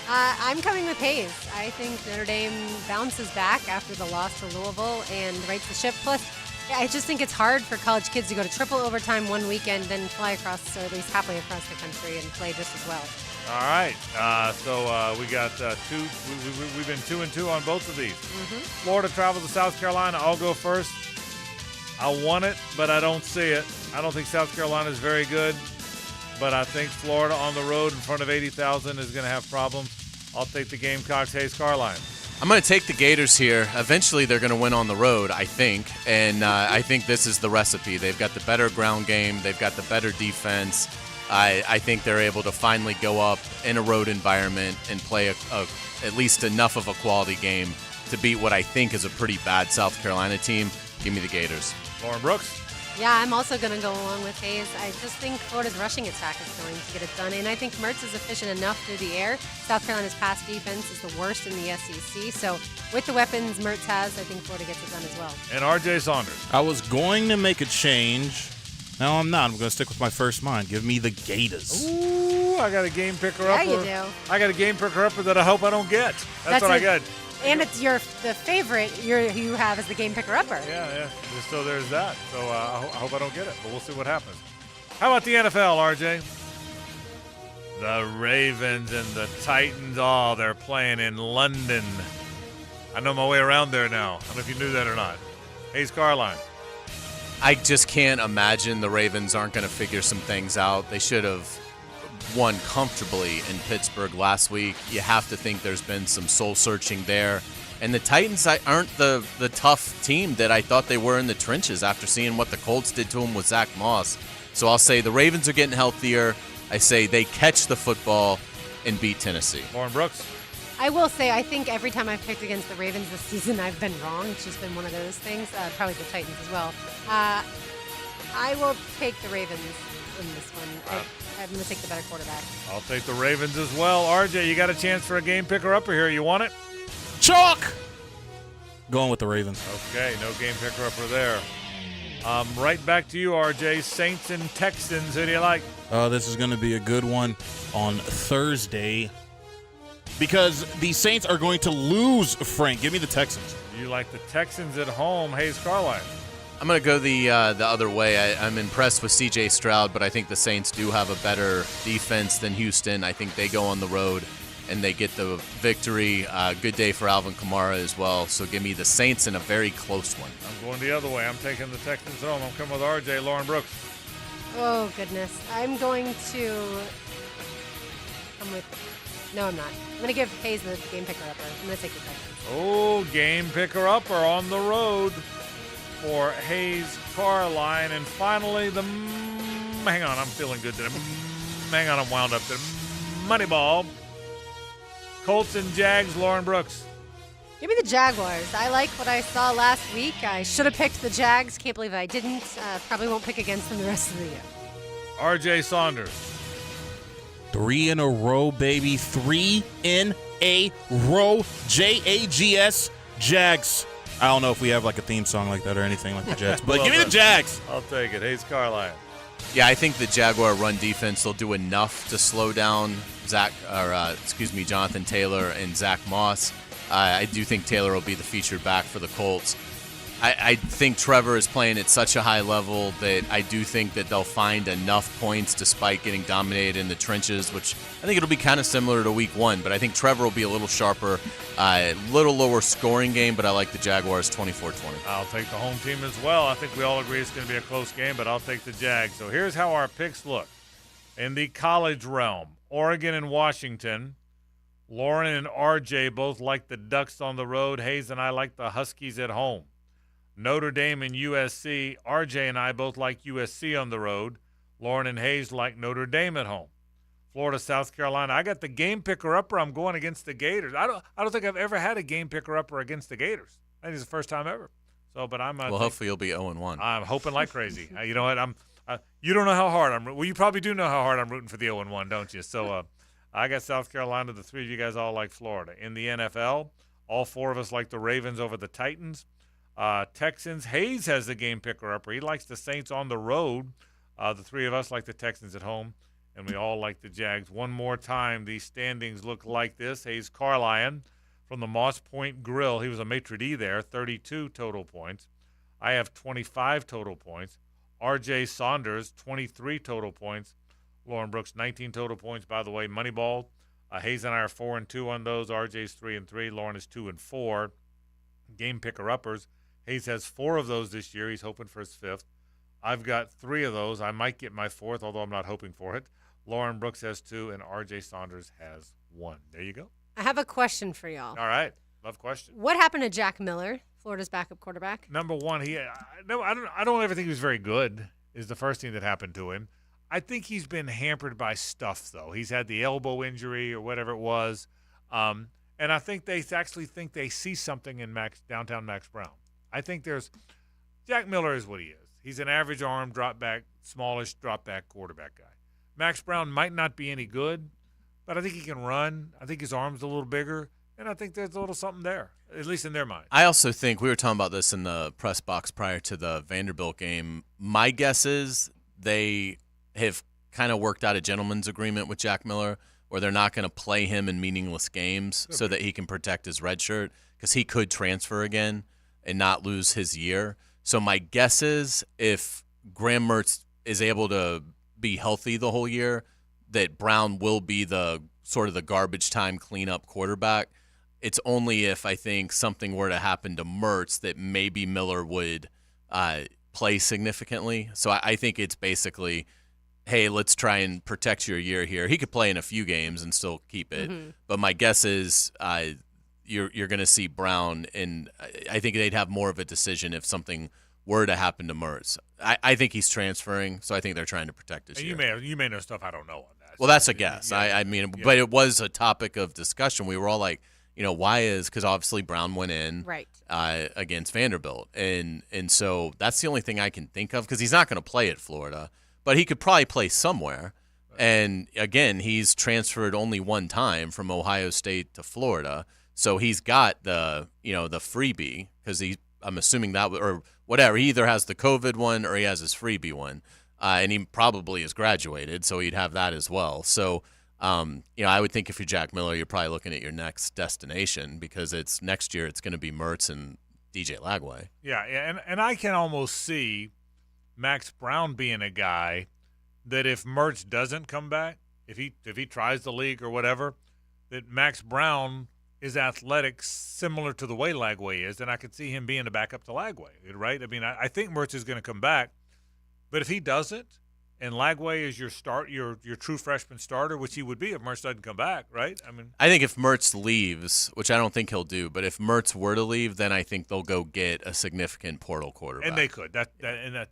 I'm coming with Hayes. I think Notre Dame bounces back after the loss to Louisville and rights the ship. Plus, I just think it's hard for college kids to go to triple overtime one weekend, then fly across, or at least halfway across the country, and play just as well. All right. So we got two. We've been 2-2 on both of these. Florida travels to South Carolina. I'll go first. I want it, but I don't see it. I don't think South Carolina is very good, but I think Florida on the road in front of 80,000 is going to have problems. I'll take the Gamecocks. Hayes Carline. I'm going to take the Gators here. Eventually, they're going to win on the road, I think, and I think this is the recipe. They've got the better ground game. They've got the better defense. I think they're able to finally go up in a road environment and play at least enough of a quality game to beat what I think is a pretty bad South Carolina team. Give me the Gators. Lauren Brooks. Yeah, I'm also going to go along with Hayes. I just think Florida's rushing attack is going to get it done, and I think Mertz is efficient enough through the air. South Carolina's pass defense is the worst in the SEC, so with the weapons Mertz has, I think Florida gets it done as well. And R.J. Saunders. I was going to make a change. No, I'm not. I'm going to stick with my first mind. Give me the Gators. Ooh, I got a game picker-upper. Yeah, you do. I got a game picker-upper that I hope I don't get. That's what I got. And it's the favorite you have as the game picker-upper. Yeah. So there's that. So I hope I don't get it, but we'll see what happens. How about the NFL, RJ? The Ravens and the Titans. Oh, they're playing in London. I know my way around there now. I don't know if you knew that or not. Hayes Carline. I just can't imagine the Ravens aren't going to figure some things out. They should have won comfortably in Pittsburgh last week. You have to think there's been some soul-searching there. And the Titans aren't the tough team that I thought they were in the trenches after seeing what the Colts did to them with Zach Moss. So I'll say the Ravens are getting healthier. I say they catch the football and beat Tennessee. Lauren Brooks. I will say, I think every time I've picked against the Ravens this season, I've been wrong. It's just been one of those things. Probably the Titans as well. I will take the Ravens in this one. I'm going to take the better quarterback. I'll take the Ravens as well. RJ, you got a chance for a game picker-upper here. You want it? Chalk! Going with the Ravens. Okay, no game picker-upper there. Right back to you, RJ. Saints and Texans. Who do you like? This is going to be a good one on Thursday because the Saints are going to lose, Frank. Give me the Texans. You like the Texans at home. Hayes Carline. I'm going to go the other way. I'm impressed with C.J. Stroud, but I think the Saints do have a better defense than Houston. I think they go on the road and they get the victory. Good day for Alvin Kamara as well. So give me the Saints in a very close one. I'm going the other way. I'm taking the Texans home. I'm coming with RJ. Lauren Brooks. Oh, goodness. I'm going to come with... No, I'm not. I'm going to give Hayes the game picker-upper. I'm going to take the Texans. Oh, game picker-upper on the road for Hayes Carline. And finally, hang on, I'm feeling good today. Hang on, I'm wound up today. Moneyball. Colts and Jags, Lauren Brooks. Give me the Jaguars. I like what I saw last week. I should have picked the Jags. Can't believe I didn't. Probably won't pick against them the rest of the year. R.J. Saunders. 3 in a row, baby. 3 in a row. Jags. Jags. I don't know if we have like a theme song like that or anything like the Jets, but give me the Jags. I'll take it. Hayes Carlyon. Yeah, I think the Jaguar run defense will do enough to slow down Jonathan Taylor and Zach Moss. I do think Taylor will be the featured back for the Colts. I think Trevor is playing at such a high level that I do think that they'll find enough points despite getting dominated in the trenches, which I think it'll be kind of similar to week 1. But I think Trevor will be a little sharper, a little lower scoring game, but I like the Jaguars 24-20. I'll take the home team as well. I think we all agree it's going to be a close game, but I'll take the Jags. So here's how our picks look. In the college realm, Oregon and Washington. Lauren and RJ both like the Ducks on the road. Hayes and I like the Huskies at home. Notre Dame and USC. RJ and I both like USC on the road. Lauren and Hayes like Notre Dame at home. Florida, South Carolina. I got the game picker-upper. I'm going against the Gators. I don't think I've ever had a game picker-upper against the Gators. I think it's the first time ever. So, but hopefully you'll be 0-1. I'm hoping like crazy. You know what? You don't know how hard I'm. Well, you probably do know how hard I'm rooting for the 0-1, don't you? So, I got South Carolina. The three of you guys all like Florida. In the NFL, all four of us like the Ravens over the Titans. Texans, Hayes has the game picker-upper. He likes the Saints on the road. The three of us like the Texans at home, and we all like the Jags. One more time, these standings look like this. Hayes Carlyon from the Moss Point Grill. He was a maitre d' there, 32 total points. I have 25 total points. R.J. Saunders, 23 total points. Lauren Brooks, 19 total points. By the way, Moneyball. Hayes and I are 4-2 on those. R.J.'s 3-3. Lauren is 2-4. Game picker-uppers. Hayes has 4 of those this year. He's hoping for his 5th. I've got 3 of those. I might get my 4th, although I'm not hoping for it. Lauren Brooks has 2, and R.J. Saunders has 1. There you go. I have a question for y'all. All right. Love question. What happened to Jack Miller, Florida's backup quarterback? Number one, I don't ever think he was very good, is the first thing that happened to him. I think he's been hampered by stuff, though. He's had the elbow injury or whatever it was. And I think they actually think they see something in downtown Max Brown. I think Jack Miller is what he is. He's an average arm, smallish drop back quarterback guy. Max Brown might not be any good, but I think he can run. I think his arm's a little bigger, and I think there's a little something there, at least in their mind. I also think we were talking about this in the press box prior to the Vanderbilt game. My guess is they have kind of worked out a gentleman's agreement with Jack Miller where they're not going to play him in meaningless games so that he can protect his red shirt because he could transfer again and not lose his year. So my guess is if Graham Mertz is able to be healthy the whole year, that Brown will be the sort of the garbage time cleanup quarterback. It's only if I think something were to happen to Mertz that maybe Miller would play significantly. So I think it's basically, hey, let's try and protect your year here. He could play in a few games and still keep it. Mm-hmm. But my guess is you're going to see Brown, and I think they'd have more of a decision if something were to happen to Mertz. I think he's transferring, so I think they're trying to protect his year. You may know stuff I don't know on that. Well, that's a guess. Yeah. I mean, but it was a topic of discussion. We were all like, because obviously Brown went in against Vanderbilt. And so that's the only thing I can think of because he's not going to play at Florida, but he could probably play somewhere. And, again, he's transferred only one time from Ohio State to Florida. So he's got the freebie because I'm assuming that or whatever. He either has the COVID one or he has his freebie one. And he probably is graduated, so he'd have that as well. So, I would think if you're Jack Miller, you're probably looking at your next destination because next year it's going to be Mertz and DJ Lagway. Yeah, and I can almost see Max Brown being a guy that if Mertz doesn't come back, if he tries the league or whatever, that Max Brown is athletic similar to the way Lagway is, and I could see him being a backup to Lagway, right? I mean, I think Mertz is going to come back. But if he doesn't, and Lagway is your true freshman starter, which he would be if Mertz doesn't come back, right? I think if Mertz leaves, which I don't think he'll do, but if Mertz were to leave, then I think they'll go get a significant portal quarterback. And they could.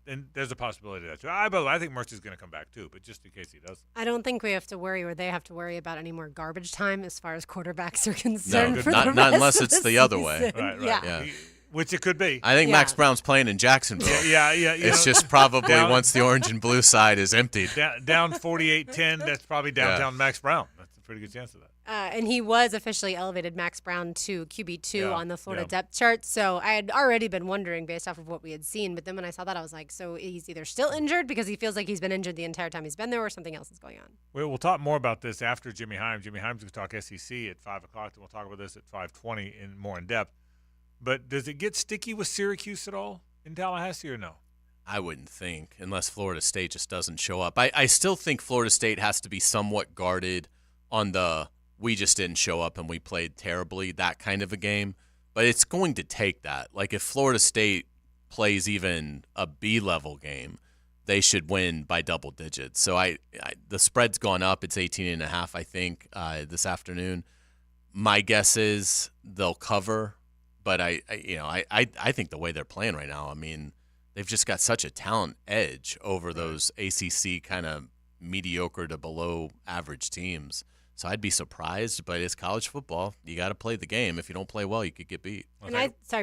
And there's a possibility of that too. I think Mertz is going to come back too, but just in case he doesn't. I don't think we have to worry or they have to worry about any more garbage time as far as quarterbacks are concerned. No, not unless it's the other way. Right. Yeah. Which it could be. I think Max Brown's playing in Jacksonville. Yeah. It's just probably once the orange and blue side is emptied. Down 48-10, that's probably downtown Max Brown. That's a pretty good chance of that. And he was officially elevated Max Brown to QB2 on the Florida depth chart. So I had already been wondering based off of what we had seen. But then when I saw that, I was like, so he's either still injured because he feels like he's been injured the entire time he's been there, or something else is going on. We'll talk more about this after Jimmy Himes. Jimmy Himes will talk SEC at 5 o'clock. Then we'll talk about this at 5:20 more in depth. But does it get sticky with Syracuse at all in Tallahassee or no? I wouldn't think, unless Florida State just doesn't show up. I still think Florida State has to be somewhat guarded on the we just didn't show up and we played terribly, that kind of a game. But it's going to take that. Like if Florida State plays even a B-level game, they should win by double digits. So the spread's gone up. It's 18.5, I think, this afternoon. My guess is they'll cover, but I think the way they're playing right now, I mean, they've just got such a talent edge over those ACC kind of mediocre to below average teams. So I'd be surprised, but it's college football. You got to play the game. If you don't play well, you could get beat. And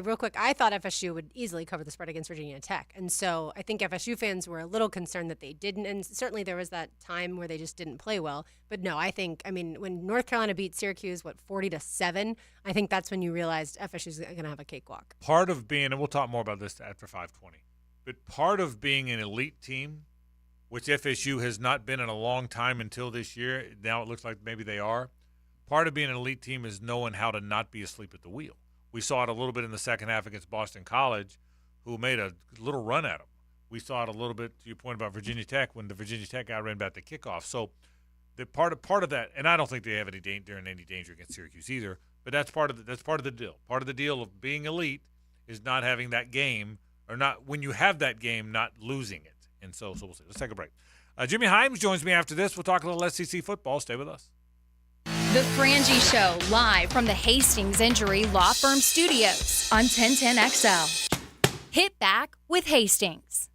real quick, I thought FSU would easily cover the spread against Virginia Tech. And so I think FSU fans were a little concerned that they didn't. And certainly there was that time where they just didn't play well. But no, when North Carolina beat Syracuse, 40-7, I think that's when you realized FSU's going to have a cakewalk. Part of being, and we'll talk more about this after 5:20, but part of being an elite team, which FSU has not been in a long time until this year. Now it looks like maybe they are. Part of being an elite team is knowing how to not be asleep at the wheel. We saw it a little bit in the second half against Boston College, who made a little run at them. We saw it a little bit, to your point about Virginia Tech, when the Virginia Tech guy ran back the kickoff. So the part of that, and I don't think they have any danger against Syracuse either, but that's part of the deal. Part of the deal of being elite is not having that game, or not when you have that game, not losing it. And so we'll see. Let's take a break. Jimmy Himes joins me after this. We'll talk a little SEC football. Stay with us. The Frangie Show, live from the Hastings Injury Law Firm Studios on 1010XL. Hit back with Hastings.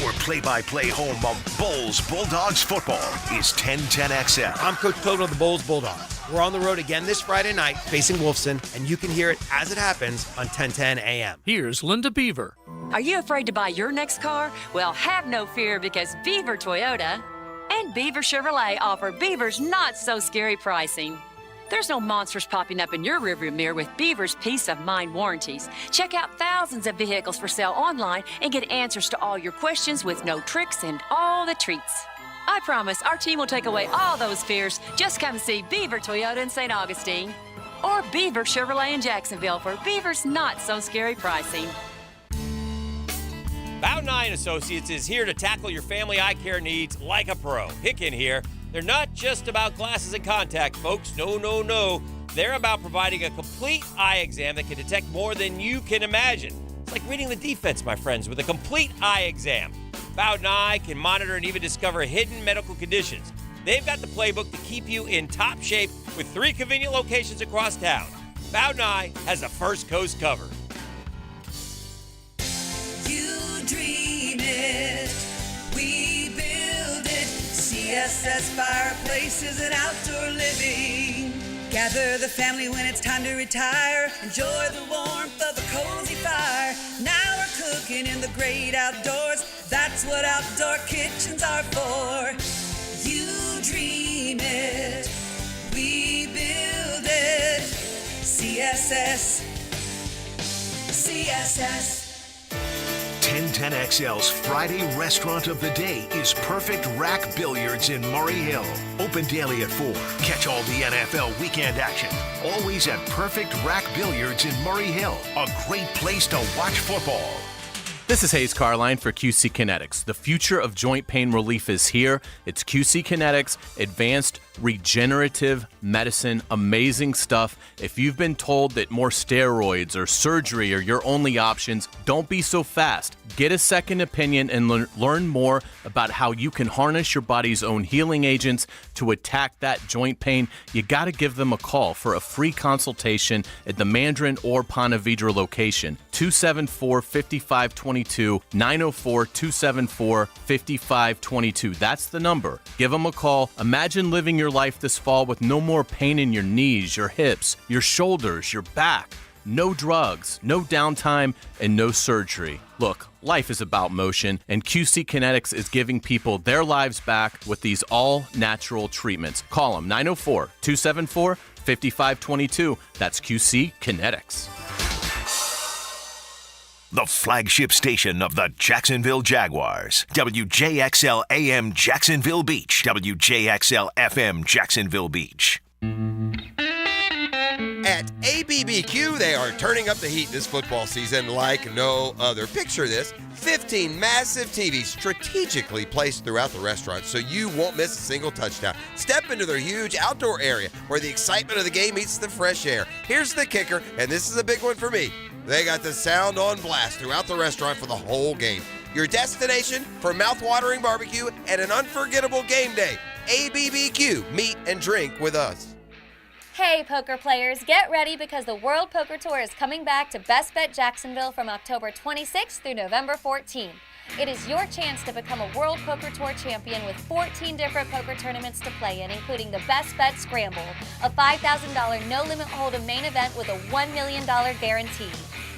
Your play-by-play home of Bulls Bulldogs football is 1010XL. I'm Coach Pilgrim of the Bulls Bulldogs. We're on the road again this Friday night facing Wolfson, and you can hear it as it happens on 1010 AM. Here's Linda Beaver. Are you afraid to buy your next car? Well, have no fear, because Beaver Toyota and Beaver Chevrolet offer Beaver's not-so-scary pricing. There's no monsters popping up in your rearview mirror with Beaver's peace of mind warranties. Check out thousands of vehicles for sale online and get answers to all your questions with no tricks and all the treats. I promise our team will take away all those fears. Just come see Beaver Toyota in St. Augustine or Beaver Chevrolet in Jacksonville for Beaver's not-so-scary pricing. Bowden Eye & Associates is here to tackle your family eye care needs like a pro. Pick in here. They're not just about glasses and contacts, folks. No. They're about providing a complete eye exam that can detect more than you can imagine. It's like reading the defense, my friends, with a complete eye exam. Bowden Eye can monitor and even discover hidden medical conditions. They've got the playbook to keep you in top shape with 3 convenient locations across town. Bowden Eye has the First Coast covered. You dream it, we build it. CSS Fireplaces and Outdoor Living. Gather the family when it's time to retire. Enjoy the warmth of a cozy fire. Now we're cooking in the great outdoors. That's what outdoor kitchens are for. You dream it, we build it. CSS. 1010XL's Friday Restaurant of the Day is Perfect Rack Billiards in Murray Hill. Open daily at 4. Catch all the NFL weekend action. Always at Perfect Rack Billiards in Murray Hill. A great place to watch football. This is Hayes Carline for QC Kinetics. The future of joint pain relief is here. It's QC Kinetics, advanced regenerative medicine, amazing stuff. If you've been told that more steroids or surgery are your only options, don't be so fast. Get a second opinion and learn more about how you can harness your body's own healing agents to attack that joint pain. You got to give them a call for a free consultation at the Mandarin or Ponte Vedra location. 274-5522, 904-274-5522. That's the number. Give them a call. Imagine living your life this fall with no more pain in your knees, your hips, your shoulders, your back. no drugs, no downtime, and no surgery. Look, life is about motion, and QC Kinetics is giving people their lives back with these all-natural treatments. Call them 904-274-5522. That's QC Kinetics. The flagship station of the Jacksonville Jaguars. WJXL AM Jacksonville Beach. WJXL FM Jacksonville Beach. At ABBQ, they are turning up the heat this football season like no other. Picture this, 15 massive TVs strategically placed throughout the restaurant so you won't miss a single touchdown. Step into their huge outdoor area where the excitement of the game meets the fresh air. Here's the kicker, and this is a big one for me. They got the sound on blast throughout the restaurant for the whole game. Your destination for mouth-watering barbecue and an unforgettable game day. ABBQ, meet and drink with us. Hey, poker players, get ready because the World Poker Tour is coming back to Best Bet Jacksonville from October 26th through November 14th. It is your chance to become a World Poker Tour champion with 14 different poker tournaments to play in, including the Best Bet Scramble, a $5,000 no-limit hold'em main event with a $1 million guarantee.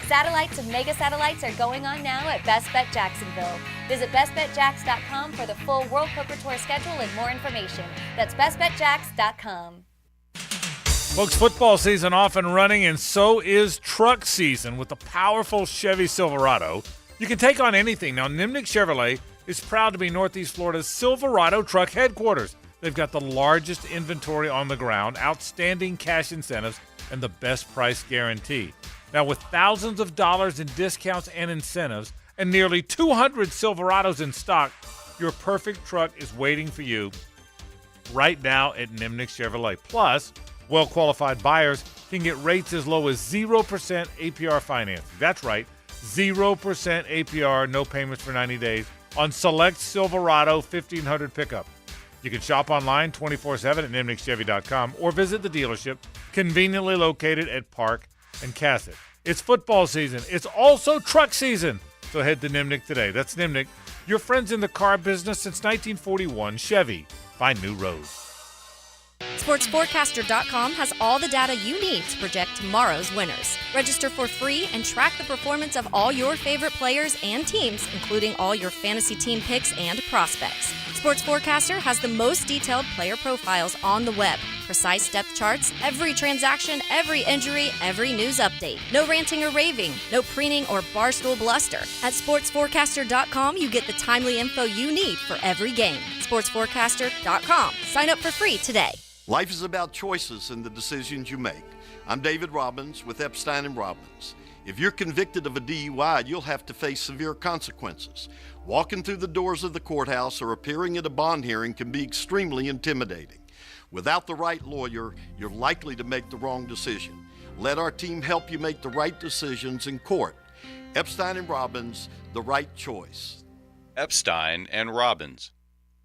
Satellites and mega satellites are going on now at Best Bet Jacksonville. Visit bestbetjacks.com for the full World Poker Tour schedule and more information. That's bestbetjacks.com. Folks, football season off and running, and so is truck season with the powerful Chevy Silverado. You can take on anything. Now, Nimnick Chevrolet is proud to be Northeast Florida's Silverado truck headquarters. They've got the largest inventory on the ground, outstanding cash incentives, and the best price guarantee. Now, with thousands of dollars in discounts and incentives and nearly 200 Silverados in stock, your perfect truck is waiting for you right now at Nimnick Chevrolet. Plus, well-qualified buyers can get rates as low as 0% APR financing. That's right, 0% APR, no payments for 90 days on select Silverado 1500 pickup. You can shop online 24/7 at nimnickchevy.com or visit the dealership conveniently located at Park and Cassett. It's football season. It's also truck season. So head to Nimnick today. That's Nimnick, your friends in the car business since 1941. Chevy. Find new roads. SportsForecaster.com has all the data you need to project tomorrow's winners. Register for free and track the performance of all your favorite players and teams, including all your fantasy team picks and prospects. Sports Forecaster has the most detailed player profiles on the web, precise depth charts, every transaction, every injury, every news update. No ranting or raving, no preening or barstool bluster. At SportsForecaster.com, you get the timely info you need for every game. SportsForecaster.com. Sign up for free today. Life is about choices and the decisions you make. I'm David Robbins with Epstein & Robbins. If you're convicted of a DUI, you'll have to face severe consequences. Walking through the doors of the courthouse or appearing at a bond hearing can be extremely intimidating. Without the right lawyer, you're likely to make the wrong decision. Let our team help you make the right decisions in court. Epstein & Robbins, the right choice. Epstein & Robbins.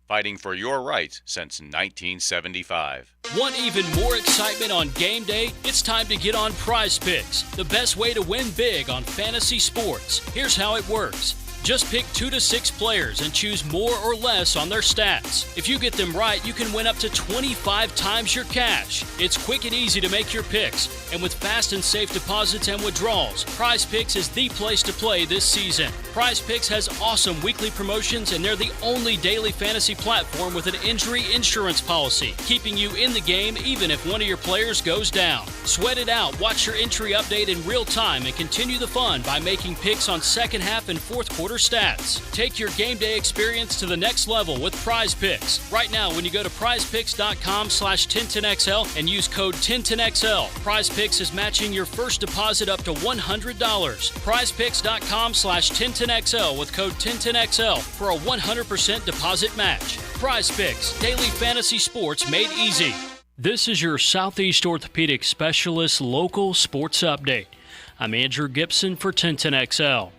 Fighting for your rights since 1975. Want even more excitement on game day? It's time to get on Prize Picks, the best way to win big on fantasy sports. Here's how it works. Just pick 2 to 6 players and choose more or less on their stats. If you get them right, you can win up to 25 times your cash. It's quick and easy to make your picks, and with fast and safe deposits and withdrawals, Prize Picks is the place to play this season. Prize Picks has awesome weekly promotions, and they're the only daily fantasy platform with an injury insurance policy, keeping you in the game even if one of your players goes down. Sweat it out, watch your entry update in real time, and continue the fun by making picks on second half and fourth quarter stats. Take your game day experience to the next level with Prize Picks. Right now, when you go to prizepicks.com/1010XL and use code 1010XL, Prize Picks is matching your first deposit up to $100. prizepicks.com/1010XL with code 1010XL for a 100% deposit match. Prize Picks, daily fantasy sports made easy. This is your Southeast Orthopedic Specialist local sports update. I'm Andrew Gibson for 1010XL.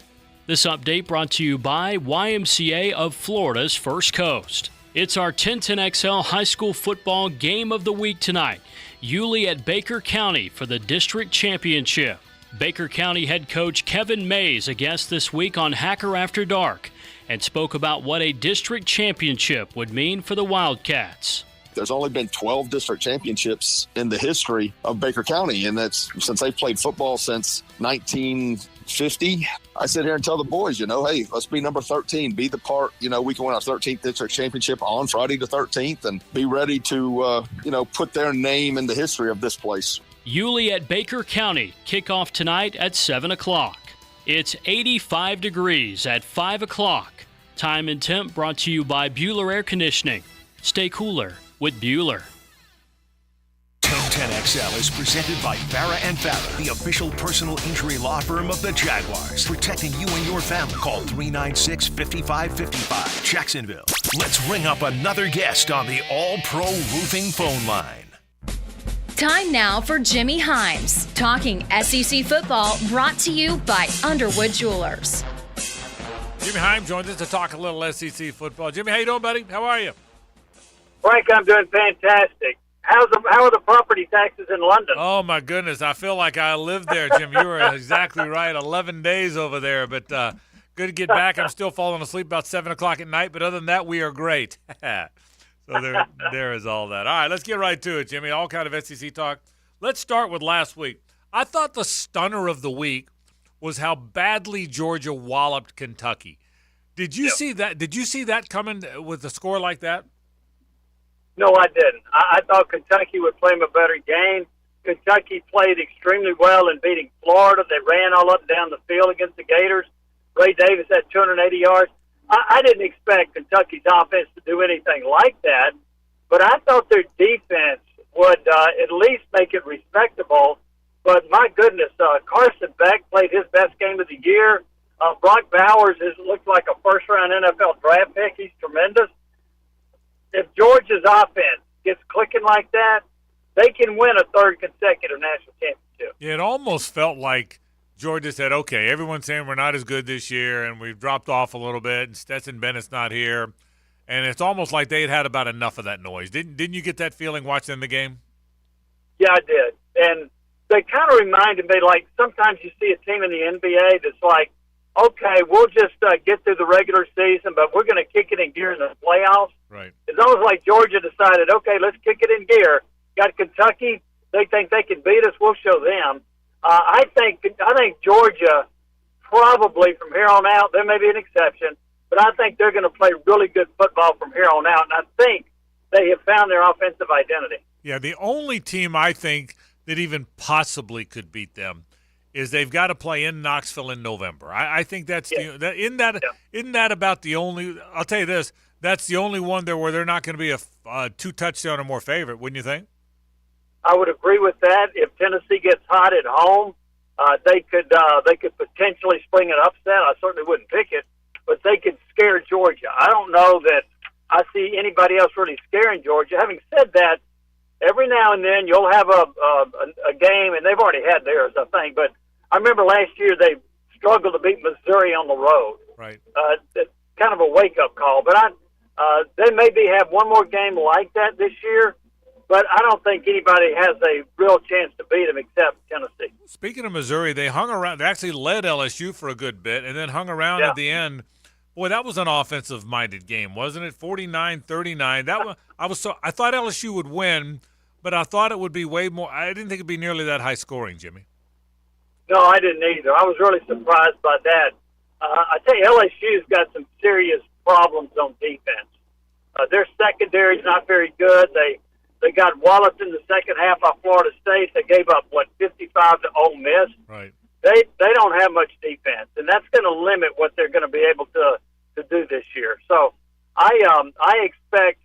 This update brought to you by YMCA of Florida's First Coast. It's our 1010XL High School Football Game of the Week tonight. Yulee at Baker County for the district championship. Baker County head coach Kevin Mays a guest this week on Hacker After Dark and spoke about what a district championship would mean for the Wildcats. There's only been 12 district championships in the history of Baker County, and that's since they've played football since 1950. I sit here and tell the boys, hey, let's be number 13. Be the part, we can win our 13th district championship on Friday the 13th and be ready to, put their name in the history of this place. Yulee at Baker County, kickoff tonight at 7 o'clock. It's 85 degrees at 5 o'clock. Time and temp brought to you by Bueller Air Conditioning. Stay cooler with Bueller. 1010XL is presented by Farah and Farah, the official personal injury law firm of the Jaguars. Protecting you and your family. Call 396-5555. Jacksonville. Let's ring up another guest on the All-Pro Roofing phone line. Time now for Jimmy Himes, talking SEC football, brought to you by Underwood Jewelers. Jimmy Himes joins us to talk a little SEC football. Jimmy, how you doing, buddy? How are you? Frank, I'm doing fantastic. How are the property taxes in London? Oh, my goodness. I feel like I lived there, Jim. You were exactly right. 11 days over there, but good to get back. I'm still falling asleep about 7 o'clock at night, but other than that, we are great. So there is all that. All right, let's get right to it, Jimmy. All kind of SEC talk. Let's start with last week. I thought the stunner of the week was how badly Georgia walloped Kentucky. Did you see that? Did you see that coming with a score like that? No, I didn't. I thought Kentucky would play them a better game. Kentucky played extremely well in beating Florida. They ran all up and down the field against the Gators. Ray Davis had 280 yards. I didn't expect Kentucky's offense to do anything like that, but I thought their defense would at least make it respectable. But my goodness, Carson Beck played his best game of the year. Brock Bowers has looked like a first-round NFL draft pick. He's tremendous. If Georgia's offense gets clicking like that, they can win a third consecutive national championship. Yeah, it almost felt like Georgia said, okay, everyone's saying we're not as good this year, and we've dropped off a little bit, and Stetson Bennett's not here. And it's almost like they had about enough of that noise. Didn't you get that feeling watching the game? Yeah, I did. And they kind of reminded me, like sometimes you see a team in the NBA that's like, okay, we'll just get through the regular season, but we're going to kick it in gear in the playoffs. Right. It's almost like Georgia decided, okay, let's kick it in gear. Got Kentucky. They think they can beat us. We'll show them. I think Georgia probably from here on out, there may be an exception, but I think they're going to play really good football from here on out, and I think they have found their offensive identity. Yeah, the only team I think that even possibly could beat them is they've got to play in Knoxville in November. I think that's isn't that about the only – I'll tell you this, that's the only one there where they're not going to be a 2-touchdown or more favorite, wouldn't you think? I would agree with that. If Tennessee gets hot at home, they could potentially spring an upset. I certainly wouldn't pick it, but they could scare Georgia. I don't know that I see anybody else really scaring Georgia. Having said that, every now and then you'll have a game, and they've already had theirs, I think. But I remember last year they struggled to beat Missouri on the road. Right. Kind of a wake-up call. But they maybe have one more game like that this year. But I don't think anybody has a real chance to beat them except Tennessee. Speaking of Missouri, they hung around. They actually led LSU for a good bit and then hung around at the end. Boy, that was an offensive-minded game, wasn't it? 49-39. That one, I thought LSU would win, but I thought it would be way more. I didn't think it'd be nearly that high scoring, Jimmy. No, I didn't either. I was really surprised by that. I tell you, LSU's got some serious problems on defense. Their secondary's not very good. They got walloped in the second half by Florida State. They gave up, 55 to Ole Miss. Right. They don't have much defense, and that's going to limit what they're going to be able to do this year. So I expect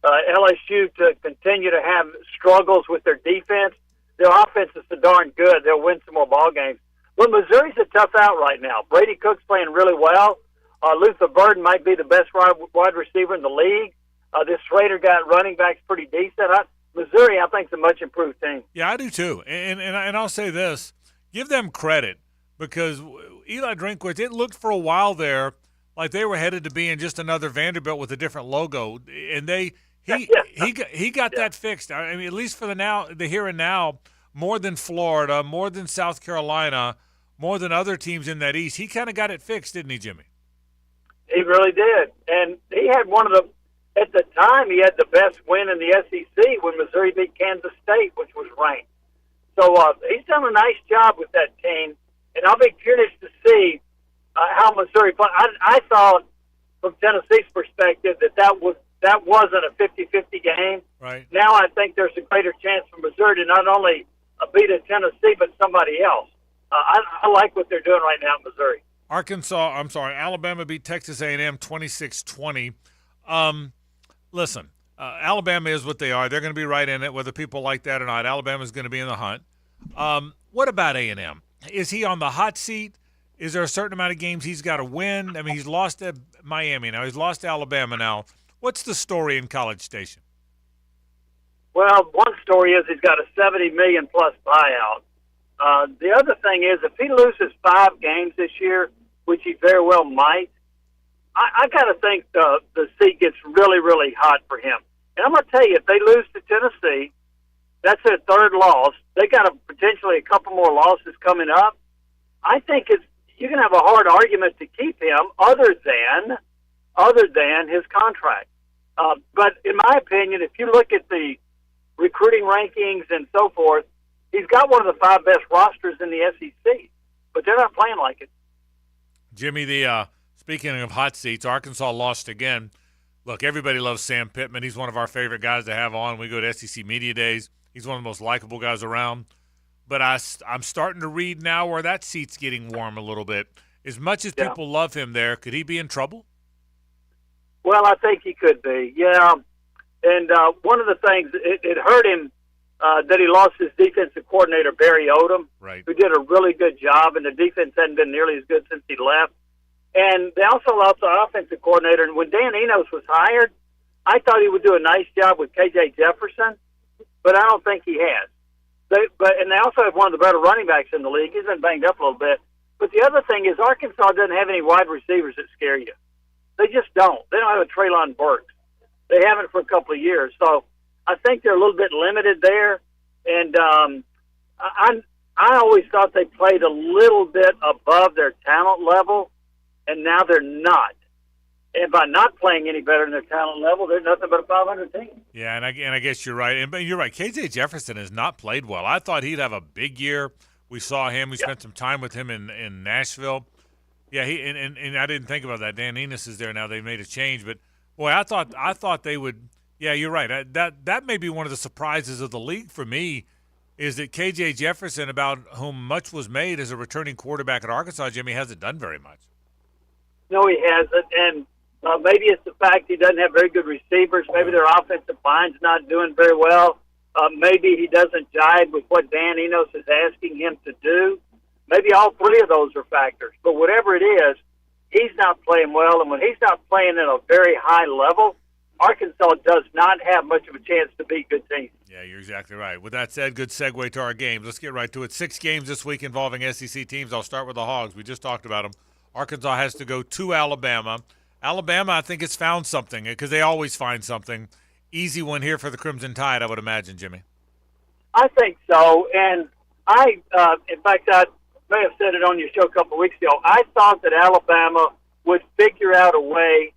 LSU to continue to have struggles with their defense. Their offense is so darn good; they'll win some more ball games. But Missouri's a tough out right now. Brady Cook's playing really well. Luther Burden might be the best wide receiver in the league. This Schrader guy at running back's pretty decent. Missouri, I think, is a much improved team. Yeah, I do too. And I'll say this: give them credit because Eli Drinkwitz. It looked for a while there like they were headed to being just another Vanderbilt with a different logo, and he got that fixed. I mean, at least for the here and now, more than Florida, more than South Carolina, more than other teams in that East. He kind of got it fixed, didn't he, Jimmy? He really did, and he had one of the at the time, he had the best win in the SEC when Missouri beat Kansas State, which was ranked. So he's done a nice job with that team, and I'll be curious to see how Missouri plays. I thought, from Tennessee's perspective, that wasn't a 50-50 game. Right. Now I think there's a greater chance for Missouri to not only beat a Tennessee, but somebody else. I like what they're doing right now in Missouri. Alabama beat Texas A&M 26-20. Listen, Alabama is what they are. They're going to be right in it, whether people like that or not. Alabama's going to be in the hunt. What about A&M? Is he on the hot seat? Is there a certain amount of games he's got to win? I mean, he's lost to Miami now. He's lost to Alabama now. What's the story in College Station? Well, one story is he's got a $70 million plus buyout. The other thing is, if he loses 5 games this year, which he very well might, I got to think the seat gets really, really hot for him. And I'm going to tell you, if they lose to Tennessee, that's their 3rd loss. They got potentially a couple more losses coming up. I think you can have a hard argument to keep him, other than his contract. But in my opinion, if you look at the recruiting rankings and so forth, he's got one of the 5 best rosters in the SEC, but they're not playing like it. Jimmy, speaking of hot seats, Arkansas lost again. Look, everybody loves Sam Pittman. He's one of our favorite guys to have on. We go to SEC Media Days. He's one of the most likable guys around. But I'm starting to read now where that seat's getting warm a little bit. As much as people love him there, could he be in trouble? Well, I think he could be, yeah. And one of the things, it hurt him that he lost his defensive coordinator, Barry Odom, who did a really good job, and the defense hadn't been nearly as good since he left. And they also lost the offensive coordinator. And when Dan Enos was hired, I thought he would do a nice job with K.J. Jefferson, but I don't think he has. And they also have one of the better running backs in the league. He's been banged up a little bit. But the other thing is Arkansas doesn't have any wide receivers that scare you. They just don't. They don't have a Treylon Burks. They haven't for a couple of years. So I think they're a little bit limited there. And I always thought they played a little bit above their talent level, and now they're not. And by not playing any better than their talent level, they're nothing but a 500 team. Yeah, and I guess you're right. And you're right. K.J. Jefferson has not played well. I thought he'd have a big year. We saw him. We spent some time with him in Nashville. Yeah, and I didn't think about that. Dan Enos is there now. They made a change, but boy, I thought they would. Yeah, you're right. That may be one of the surprises of the league for me, is that K.J. Jefferson, about whom much was made as a returning quarterback at Arkansas, Jimmy, hasn't done very much. No, he hasn't, and maybe it's the fact he doesn't have very good receivers. Maybe their offensive line's not doing very well. Maybe he doesn't jive with what Dan Enos is asking him to do. Maybe all 3 of those are factors. But whatever it is, he's not playing well, and when he's not playing at a very high level, Arkansas does not have much of a chance to beat good teams. Yeah, you're exactly right. With that said, good segue to our games. Let's get right to it. 6 games this week involving SEC teams. I'll start with the Hogs. We just talked about them. Arkansas has to go to Alabama. Alabama, I think, has found something because they always find something. Easy one here for the Crimson Tide, I would imagine, Jimmy. I think so. And in fact, I may have said it on your show a couple of weeks ago. I thought that Alabama would figure out a way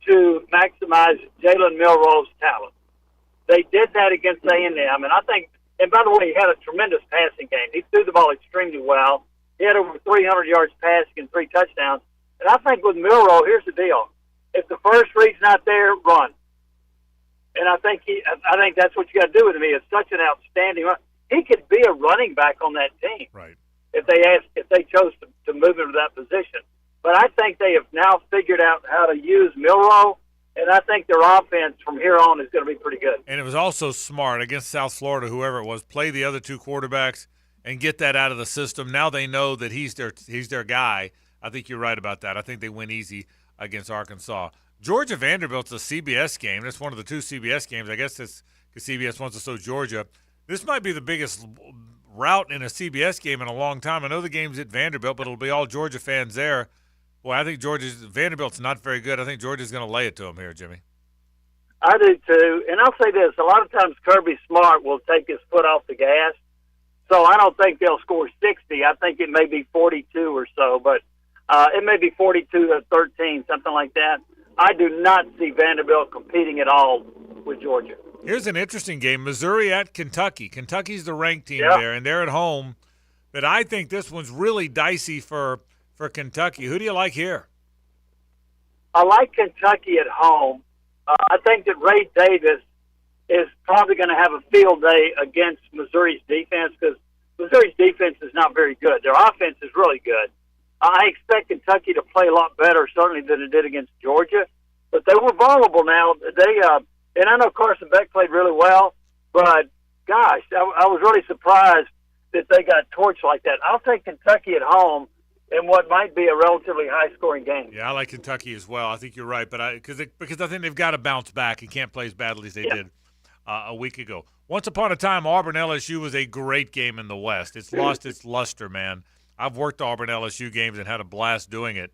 to maximize Jalen Milroe's talent. They did that against A&M, and I think, and by the way, he had a tremendous passing game. He threw the ball extremely well. He had over 300 yards passing and 3 touchdowns. And I think with Milroe, here's the deal. If the first read's not there, run. And I think that's what you got to do with him. He is such an outstanding run. He could be a running back on that team. Right. If they chose to move him to that position. But I think they have now figured out how to use Milroe, and I think their offense from here on is going to be pretty good. And it was also smart against South Florida, whoever it was, play the other 2 quarterbacks and get that out of the system. Now they know that he's their guy. I think you're right about that. I think they win easy against Arkansas. Georgia Vanderbilt's a CBS game. That's one of the 2 CBS games. I guess it's because CBS wants to show Georgia. This might be the biggest rout in a CBS game in a long time. I know the game's at Vanderbilt, but it'll be all Georgia fans there. Boy, I think Vanderbilt's not very good. I think Georgia's going to lay it to them here, Jimmy. I do too. And I'll say this. A lot of times Kirby Smart will take his foot off the gas. So I don't think they'll score 60. I think it may be 42 or so, but it may be 42-13, something like that. I do not see Vanderbilt competing at all with Georgia. Here's an interesting game, Missouri at Kentucky. Kentucky's the ranked team there, and they're at home. But I think this one's really dicey for Kentucky. Who do you like here? I like Kentucky at home. I think that Ray Davis is probably going to have a field day against Missouri's defense because Missouri's defense is not very good. Their offense is really good. I expect Kentucky to play a lot better, certainly, than it did against Georgia. But they were vulnerable now. And I know Carson Beck played really well, but, gosh, I was really surprised that they got torched like that. I'll take Kentucky at home in what might be a relatively high-scoring game. Yeah, I like Kentucky as well. I think you're right, but because I think they've got to bounce back and can't play as badly as they did a week ago. Once upon a time, Auburn-LSU was a great game in the West. It's lost its luster, man. I've worked Auburn-LSU games and had a blast doing it.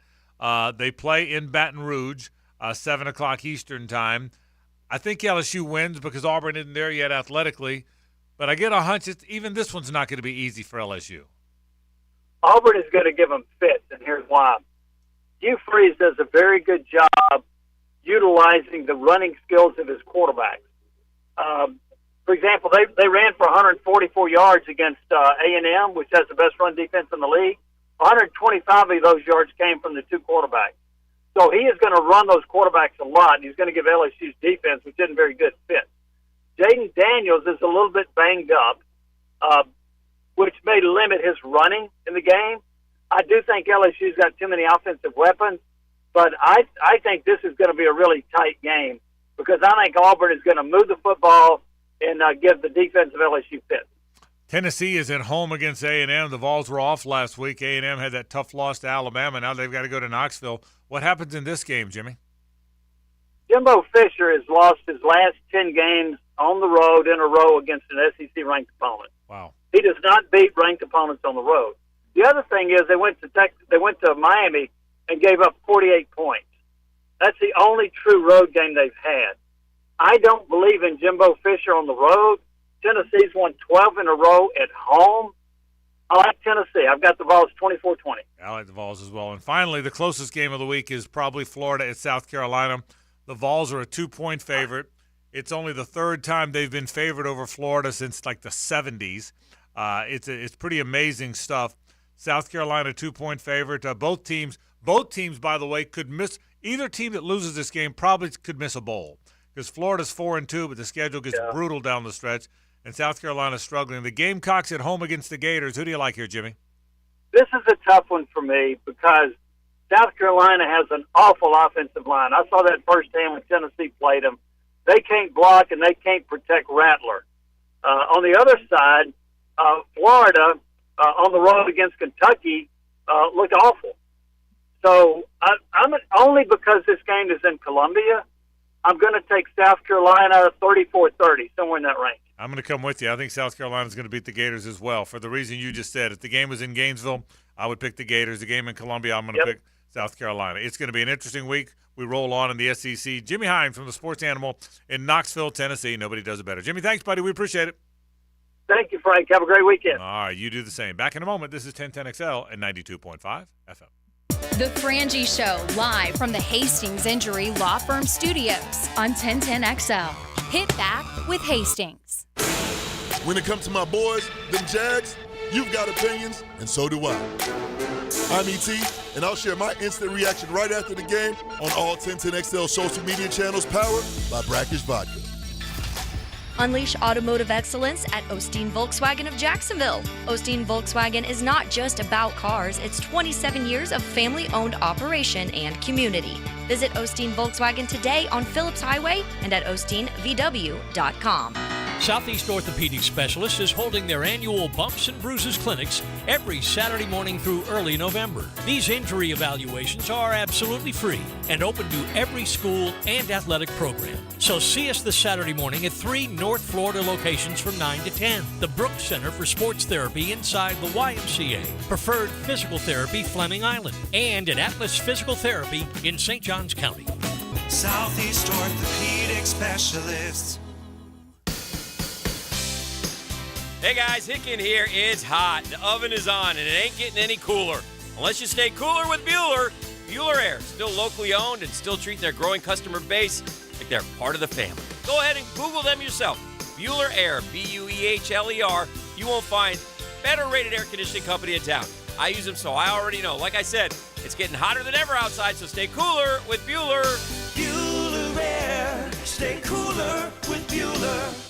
They play in Baton Rouge, 7 o'clock Eastern time. I think LSU wins because Auburn isn't there yet athletically, but I get a hunch even this one's not going to be easy for LSU. Auburn is going to give them fits, and here's why. Hugh Freeze does a very good job utilizing the running skills of his quarterbacks. For example, they ran for 144 yards against A&M, which has the best run defense in the league. 125 of those yards came from the two quarterbacks. So he is going to run those quarterbacks a lot, and he's going to give LSU's defense, which isn't very good, fit. Jaden Daniels is a little bit banged up, which may limit his running in the game. I do think LSU's got too many offensive weapons, but I think this is going to be a really tight game because I think Auburn is going to move the football and give the defense of LSU fits. Tennessee is at home against A&M. The Vols were off last week. A&M had that tough loss to Alabama. Now they've got to go to Knoxville. What happens in this game, Jimmy? Jimbo Fisher has lost his last 10 games on the road in a row against an SEC-ranked opponent. Wow. He does not beat ranked opponents on the road. The other thing is they went to Miami and gave up 48 points. That's the only true road game they've had. I don't believe in Jimbo Fisher on the road. Tennessee's won 12 in a row at home. I like Tennessee. I've got the Vols 24-20. I like the Vols as well. And finally, the closest game of the week is probably Florida at South Carolina. The Vols are a 2-point favorite. It's only the third time they've been favored over Florida since like the 70s. It's pretty amazing stuff. South Carolina 2-point favorite. Both teams, by the way, could miss. Either team that loses this game probably could miss a bowl because Florida's 4-2, but the schedule gets brutal down the stretch, and South Carolina's struggling. The Gamecocks at home against the Gators. Who do you like here, Jimmy? This is a tough one for me because South Carolina has an awful offensive line. I saw that firsthand when Tennessee played them. They can't block and they can't protect Rattler. On the other side, Florida on the road against Kentucky looked awful. So I'm only because this game is in Columbia, I'm going to take South Carolina 34-30, somewhere in that range. I'm going to come with you. I think South Carolina's going to beat the Gators as well for the reason you just said. If the game was in Gainesville, I would pick the Gators. The game in Columbia, I'm going to pick South Carolina. It's going to be an interesting week. We roll on in the SEC. Jimmy Hines from the Sports Animal in Knoxville, Tennessee. Nobody does it better. Jimmy, thanks, buddy. We appreciate it. Thank you, Frank. Have a great weekend. All right, you do the same. Back in a moment. This is 1010XL and 92.5 FM. The Frangie Show, live from the Hastings Injury Law Firm Studios on 1010XL. Hit back with Hastings. When it comes to my boys, them Jags, you've got opinions, and so do I. I'm E.T., and I'll share my instant reaction right after the game on all 1010XL social media channels powered by Brackish Vodka. Unleash automotive excellence at Osteen Volkswagen of Jacksonville. Osteen Volkswagen is not just about cars, it's 27 years of family-owned operation and community. Visit Osteen Volkswagen today on Phillips Highway and at osteenvw.com. Southeast Orthopedic Specialists is holding their annual Bumps and Bruises clinics every Saturday morning through early November. These injury evaluations are absolutely free and open to every school and athletic program. So see us this Saturday morning at 3 North Florida locations from 9 to 10. The Brooks Center for Sports Therapy inside the YMCA. Preferred Physical Therapy, Fleming Island. And at Atlas Physical Therapy in St. Johns County. Southeast Orthopedic Specialists. Hey guys, Hicken here. It's hot. The oven is on and it ain't getting any cooler. Unless you stay cooler with Bueller. Bueller Air, still locally owned and still treating their growing customer base like they're part of the family. Go ahead and Google them yourself. Bueller Air, Buehler. You won't find better rated air conditioning company in town. I use them, so I already know. Like I said, it's getting hotter than ever outside, so stay cooler with Bueller. Bueller Air. Stay cooler with Bueller.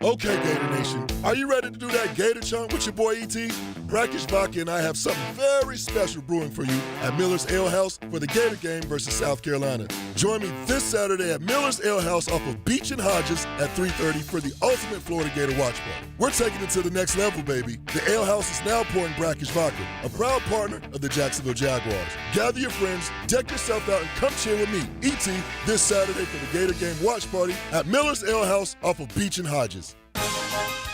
Okay, Gator Nation, are you ready to do that Gator Chunk with your boy E.T.? Brackish Vodka and I have something very special brewing for you at Miller's Ale House for the Gator game versus South Carolina. Join me this Saturday at Miller's Ale House off of Beach and Hodges at 3:30 for the ultimate Florida Gator watch party. We're taking it to the next level, baby. The Ale House is now pouring Brackish Vodka, a proud partner of the Jacksonville Jaguars. Gather your friends, deck yourself out, and come cheer with me, E.T., this Saturday for the Gator game watch party at Miller's Ale House off of Beach and Hodges.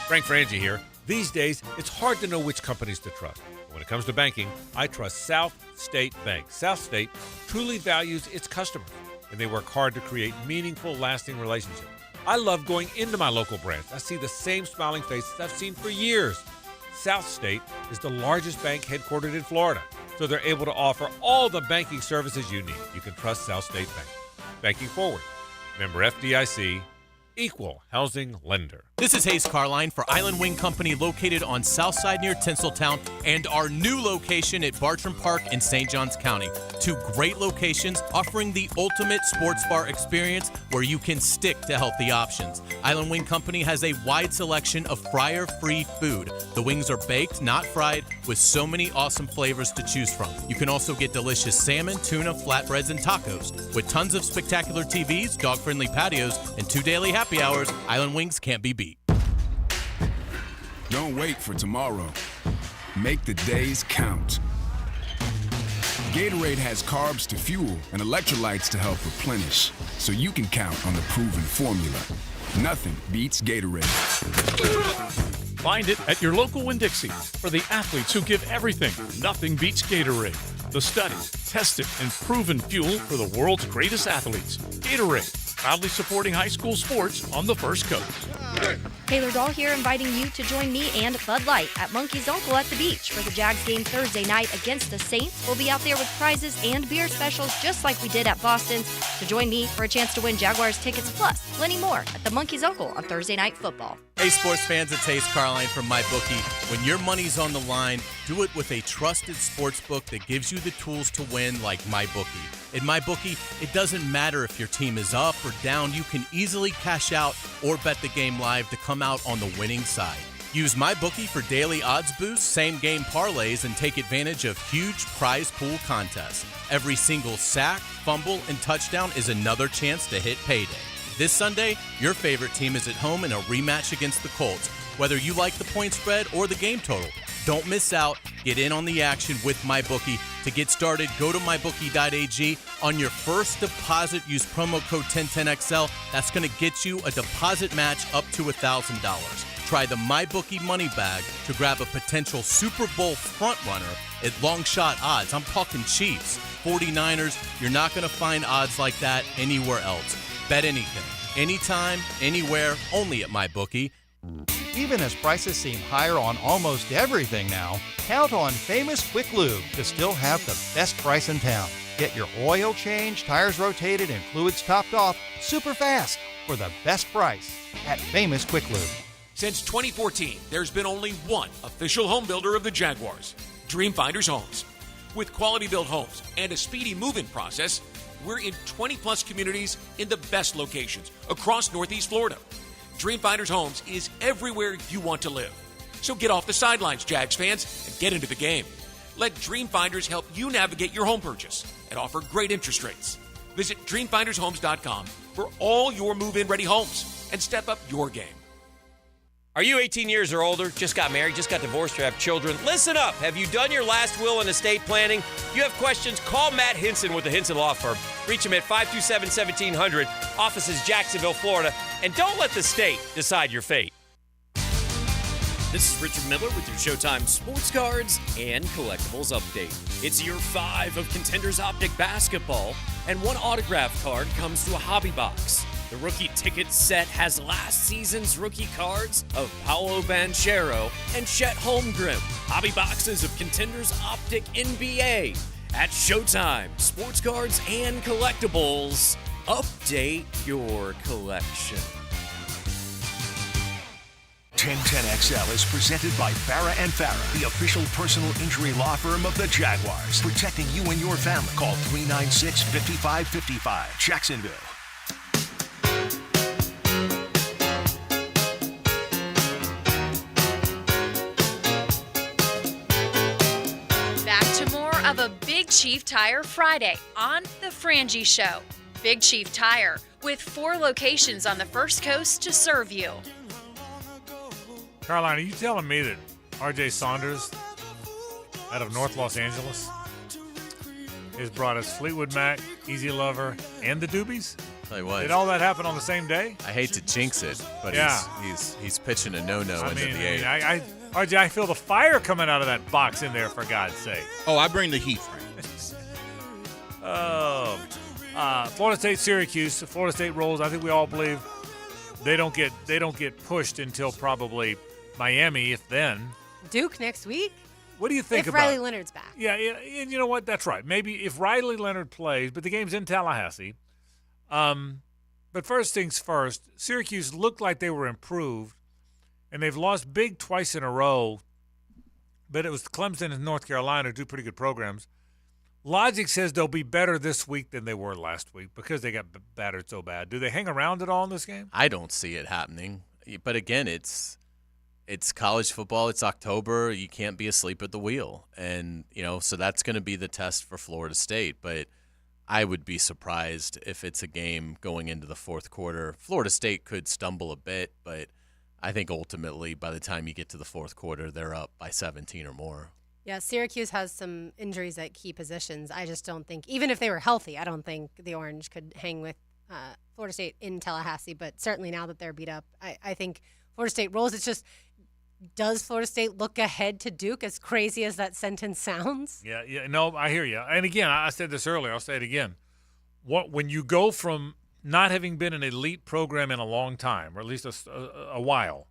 Frank Frangie here. These days, it's hard to know which companies to trust. When it comes to banking, I trust South State Bank. South State truly values its customers, and they work hard to create meaningful, lasting relationships. I love going into my local branch. I see the same smiling faces I've seen for years. South State is the largest bank headquartered in Florida, so they're able to offer all the banking services you need. You can trust South State Bank. Banking forward. Member FDIC. Equal housing lender. This is Hayes Carline for Island Wing Company, located on Southside near Tinseltown, and our new location at Bartram Park in St. Johns County. Two great locations offering the ultimate sports bar experience where you can stick to healthy options. Island Wing Company has a wide selection of fryer-free food. The wings are baked, not fried, with so many awesome flavors to choose from. You can also get delicious salmon, tuna, flatbreads, and tacos. With tons of spectacular TVs, dog-friendly patios, and 2 daily happy hours, Island Wings can't be beat. Don't wait for tomorrow. Make the days count. Gatorade has carbs to fuel and electrolytes to help replenish, so you can count on the proven formula. Nothing beats Gatorade. Find it at your local Winn-Dixie. For the athletes who give everything, nothing beats Gatorade. The studied, tested, and proven fuel for the world's greatest athletes. Gatorade, proudly supporting high school sports on the First Coast. Taylor Dahl here, inviting you to join me and Bud Light at Monkey's Uncle at the beach for the Jags game Thursday night against the Saints. We'll be out there with prizes and beer specials just like we did at Boston's. So join me for a chance to win Jaguars tickets plus plenty more at the Monkey's Uncle on Thursday Night Football. Hey, sports fans, it's Hayes Carline from MyBookie. When your money's on the line, do it with a trusted sports book that gives you the tools to win like MyBookie. In MyBookie, it doesn't matter if your team is up or down. You can easily cash out or bet the game live to come out on the winning side. Use MyBookie for daily odds boosts, same-game parlays, and take advantage of huge prize pool contests. Every single sack, fumble, and touchdown is another chance to hit payday. This Sunday, your favorite team is at home in a rematch against the Colts. Whether you like the point spread or the game total, don't miss out. Get in on the action with MyBookie. To get started, go to mybookie.ag. On your first deposit, use promo code 1010XL. That's going to get you a deposit match up to $1,000. Try the MyBookie money bag to grab a potential Super Bowl frontrunner at long shot odds. I'm talking Chiefs, 49ers. You're not going to find odds like that anywhere else. Bet anything, anytime, anywhere, only at MyBookie. Even as prices seem higher on almost everything now, count on Famous Quick Lube to still have the best price in town. Get your oil changed, tires rotated, and fluids topped off super fast for the best price at Famous Quick Lube. Since 2014, there's been only one official home builder of the Jaguars, Dreamfinders Homes. With quality-built homes and a speedy move-in process, we're in 20-plus communities in the best locations across Northeast Florida. Dreamfinders Homes is everywhere you want to live. So get off the sidelines, Jags fans, and get into the game. Let Dreamfinders help you navigate your home purchase and offer great interest rates. Visit DreamfindersHomes.com for all your move-in ready homes and step up your game. Are you 18 years or older, just got married, just got divorced, or have children? Listen up. Have you done your last will and estate planning? If you have questions, call Matt Hinson with the Hinson Law Firm. Reach him at 527-1700, offices Jacksonville, Florida. And don't let the state decide your fate. This is Richard Miller with your Showtime Sports Cards and Collectibles Update. It's year 5 of Contenders Optic Basketball, and one autograph card comes to a hobby box. The rookie ticket set has last season's rookie cards of Paolo Banchero and Chet Holmgren. Hobby boxes of Contenders Optic NBA. at Showtime Sports Cards and Collectibles. Update your collection. 1010XL is presented by Farah and Farah, the official personal injury law firm of the Jaguars, protecting you and your family. Call 396-5555, Jacksonville. Back to more of a Big Chief Tire Friday on The Frangie Show. Big Chief Tire, with 4 locations on the First Coast to serve you. Caroline, are you telling me that R.J. Saunders out of North Los Angeles has brought us Fleetwood Mac, Easy Lover, and the Doobies? Tell you what. Did all that happen on the same day? I hate to jinx it, but yeah. he's pitching a no-no into the 8th. RJ, I feel the fire coming out of that box in there, for God's sake. Oh, I bring the heat, Frank. Florida State, Syracuse. Florida State rolls. I think we all believe they don't get pushed until probably Miami, if then. Duke next week? What do you think if about Riley Leonard's back? Yeah, and you know what? That's right. Maybe if Riley Leonard plays, but the game's in Tallahassee. But first things first, Syracuse looked like they were improved, and they've lost big twice in a row, but it was Clemson and North Carolina, two pretty good programs. Logic says they'll be better this week than they were last week because they got battered so bad. Do they hang around at all in this game? I don't see it happening. But again, it's college football. It's October. You can't be asleep at the wheel. And, so that's going to be the test for Florida State. But I would be surprised if it's a game going into the fourth quarter. Florida State could stumble a bit, but I think ultimately by the time you get to the fourth quarter, they're up by 17 or more. Yeah, Syracuse has some injuries at key positions. I just don't think, even if they were healthy, I don't think the Orange could hang with Florida State in Tallahassee. But certainly now that they're beat up, I think Florida State rolls. It's just, does Florida State look ahead to Duke, as crazy as that sentence sounds? Yeah, no, I hear you. And again, I said this earlier, I'll say it again. When you go from not having been an elite program in a long time, or at least a while,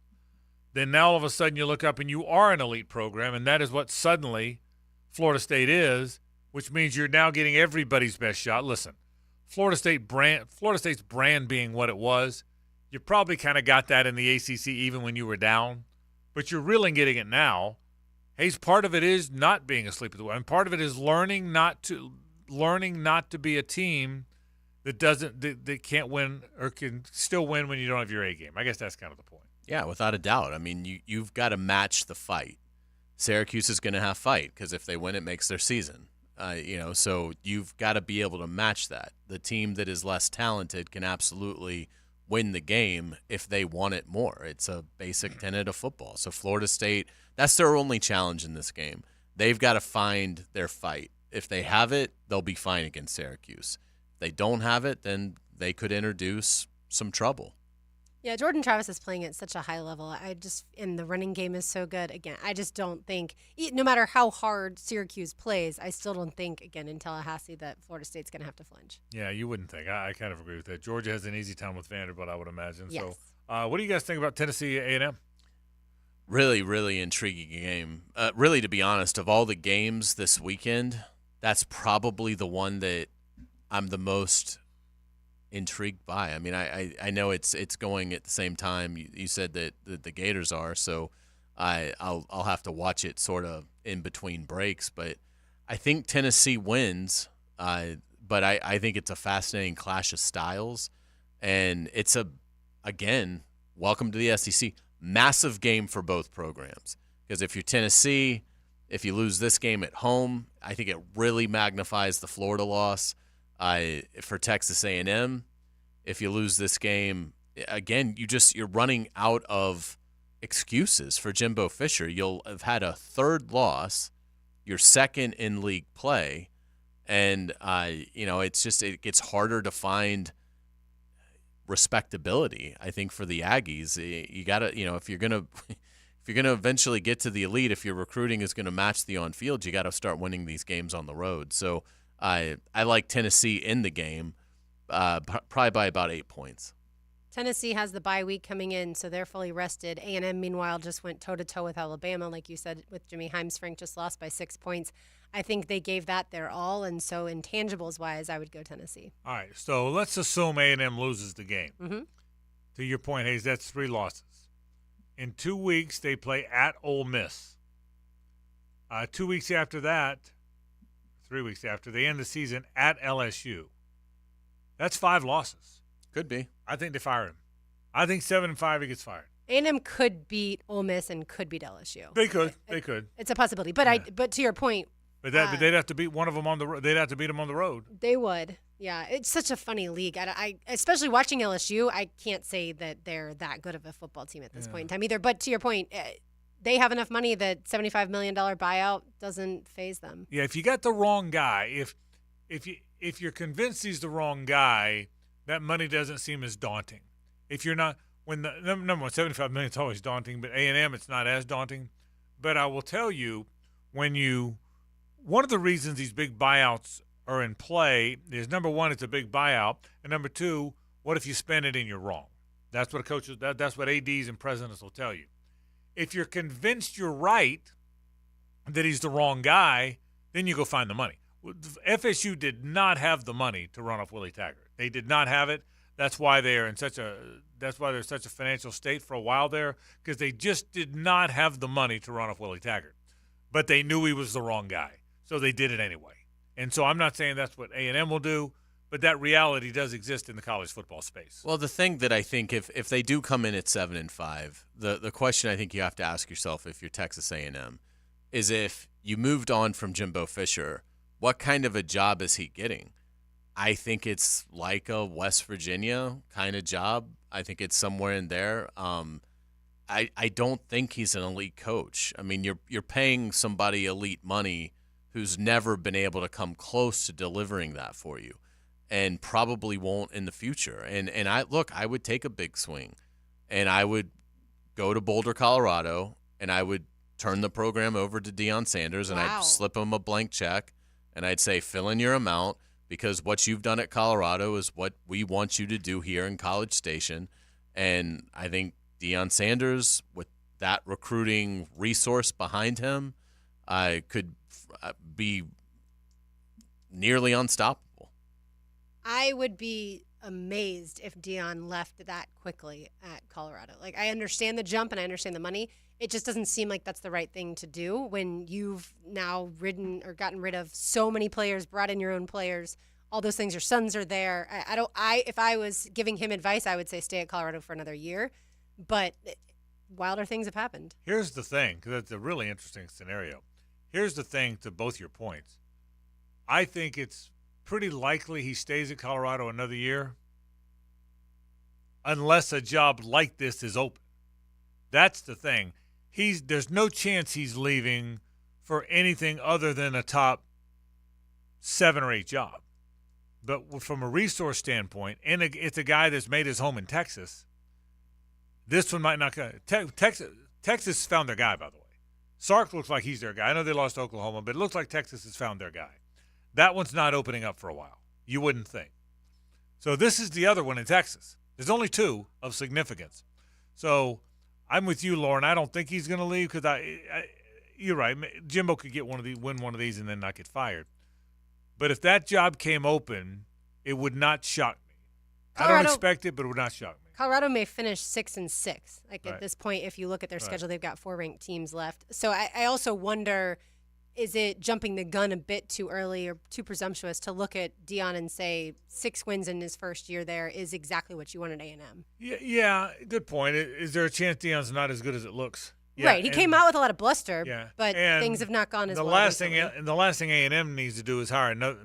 then now all of a sudden you look up and you are an elite program, and that is what suddenly Florida State is, which means you're now getting everybody's best shot. Listen, Florida State's brand being what it was, you probably kind of got that in the ACC even when you were down, but you're really getting it now. Hayes, part of it is not being asleep at the wheel, and part of it is learning not to be a team that can't win or can still win when you don't have your A game. I guess that's kind of the point. Yeah, without a doubt. I mean, you've got to match the fight. Syracuse is going to have fight because if they win, it makes their season. So you've got to be able to match that. The team that is less talented can absolutely win the game if they want it more. It's a basic tenet of football. So Florida State, that's their only challenge in this game. They've got to find their fight. If they have it, they'll be fine against Syracuse. If they don't have it, then they could introduce some trouble. Yeah, Jordan Travis is playing at such a high level. And the running game is so good. Again, I just don't think, no matter how hard Syracuse plays, I still don't think, again, in Tallahassee that Florida State's going to have to flinch. Yeah, you wouldn't think. I kind of agree with that. Georgia has an easy time with Vanderbilt, I would imagine. Yes. So, what do you guys think about Tennessee A&M? Really, really intriguing game. Really, to be honest, of all the games this weekend, that's probably the one that I'm the most intrigued by. I mean, I know it's going at the same time. You said that the Gators are, so I'll have to watch it sort of in between breaks. But I think Tennessee wins. But I think it's a fascinating clash of styles, and it's again, welcome to the SEC. Massive game for both programs, because if you're Tennessee, if you lose this game at home, I think it really magnifies the Florida loss. For Texas A&M, if you lose this game, again, you're running out of excuses for Jimbo Fisher. You'll have had a third loss, your second in league play, and it gets harder to find respectability. I think for the Aggies, you gotta, if you're gonna eventually get to the elite, if your recruiting is gonna match the on-field, you got to start winning these games on the road. So I like Tennessee in the game, probably by about 8 points. Tennessee has the bye week coming in, so they're fully rested. A&M, meanwhile, just went toe-to-toe with Alabama, like you said, with Jimmy Himes. Frank just lost by 6 points. I think they gave that their all, and so intangibles-wise, I would go Tennessee. All right, so let's assume A&M loses the game. Mm-hmm. To your point, Hayes, that's 3 losses. In 2 weeks, they play at Ole Miss. 2 weeks after that, 3 weeks after, they end the season at LSU. That's 5 losses. Could be. I think they fire him. I think 7-5 he gets fired. A&M could beat Ole Miss and could beat LSU. They could. They could. It's a possibility. But but to your point, but they'd have to beat one of them on the road. They'd have to beat them on the road. They would. Yeah, it's such a funny league. I especially watching LSU, I can't say that they're that good of a football team at this point in time either. But to your point, they have enough money that $75 million buyout doesn't faze them. Yeah, if you got the wrong guy, if you're convinced he's the wrong guy, that money doesn't seem as daunting. If you're not, when the number one, $75 million is always daunting, but A&M it's not as daunting. But I will tell you, one of the reasons these big buyouts are in play is, number one, it's a big buyout, and number two, what if you spend it and you're wrong? That's what coaches. That's what ADs and presidents will tell you. If you're convinced you're right, that he's the wrong guy, then you go find the money. FSU did not have the money to run off Willie Taggart. They did not have it. That's why they're in such a financial state for a while there, because they just did not have the money to run off Willie Taggart. But they knew he was the wrong guy, so they did it anyway. And so I'm not saying that's what A&M will do, but that reality does exist in the college football space. Well, the thing that I think if they do come in at 7-5, the question I think you have to ask yourself if you're Texas A&M is, if you moved on from Jimbo Fisher, what kind of a job is he getting? I think it's like a West Virginia kind of job. I think it's somewhere in there. I don't think he's an elite coach. I mean, you're paying somebody elite money who's never been able to come close to delivering that for you, and probably won't in the future. And I would take a big swing, and I would go to Boulder, Colorado, and I would turn the program over to Deion Sanders, and I'd slip him a blank check, and I'd say, fill in your amount, because what you've done at Colorado is what we want you to do here in College Station. And I think Deion Sanders, with that recruiting resource behind him, could be nearly unstoppable. I would be amazed if Deion left that quickly at Colorado. Like, I understand the jump and I understand the money. It just doesn't seem like that's the right thing to do when you've now gotten rid of so many players, brought in your own players, all those things. Your sons are there. If I was giving him advice, I would say stay at Colorado for another year. But wilder things have happened. Here's the thing, because it's a really interesting scenario. Here's the thing to both your points. I think it's pretty likely he stays at Colorado another year unless a job like this is open. That's the thing. There's no chance he's leaving for anything other than a top 7 or 8 job. But from a resource standpoint, and it's a guy that's made his home in Texas, this one might not go. Texas found their guy, by the way. Sark looks like he's their guy. I know they lost to Oklahoma, but it looks like Texas has found their guy. That one's not opening up for a while. You wouldn't think. So this is the other one in Texas. There's only 2 of significance. So I'm with you, Lauren. I don't think he's going to leave because you're right. Jimbo could win one of these and then not get fired. But if that job came open, it would not shock me. I don't expect it, but it would not shock me. Colorado may finish 6-6. At this point, if you look at their schedule, they've got 4 ranked teams left. So I also wonder, is it jumping the gun a bit too early or too presumptuous to look at Deion and say 6 wins in his first year there is exactly what you want at A&M? Yeah, good point. Is there a chance Deion's not as good as it looks? Yeah, right. He came out with a lot of bluster, but things have not gone as well. The last thing A&M needs to do is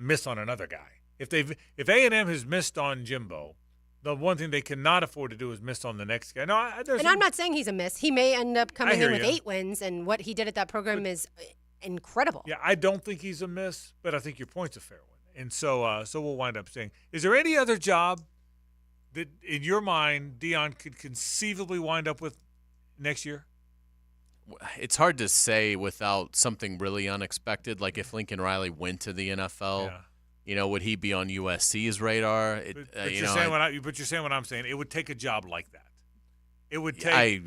miss on another guy. If A&M has missed on Jimbo, the one thing they cannot afford to do is miss on the next guy. I'm not saying he's a miss. He may end up coming in with 8 wins, and what he did at that program is incredible. Yeah, I don't think he's a miss, but I think your point's a fair one. And so we'll wind up saying, is there any other job that, in your mind, Deion could conceivably wind up with next year? It's hard to say without something really unexpected, like if Lincoln Riley went to the NFL. would he be on USC's radar? But you're saying what I'm saying. It would take a job like that. It would take.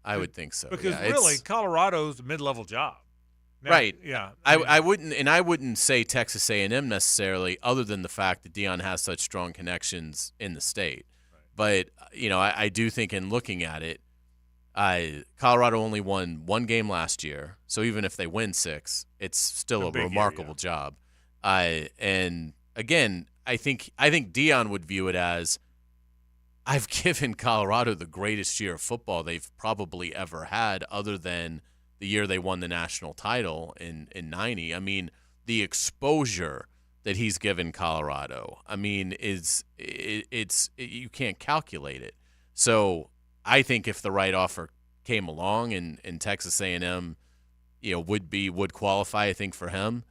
I would think so. Because really, Colorado's a mid-level job. Now, right. Yeah. I wouldn't say Texas A&M necessarily, other than the fact that Deion has such strong connections in the state. Right. But I do think in looking at it, Colorado only won one game last year, so even if they win 6, it's still a remarkable job. And again, I think Deion would view it as, I've given Colorado the greatest year of football they've probably ever had, other than the year they won the national title in 90. I mean, the exposure that he's given Colorado, I mean, you can't calculate it. So I think if the right offer came along and Texas A&M, would qualify, I think, for him,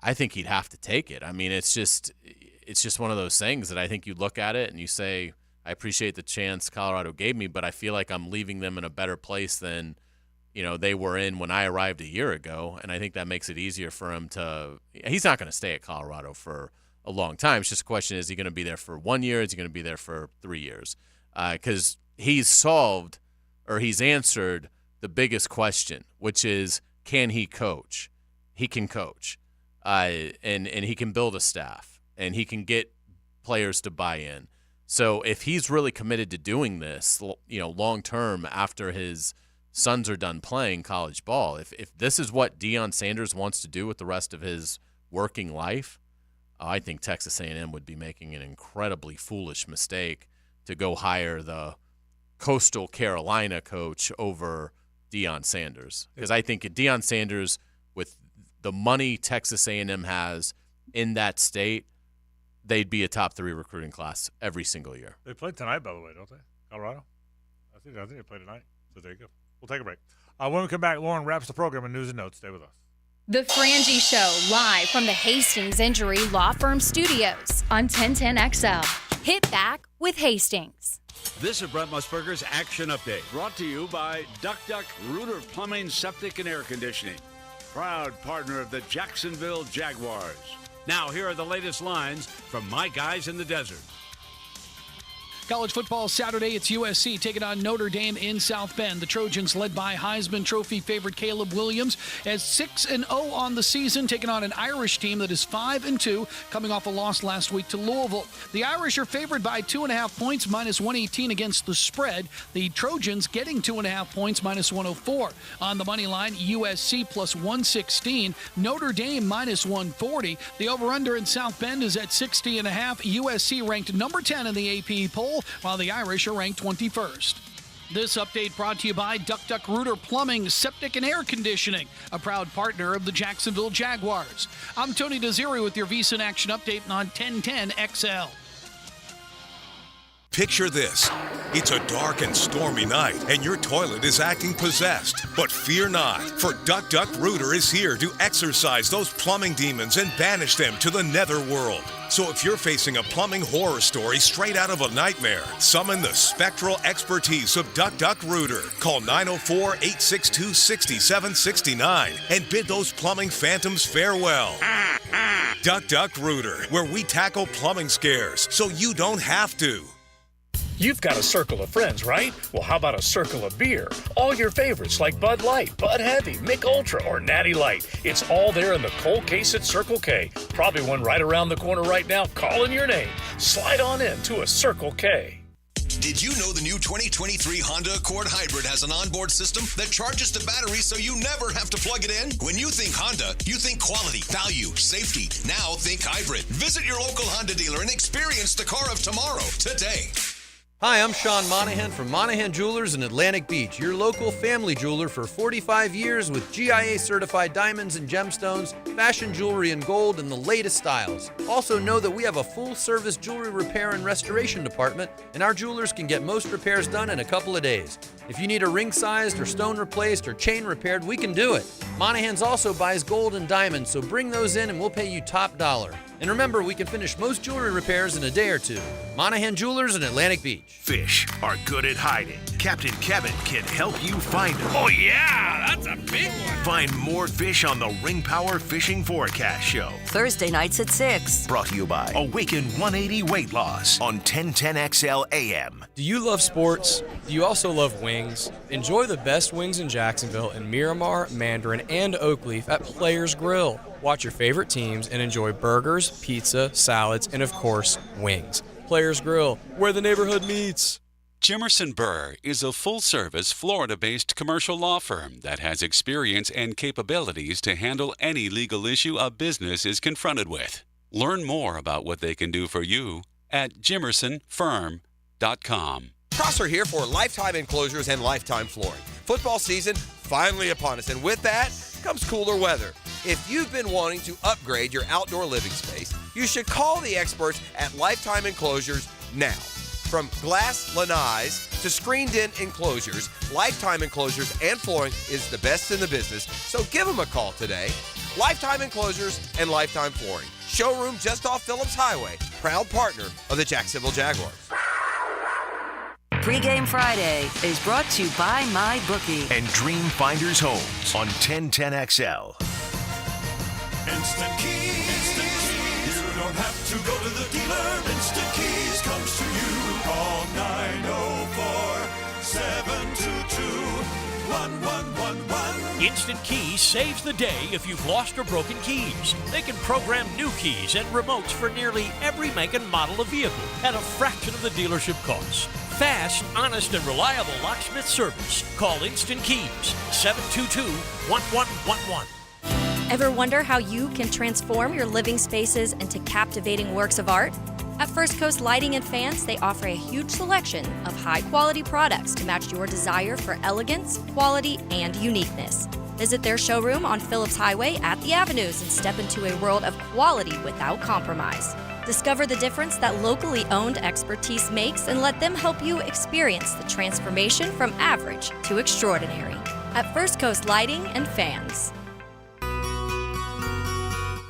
I think he'd have to take it. I mean, it's just one of those things that I think you look at it and you say, I appreciate the chance Colorado gave me, but I feel like I'm leaving them in a better place than they were in when I arrived a year ago, and I think that makes it easier for him to – he's not going to stay at Colorado for a long time. It's just a question, is he going to be there for 1 year? Is he going to be there for 3 years? Because he's answered the biggest question, which is, can he coach? He can coach. And he can build a staff, and he can get players to buy in. So if he's really committed to doing this, long term after his sons are done playing college ball, if this is what Deion Sanders wants to do with the rest of his working life, I think Texas A&M would be making an incredibly foolish mistake to go hire the Coastal Carolina coach over Deion Sanders, because I think Deion Sanders, with the money Texas A&M has in that state, they'd be a top 3 recruiting class every single year. They play tonight, by the way, don't they? Colorado? I think they play tonight. So there you go. We'll take a break. When we come back, Lauren wraps the program in news and notes. Stay with us. The Frangie Show, live from the Hastings Injury Law Firm Studios on 1010XL. Hit back with Hastings. This is Brent Musburger's Action Update, brought to you by Duck Rooter Plumbing, Septic, and Air Conditioning, proud partner of the Jacksonville Jaguars. Now, here are the latest lines from my guys in the desert. College football Saturday, it's USC taking on Notre Dame in South Bend. The Trojans, led by Heisman Trophy favorite Caleb Williams, as 6-0 on the season, taking on an Irish team that is 5-2, coming off a loss last week to Louisville. The Irish are favored by 2.5 points, minus 118 against the spread. The Trojans getting 2.5 points, minus 104. On the money line, USC plus 116, Notre Dame minus 140. The over-under in South Bend is at 60.5. USC ranked number 10 in the AP poll, while the Irish are ranked 21st. This update brought to you by Duck Rooter Plumbing, Septic, and Air Conditioning, a proud partner of the Jacksonville Jaguars. I'm Tony Desiri with your VSiN Action Update on 1010XL. Picture this. It's a dark and stormy night, and your toilet is acting possessed. But fear not, for Duck Rooter is here to exorcise those plumbing demons and banish them to the netherworld. So if you're facing a plumbing horror story straight out of a nightmare, summon the spectral expertise of Duck Rooter. Call 904-862-6769 and bid those plumbing phantoms farewell. Duck Rooter, where we tackle plumbing scares so you don't have to. You've got a circle of friends, right? Well, how about a circle of beer? All your favorites like Bud Light, Bud Heavy, Mick Ultra, or Natty Light. It's all there in the cold case at Circle K. Probably one right around the corner right now calling your name. Slide on in to a Circle K. Did you know the new 2023 Honda Accord Hybrid has an onboard system that charges the battery so you never have to plug it in? When you think Honda, you think quality, value, safety. Now think hybrid. Visit your local Honda dealer and experience the car of tomorrow today. Hi, I'm Sean Monahan from Monahan Jewelers in Atlantic Beach, your local family jeweler for 45 years with GIA-certified diamonds and gemstones, fashion jewelry in gold, and the latest styles. Also know that we have a full-service jewelry repair and restoration department, and our jewelers can get most repairs done in a couple of days. If you need a ring-sized or stone replaced or chain repaired, we can do it. Monahan's also buys gold and diamonds, so bring those in and we'll pay you top dollar. And remember, we can finish most jewelry repairs in a day or two. Monahan Jewelers in Atlantic Beach. Fish are good at hiding. Captain Kevin can help you find them. Oh yeah, that's a big one. Find more fish on the Ring Power Fishing Forecast Show. Thursday nights at 6. Brought to you by Awaken 180 Weight Loss on 1010XL AM. Do you love sports? Do you also love wings? Enjoy the best wings in Jacksonville in Miramar, Mandarin, and Oakleaf at Players Grill. Watch your favorite teams and enjoy burgers, pizza, salads, and of course, wings. Players Grill, where the neighborhood meets. Jimerson Burr is a full-service, Florida-based commercial law firm that has experience and capabilities to handle any legal issue a business is confronted with. Learn more about what they can do for you at jimersonfirm.com. Prosser here for Lifetime Enclosures and Lifetime Flooring. Football season finally upon us, and with that comes cooler weather. If you've been wanting to upgrade your outdoor living space, you should call the experts at Lifetime Enclosures now. From glass lanais to screened-in enclosures, Lifetime Enclosures and Flooring is the best in the business, so give them a call today. Lifetime Enclosures and Lifetime Flooring. Showroom just off Phillips Highway. Proud partner of the Jacksonville Jaguars. Pre-Game Friday is brought to you by MyBookie and Dream Finders Homes on 1010XL. Instant Keys. You don't have to go to the dealer. Instant Keys comes to you. Call 904-722-1111. Instant Keys saves the day if you've lost or broken keys. They can program new keys and remotes for nearly every make and model of vehicle at a fraction of the dealership cost. Fast, honest, and reliable locksmith service. Call Instant Keys, 722-1111. Ever wonder how you can transform your living spaces into captivating works of art? At First Coast Lighting and Fans, they offer a huge selection of high-quality products to match your desire for elegance, quality, and uniqueness. Visit their showroom on Phillips Highway at the Avenues and step into a world of quality without compromise. Discover the difference that locally owned expertise makes and let them help you experience the transformation from average to extraordinary. At First Coast Lighting and Fans.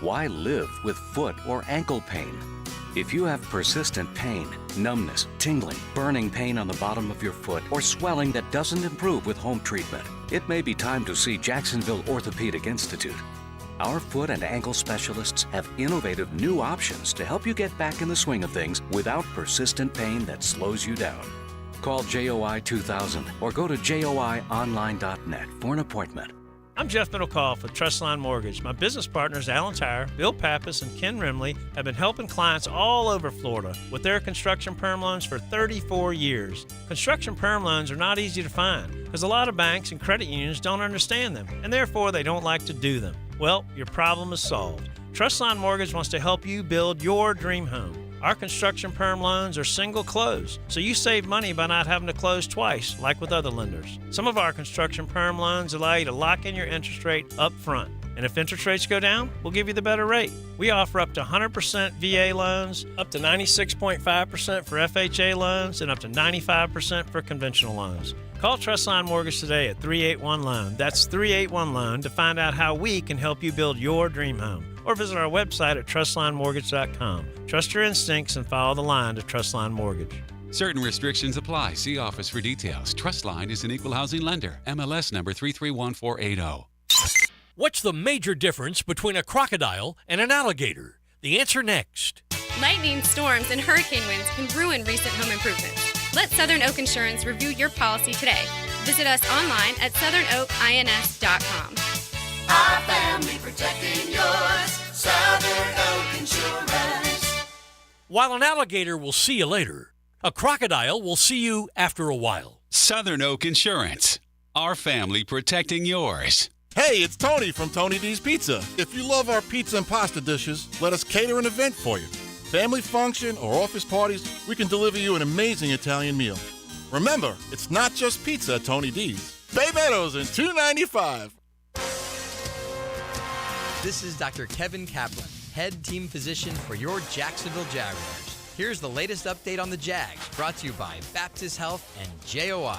Why live with foot or ankle pain? If you have persistent pain, numbness, tingling, burning pain on the bottom of your foot, or swelling that doesn't improve with home treatment, it may be time to see Jacksonville Orthopedic Institute. Our foot and ankle specialists have innovative new options to help you get back in the swing of things without persistent pain that slows you down. Call JOI 2000 or go to joionline.net for an appointment. I'm Jeff Middlecoff with Trustline Mortgage. My business partners, Alan Tyre, Bill Pappas, and Ken Rimley, have been helping clients all over Florida with their construction perm loans for 34 years. Construction perm loans are not easy to find because a lot of banks and credit unions don't understand them, and therefore they don't like to do them. Well, your problem is solved. Trustline Mortgage wants to help you build your dream home. Our construction perm loans are single close, so you save money by not having to close twice, like with other lenders. Some of our construction perm loans allow you to lock in your interest rate up front. And if interest rates go down, we'll give you the better rate. We offer up to 100% VA loans, up to 96.5% for FHA loans, and up to 95% for conventional loans. Call Trustline Mortgage today at 381-LOAN. That's 381-LOAN to find out how we can help you build your dream home. Or visit our website at trustlinemortgage.com. Trust your instincts and follow the line to Trustline Mortgage. Certain restrictions apply. See office for details. Trustline is an equal housing lender. MLS number 331480. What's the major difference between a crocodile and an alligator? The answer next. Lightning, storms, and hurricane winds can ruin recent home improvements. Let Southern Oak Insurance review your policy today. Visit us online at southernoakins.com. Our family protecting yours. Southern Oak Insurance. While an alligator will see you later, a crocodile will see you after a while. Southern Oak Insurance. Our family protecting yours. Hey, it's Tony from Tony D's Pizza. If you love our pizza and pasta dishes, let us cater an event for you. Family function or office parties, we can deliver you an amazing Italian meal. Remember, it's not just pizza at Tony D's. Bay Meadows in $2.95. This is Dr. Kevin Kaplan, head team physician for your Jacksonville Jaguars. Here's the latest update on the Jags, brought to you by Baptist Health and JOI.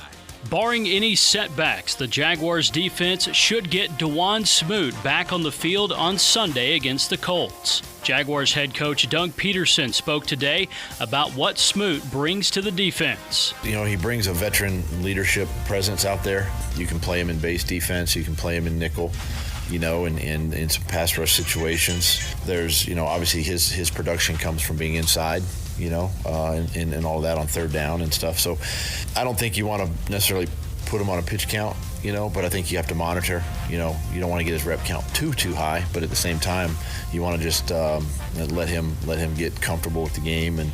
Barring any setbacks, the Jaguars defense should get DeJuan Smoot back on the field on Sunday against the Colts. Jaguars head coach Doug Peterson spoke today about what Smoot brings to the defense. You know, he brings a veteran leadership presence out there. You can play him in base defense, you can play him in nickel, you know, and in some pass rush situations. There's, you know, obviously his production comes from being inside, you know, and all of that on third down and stuff. So I don't think you want to necessarily put him on a pitch count, you know, but I think you have to monitor. You know, you don't want to get his rep count too high, but at the same time, you want to just let him get comfortable with the game and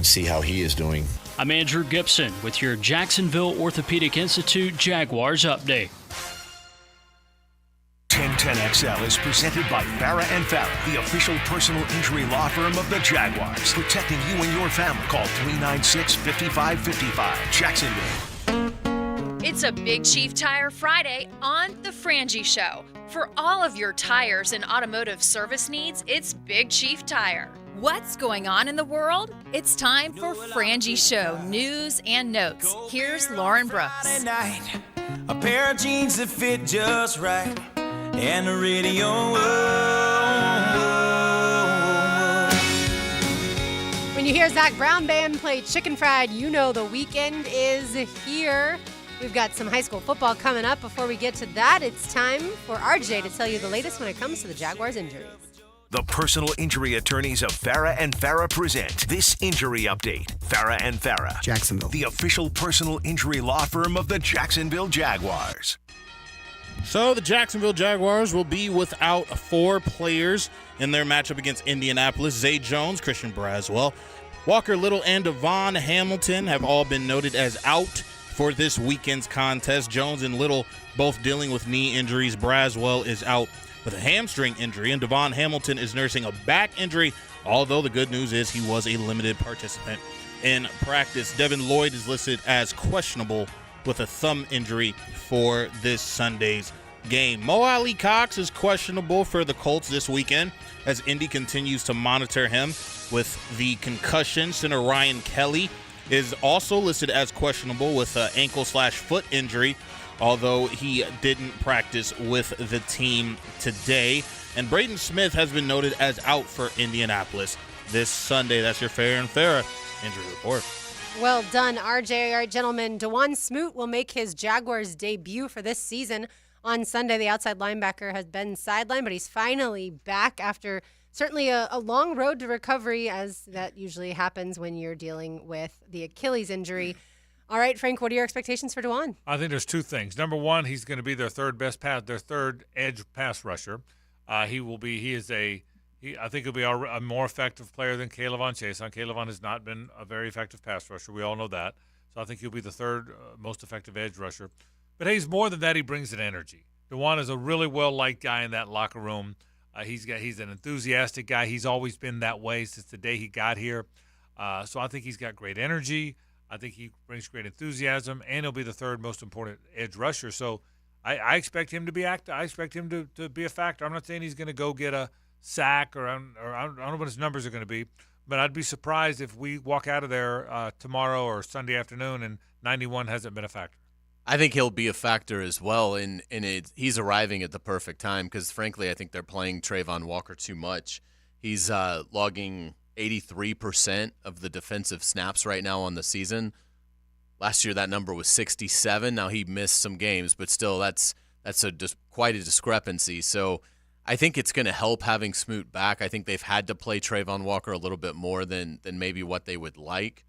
see how he is doing. I'm Andrew Gibson with your Jacksonville Orthopedic Institute Jaguars update. 1010XL is presented by Farah and Farah, the official personal injury law firm of the Jaguars. Protecting you and your family. Call 396-5555. Jacksonville. It's a Big Chief Tire Friday on The Frangie Show. For all of your tires and automotive service needs, it's Big Chief Tire. What's going on in the world? It's time for Frangie Show news and notes. Here's Lauren Brooks. A pair of jeans that fit just right, and the radio. When you hear Zach Brown Band play Chicken Fried, you know the weekend is here. We've got some high school football coming up. Before we get to that, it's time for RJ to tell you the latest when it comes to the Jaguars' injuries. The personal injury attorneys of Farah and Farah present this injury update. Farah and Farah, Jacksonville, the official personal injury law firm of the Jacksonville Jaguars. So the Jacksonville Jaguars will be without 4 players in their matchup against Indianapolis. Zay Jones, Christian Braswell, Walker Little, and Devon Hamilton have all been noted as out for this weekend's contest. Jones and Little both dealing with knee injuries. Braswell is out with a hamstring injury, and Devon Hamilton is nursing a back injury, although the good news is he was a limited participant in practice. Devin Lloyd is listed as questionable with a thumb injury for this Sunday's game. Mo Ali Cox is questionable for the Colts this weekend as Indy continues to monitor him with the concussion. Center Ryan Kelly is also listed as questionable with an ankle/foot injury, although he didn't practice with the team today. And Braden Smith has been noted as out for Indianapolis this Sunday. That's your Farah and Farah injury report. Well done, RJ. All right, gentlemen, DeJuan Smoot will make his Jaguars debut for this season on Sunday. The outside linebacker has been sidelined, but he's finally back after certainly a long road to recovery, as that usually happens when you're dealing with the Achilles injury. All right, Frank, what are your expectations for DeJuan? I think there's 2 things. Number one, he's going to be their third edge pass rusher. I think he'll be a more effective player than Kayvon Chason. Kayvon has not been a very effective pass rusher. We all know that. So I think he'll be the third most effective edge rusher. But he's more than that. He brings an energy. DeJuan is a really well-liked guy in that locker room. He's an enthusiastic guy. He's always been that way since the day he got here. So I think he's got great energy. I think he brings great enthusiasm, and he'll be the third most important edge rusher. So I expect him to be active. I expect him to be a factor. I'm not saying he's going to go get a sack or I don't know what his numbers are going to be, but I'd be surprised if we walk out of there tomorrow or Sunday afternoon and 91 hasn't been a factor. I think he'll be a factor as well, and he's arriving at the perfect time because, frankly, I think they're playing Trayvon Walker too much. He's logging 83% of the defensive snaps right now on the season. Last year that number was 67. Now he missed some games, but still that's quite a discrepancy. So I think it's going to help having Smoot back. I think they've had to play Trayvon Walker a little bit more than maybe what they would like.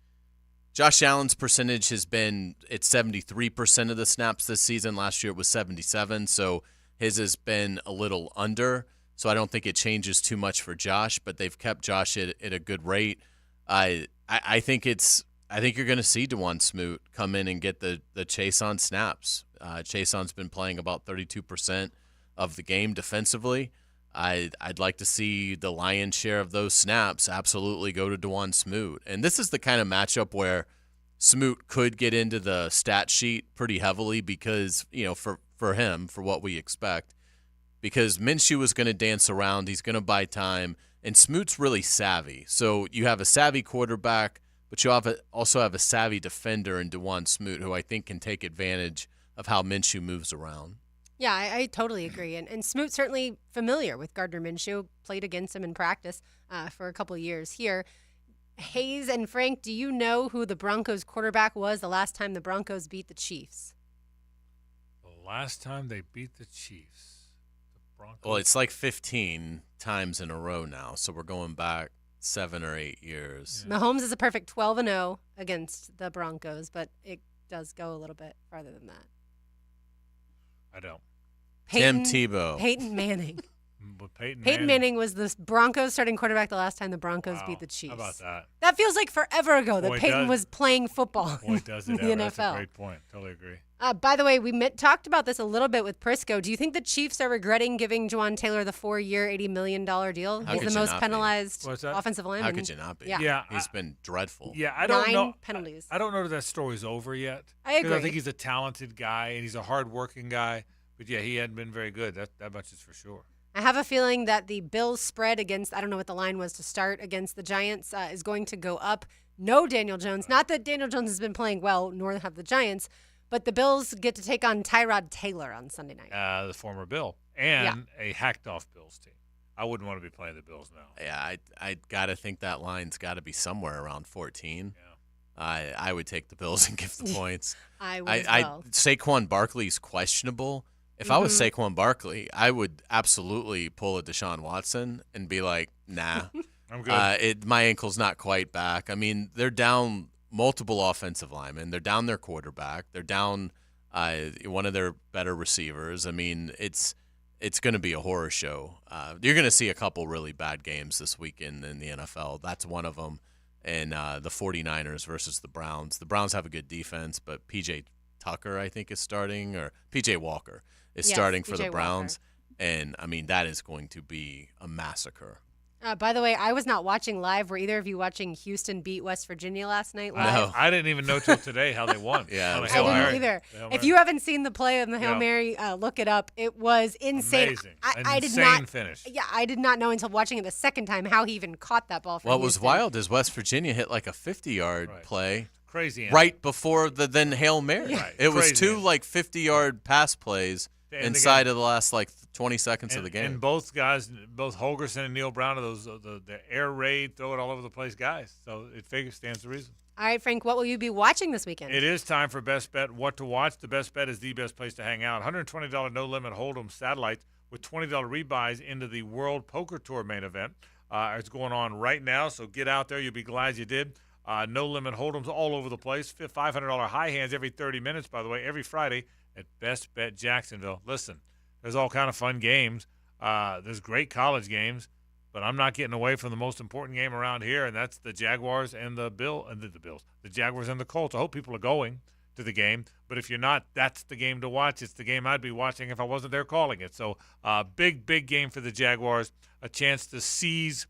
Josh Allen's percentage has been at 73% of the snaps this season. Last year it was 77, so his has been a little under. So I don't think it changes too much for Josh, but they've kept Josh at a good rate. I think you're going to see DeJuan Smoot come in and get the Chason snaps. Chason's been playing about 32% of the game defensively. I'd like to see the lion's share of those snaps absolutely go to DeJuan Smoot. And this is the kind of matchup where Smoot could get into the stat sheet pretty heavily because, for him, for what we expect, because Minshew is going to dance around. He's going to buy time. And Smoot's really savvy. So you have a savvy quarterback but you also have a savvy defender in DeJuan Smoot, who I think can take advantage of how Minshew moves around. Yeah, I totally agree. And Smoot certainly familiar with Gardner Minshew, played against him in practice for a couple of years here. Hayes and Frank, do you know who the Broncos quarterback was the last time the Broncos beat the Chiefs? The last time they beat the Chiefs. The Broncos. Well, it's like 15 times in a row now, so we're going back 7 or 8 years. Yeah. Mahomes is a perfect 12-0 against the Broncos, but it does go a little bit farther than that. I don't. Tim Tebow. Peyton Manning. But Peyton Manning was the Broncos starting quarterback the last time the Broncos beat the Chiefs. How about that? That feels like forever ago that Peyton was playing football in the NFL. That's a great point. Totally agree. By the way, we talked about this a little bit with Prisco. Do you think the Chiefs are regretting giving Juwan Taylor the 4-year, $80 million deal? He's the most penalized offensive lineman. How could you not be? Yeah, he's been dreadful. Yeah, I don't know. 9 penalties. I don't know that story's over yet. I agree. I think he's a talented guy and he's a hard-working guy. But, yeah, he hadn't been very good. That much is for sure. I have a feeling that the Bills spread against, I don't know what the line was to start, against the Giants is going to go up. No Daniel Jones. Not that Daniel Jones has been playing well, nor have the Giants, but the Bills get to take on Tyrod Taylor on Sunday night. The former Bill. And a hacked-off Bills team. I wouldn't want to be playing the Bills now. Yeah, I got to think that line's got to be somewhere around 14. Yeah. I would take the Bills and give the points. I would as well. Saquon Barkley's questionable. If I was Saquon Barkley, I would absolutely pull a Deshaun Watson and be like, nah. I'm good. My ankle's not quite back. I mean, they're down multiple offensive linemen. They're down their quarterback. They're down one of their better receivers. I mean, it's going to be a horror show. You're going to see a couple really bad games this weekend in the NFL. That's one of them. And the 49ers versus the Browns. The Browns have a good defense, but P.J. Tucker, I think, is starting, or P.J. Walker is starting for the Browns. And, I mean, that is going to be a massacre. By the way, I was not watching live. Were either of you watching Houston beat West Virginia last night live? No. I didn't even know till today how they won. Yeah, I didn't either. If you haven't seen the play on the Hail Mary, look it up. It was insane. Amazing. I did not finish. Yeah, I did not know until watching it the second time how he even caught that ball. What was wild is West Virginia hit like a 50-yard play. Crazy. Right before the then Hail Mary. Right. It was Crazy. 2 like 50-yard pass plays inside of the last like 20 seconds of the game. And both guys, both Holgerson and Neil Brown, are those the air raid, throw it all over the place guys. So it stands to reason. All right, Frank, what will you be watching this weekend? It is time for Best Bet. What to watch? The Best Bet is the best place to hang out. $120 no-limit Hold'em satellites with $20 rebuys into the World Poker Tour main event. It's going on right now, so get out there. You'll be glad you did. No-limit Hold'ems all over the place. $500 high hands every 30 minutes, by the way, every Friday at Best Bet Jacksonville. Listen, there's all kind of fun games. There's great college games, but I'm not getting away from the most important game around here, and that's the Jaguars and the Bills. The Jaguars and the Colts. I hope people are going to the game, but if you're not, that's the game to watch. It's the game I'd be watching if I wasn't there calling it. So big game for the Jaguars, a chance to seize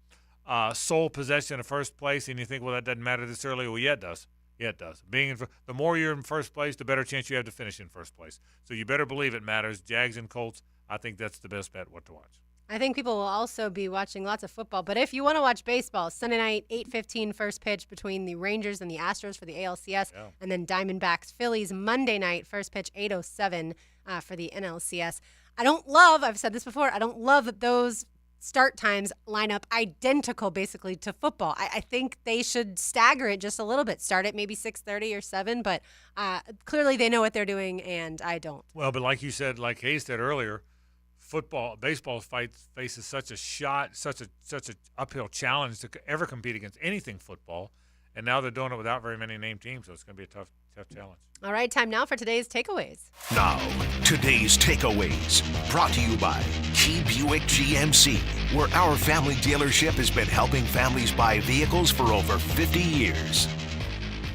sole possession of first place, and you think, well, that doesn't matter this early. Well, yeah, it does. Yeah, it does. The more you're in first place, the better chance you have to finish in first place. So you better believe it matters. Jags and Colts, I think that's the best bet what to watch. I think people will also be watching lots of football. But if you want to watch baseball, Sunday night, 8:15 first pitch between the Rangers and the Astros for the ALCS, and then Diamondbacks, Phillies, Monday night, first pitch, 8:07 for the NLCS. I've said this before, I don't love that those start times line up identical basically to football. I think they should stagger it just a little bit. Start at maybe 6:30 or 7, but clearly they know what they're doing, and I don't. Well, but like you said, like Hayes said earlier, baseball faces such a uphill challenge to ever compete against anything football, and now they're doing it without very many named teams, so it's going to be a tough challenge. All right, time now for today's takeaways. Now, today's takeaways, brought to you by Key Buick GMC, where our family dealership has been helping families buy vehicles for over 50 years.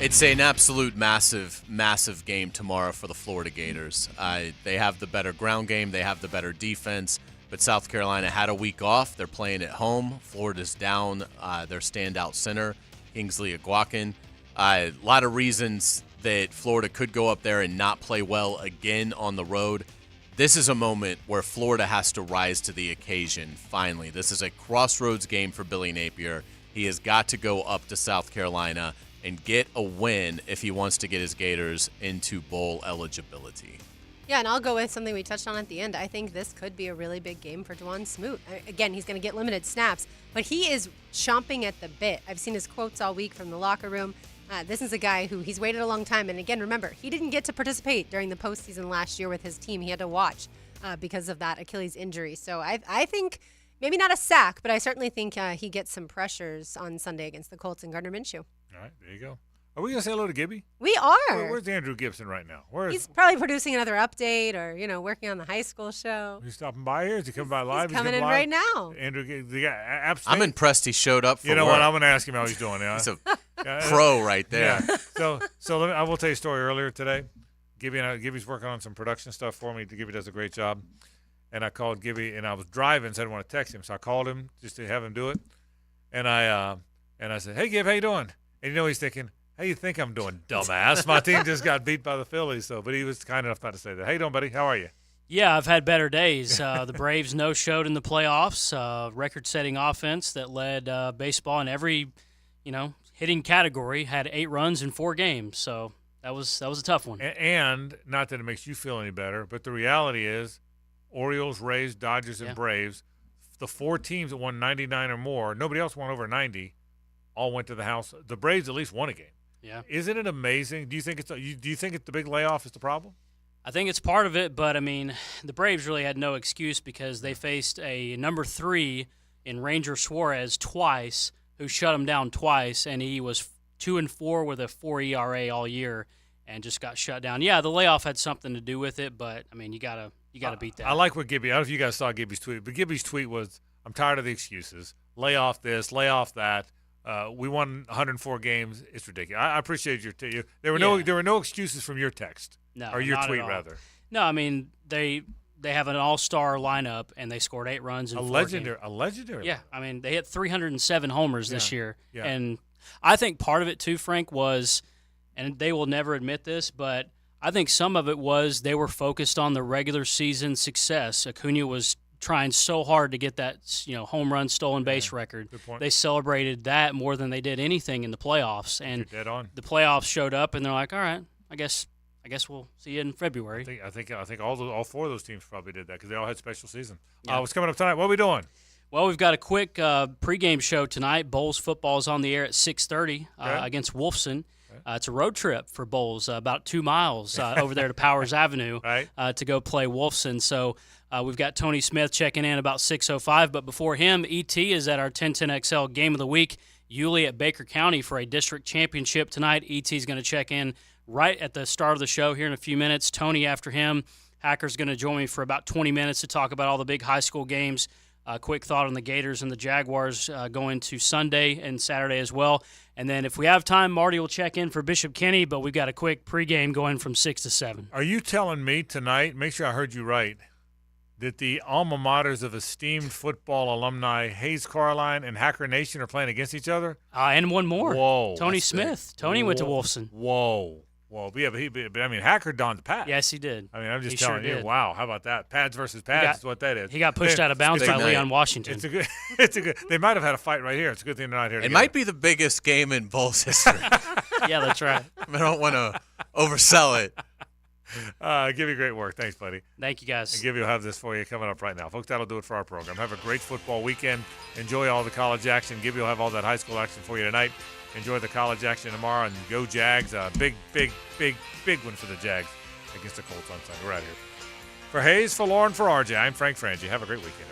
It's an absolute massive game tomorrow for the Florida Gators. They have the better ground game. They have the better defense. But South Carolina had a week off. They're playing at home. Florida's down their standout center, Kingsley Aguakin. A lot of reasons that Florida could go up there and not play well again on the road. This is a moment where Florida has to rise to the occasion, finally. This is a crossroads game for Billy Napier. He has got to go up to South Carolina and get a win if he wants to get his Gators into bowl eligibility. Yeah, and I'll go with something we touched on at the end. I think this could be a really big game for DeJuan Smoot. Again, he's going to get limited snaps, but he is chomping at the bit. I've seen his quotes all week from the locker room. This is a guy who he's waited a long time. And again, remember, he didn't get to participate during the postseason last year with his team. He had to watch because of that Achilles injury. So I think maybe not a sack, but I certainly think he gets some pressures on Sunday against the Colts and Gardner Minshew. All right, there you go. Are we going to say hello to Gibby? We are. Where's Andrew Gibson right now? He's probably producing another update or, working on the high school show. He's stopping by here? Is he coming by live? He's coming in right now. Andrew, the guy, absolutely. I'm impressed he showed up for You know work. what? I'm going to ask him how he's doing. He's a pro right there. Yeah. So I will tell you a story earlier today. Gibby's working on some production stuff for me. Gibby does a great job. And I called Gibby, and I was driving, so I didn't want to text him. So I called him just to have him do it. And I said, "Hey, Gib, how you doing?" And he's thinking, "How you think I'm doing, dumbass? My team just got beat by the Phillies." But he was kind enough not to say that. How you doing, buddy? How are you? Yeah, I've had better days. The Braves no-showed in the playoffs. Record-setting offense that led baseball in every, hitting category. Had 8 runs in 4 games. So that was a tough one. And not that it makes you feel any better, but the reality is, Orioles, Rays, Dodgers, and Braves, the 4 teams that won 99 or more, nobody else won over 90, all went to the house. The Braves at least won a game. Yeah. Isn't it amazing? Do you think it's the big layoff is the problem? I think it's part of it, but, the Braves really had no excuse because they faced a number 3 in Ranger Suarez twice, who shut him down twice, and he was 2-4 with a 4 ERA all year and just got shut down. Yeah, the layoff had something to do with it, but, you got to beat that. I like what Gibby – I don't know if you guys saw Gibby's tweet, but Gibby's tweet was, "I'm tired of the excuses. Lay off this, lay off that. We won 104 games. It's ridiculous." I appreciate your there were no excuses from your text. No, or your not tweet at all. rather. No, they have an all-star lineup and they scored 8 runs in 4 games. A legendary. Yeah, they hit 307 homers this year. Yeah. And I think part of it too, Frank, was, and they will never admit this, but I think some of it was they were focused on the regular season success. Acuna was trying so hard to get that home run stolen base record. Good point. They celebrated that more than they did anything in the playoffs. And You're dead on. the playoffs showed up, and they're like, all right, I guess we'll see you in February. I think all 4 of those teams probably did that because they all had special season. Yeah. What's coming up tonight? What are we doing? Well, we've got a quick pregame show tonight. Bowls football is on the air at 6:30 against Wolfson. It's a road trip for Bowls, about 2 miles over there to Powers Avenue to go play Wolfson. So we've got Tony Smith checking in about 6:05. But before him, ET is at our 1010XL Game of the Week. Yulee at Baker County for a district championship tonight. ET is going to check in right at the start of the show here in a few minutes. Tony after him. Hacker's going to join me for about 20 minutes to talk about all the big high school games. Quick thought on the Gators and the Jaguars going to Sunday and Saturday as well. And then if we have time, Marty will check in for Bishop Kenny, but we've got a quick pregame going from 6 to 7. Are you telling me tonight, make sure I heard you right, that the alma maters of esteemed football alumni Hayes Carline and Hacker Nation are playing against each other? And one more. Whoa. Tony Smith. Tony went to Wolfson. Whoa. Yeah, but Hacker donned pads. Yes, he did. I'm just telling you. Wow, how about that? Pads versus pads is what that is. He got pushed out of bounds by Leon Washington. It's a good. They might have had a fight right here. It's a good thing they're not here. It might be the biggest game in Bulls history. Yeah, that's right. I don't want to oversell it. Give you great work. Thanks, buddy. Thank you, guys. And Gibby will have this for you coming up right now. Folks, that'll do it for our program. Have a great football weekend. Enjoy all the college action. Gibby will have all that high school action for you tonight. Enjoy the college action tomorrow, and go Jags. Big one for the Jags against the Colts on Sunday. We're out of here. For Hayes, for Lauren, for RJ, I'm Frank Frangie. Have a great weekend.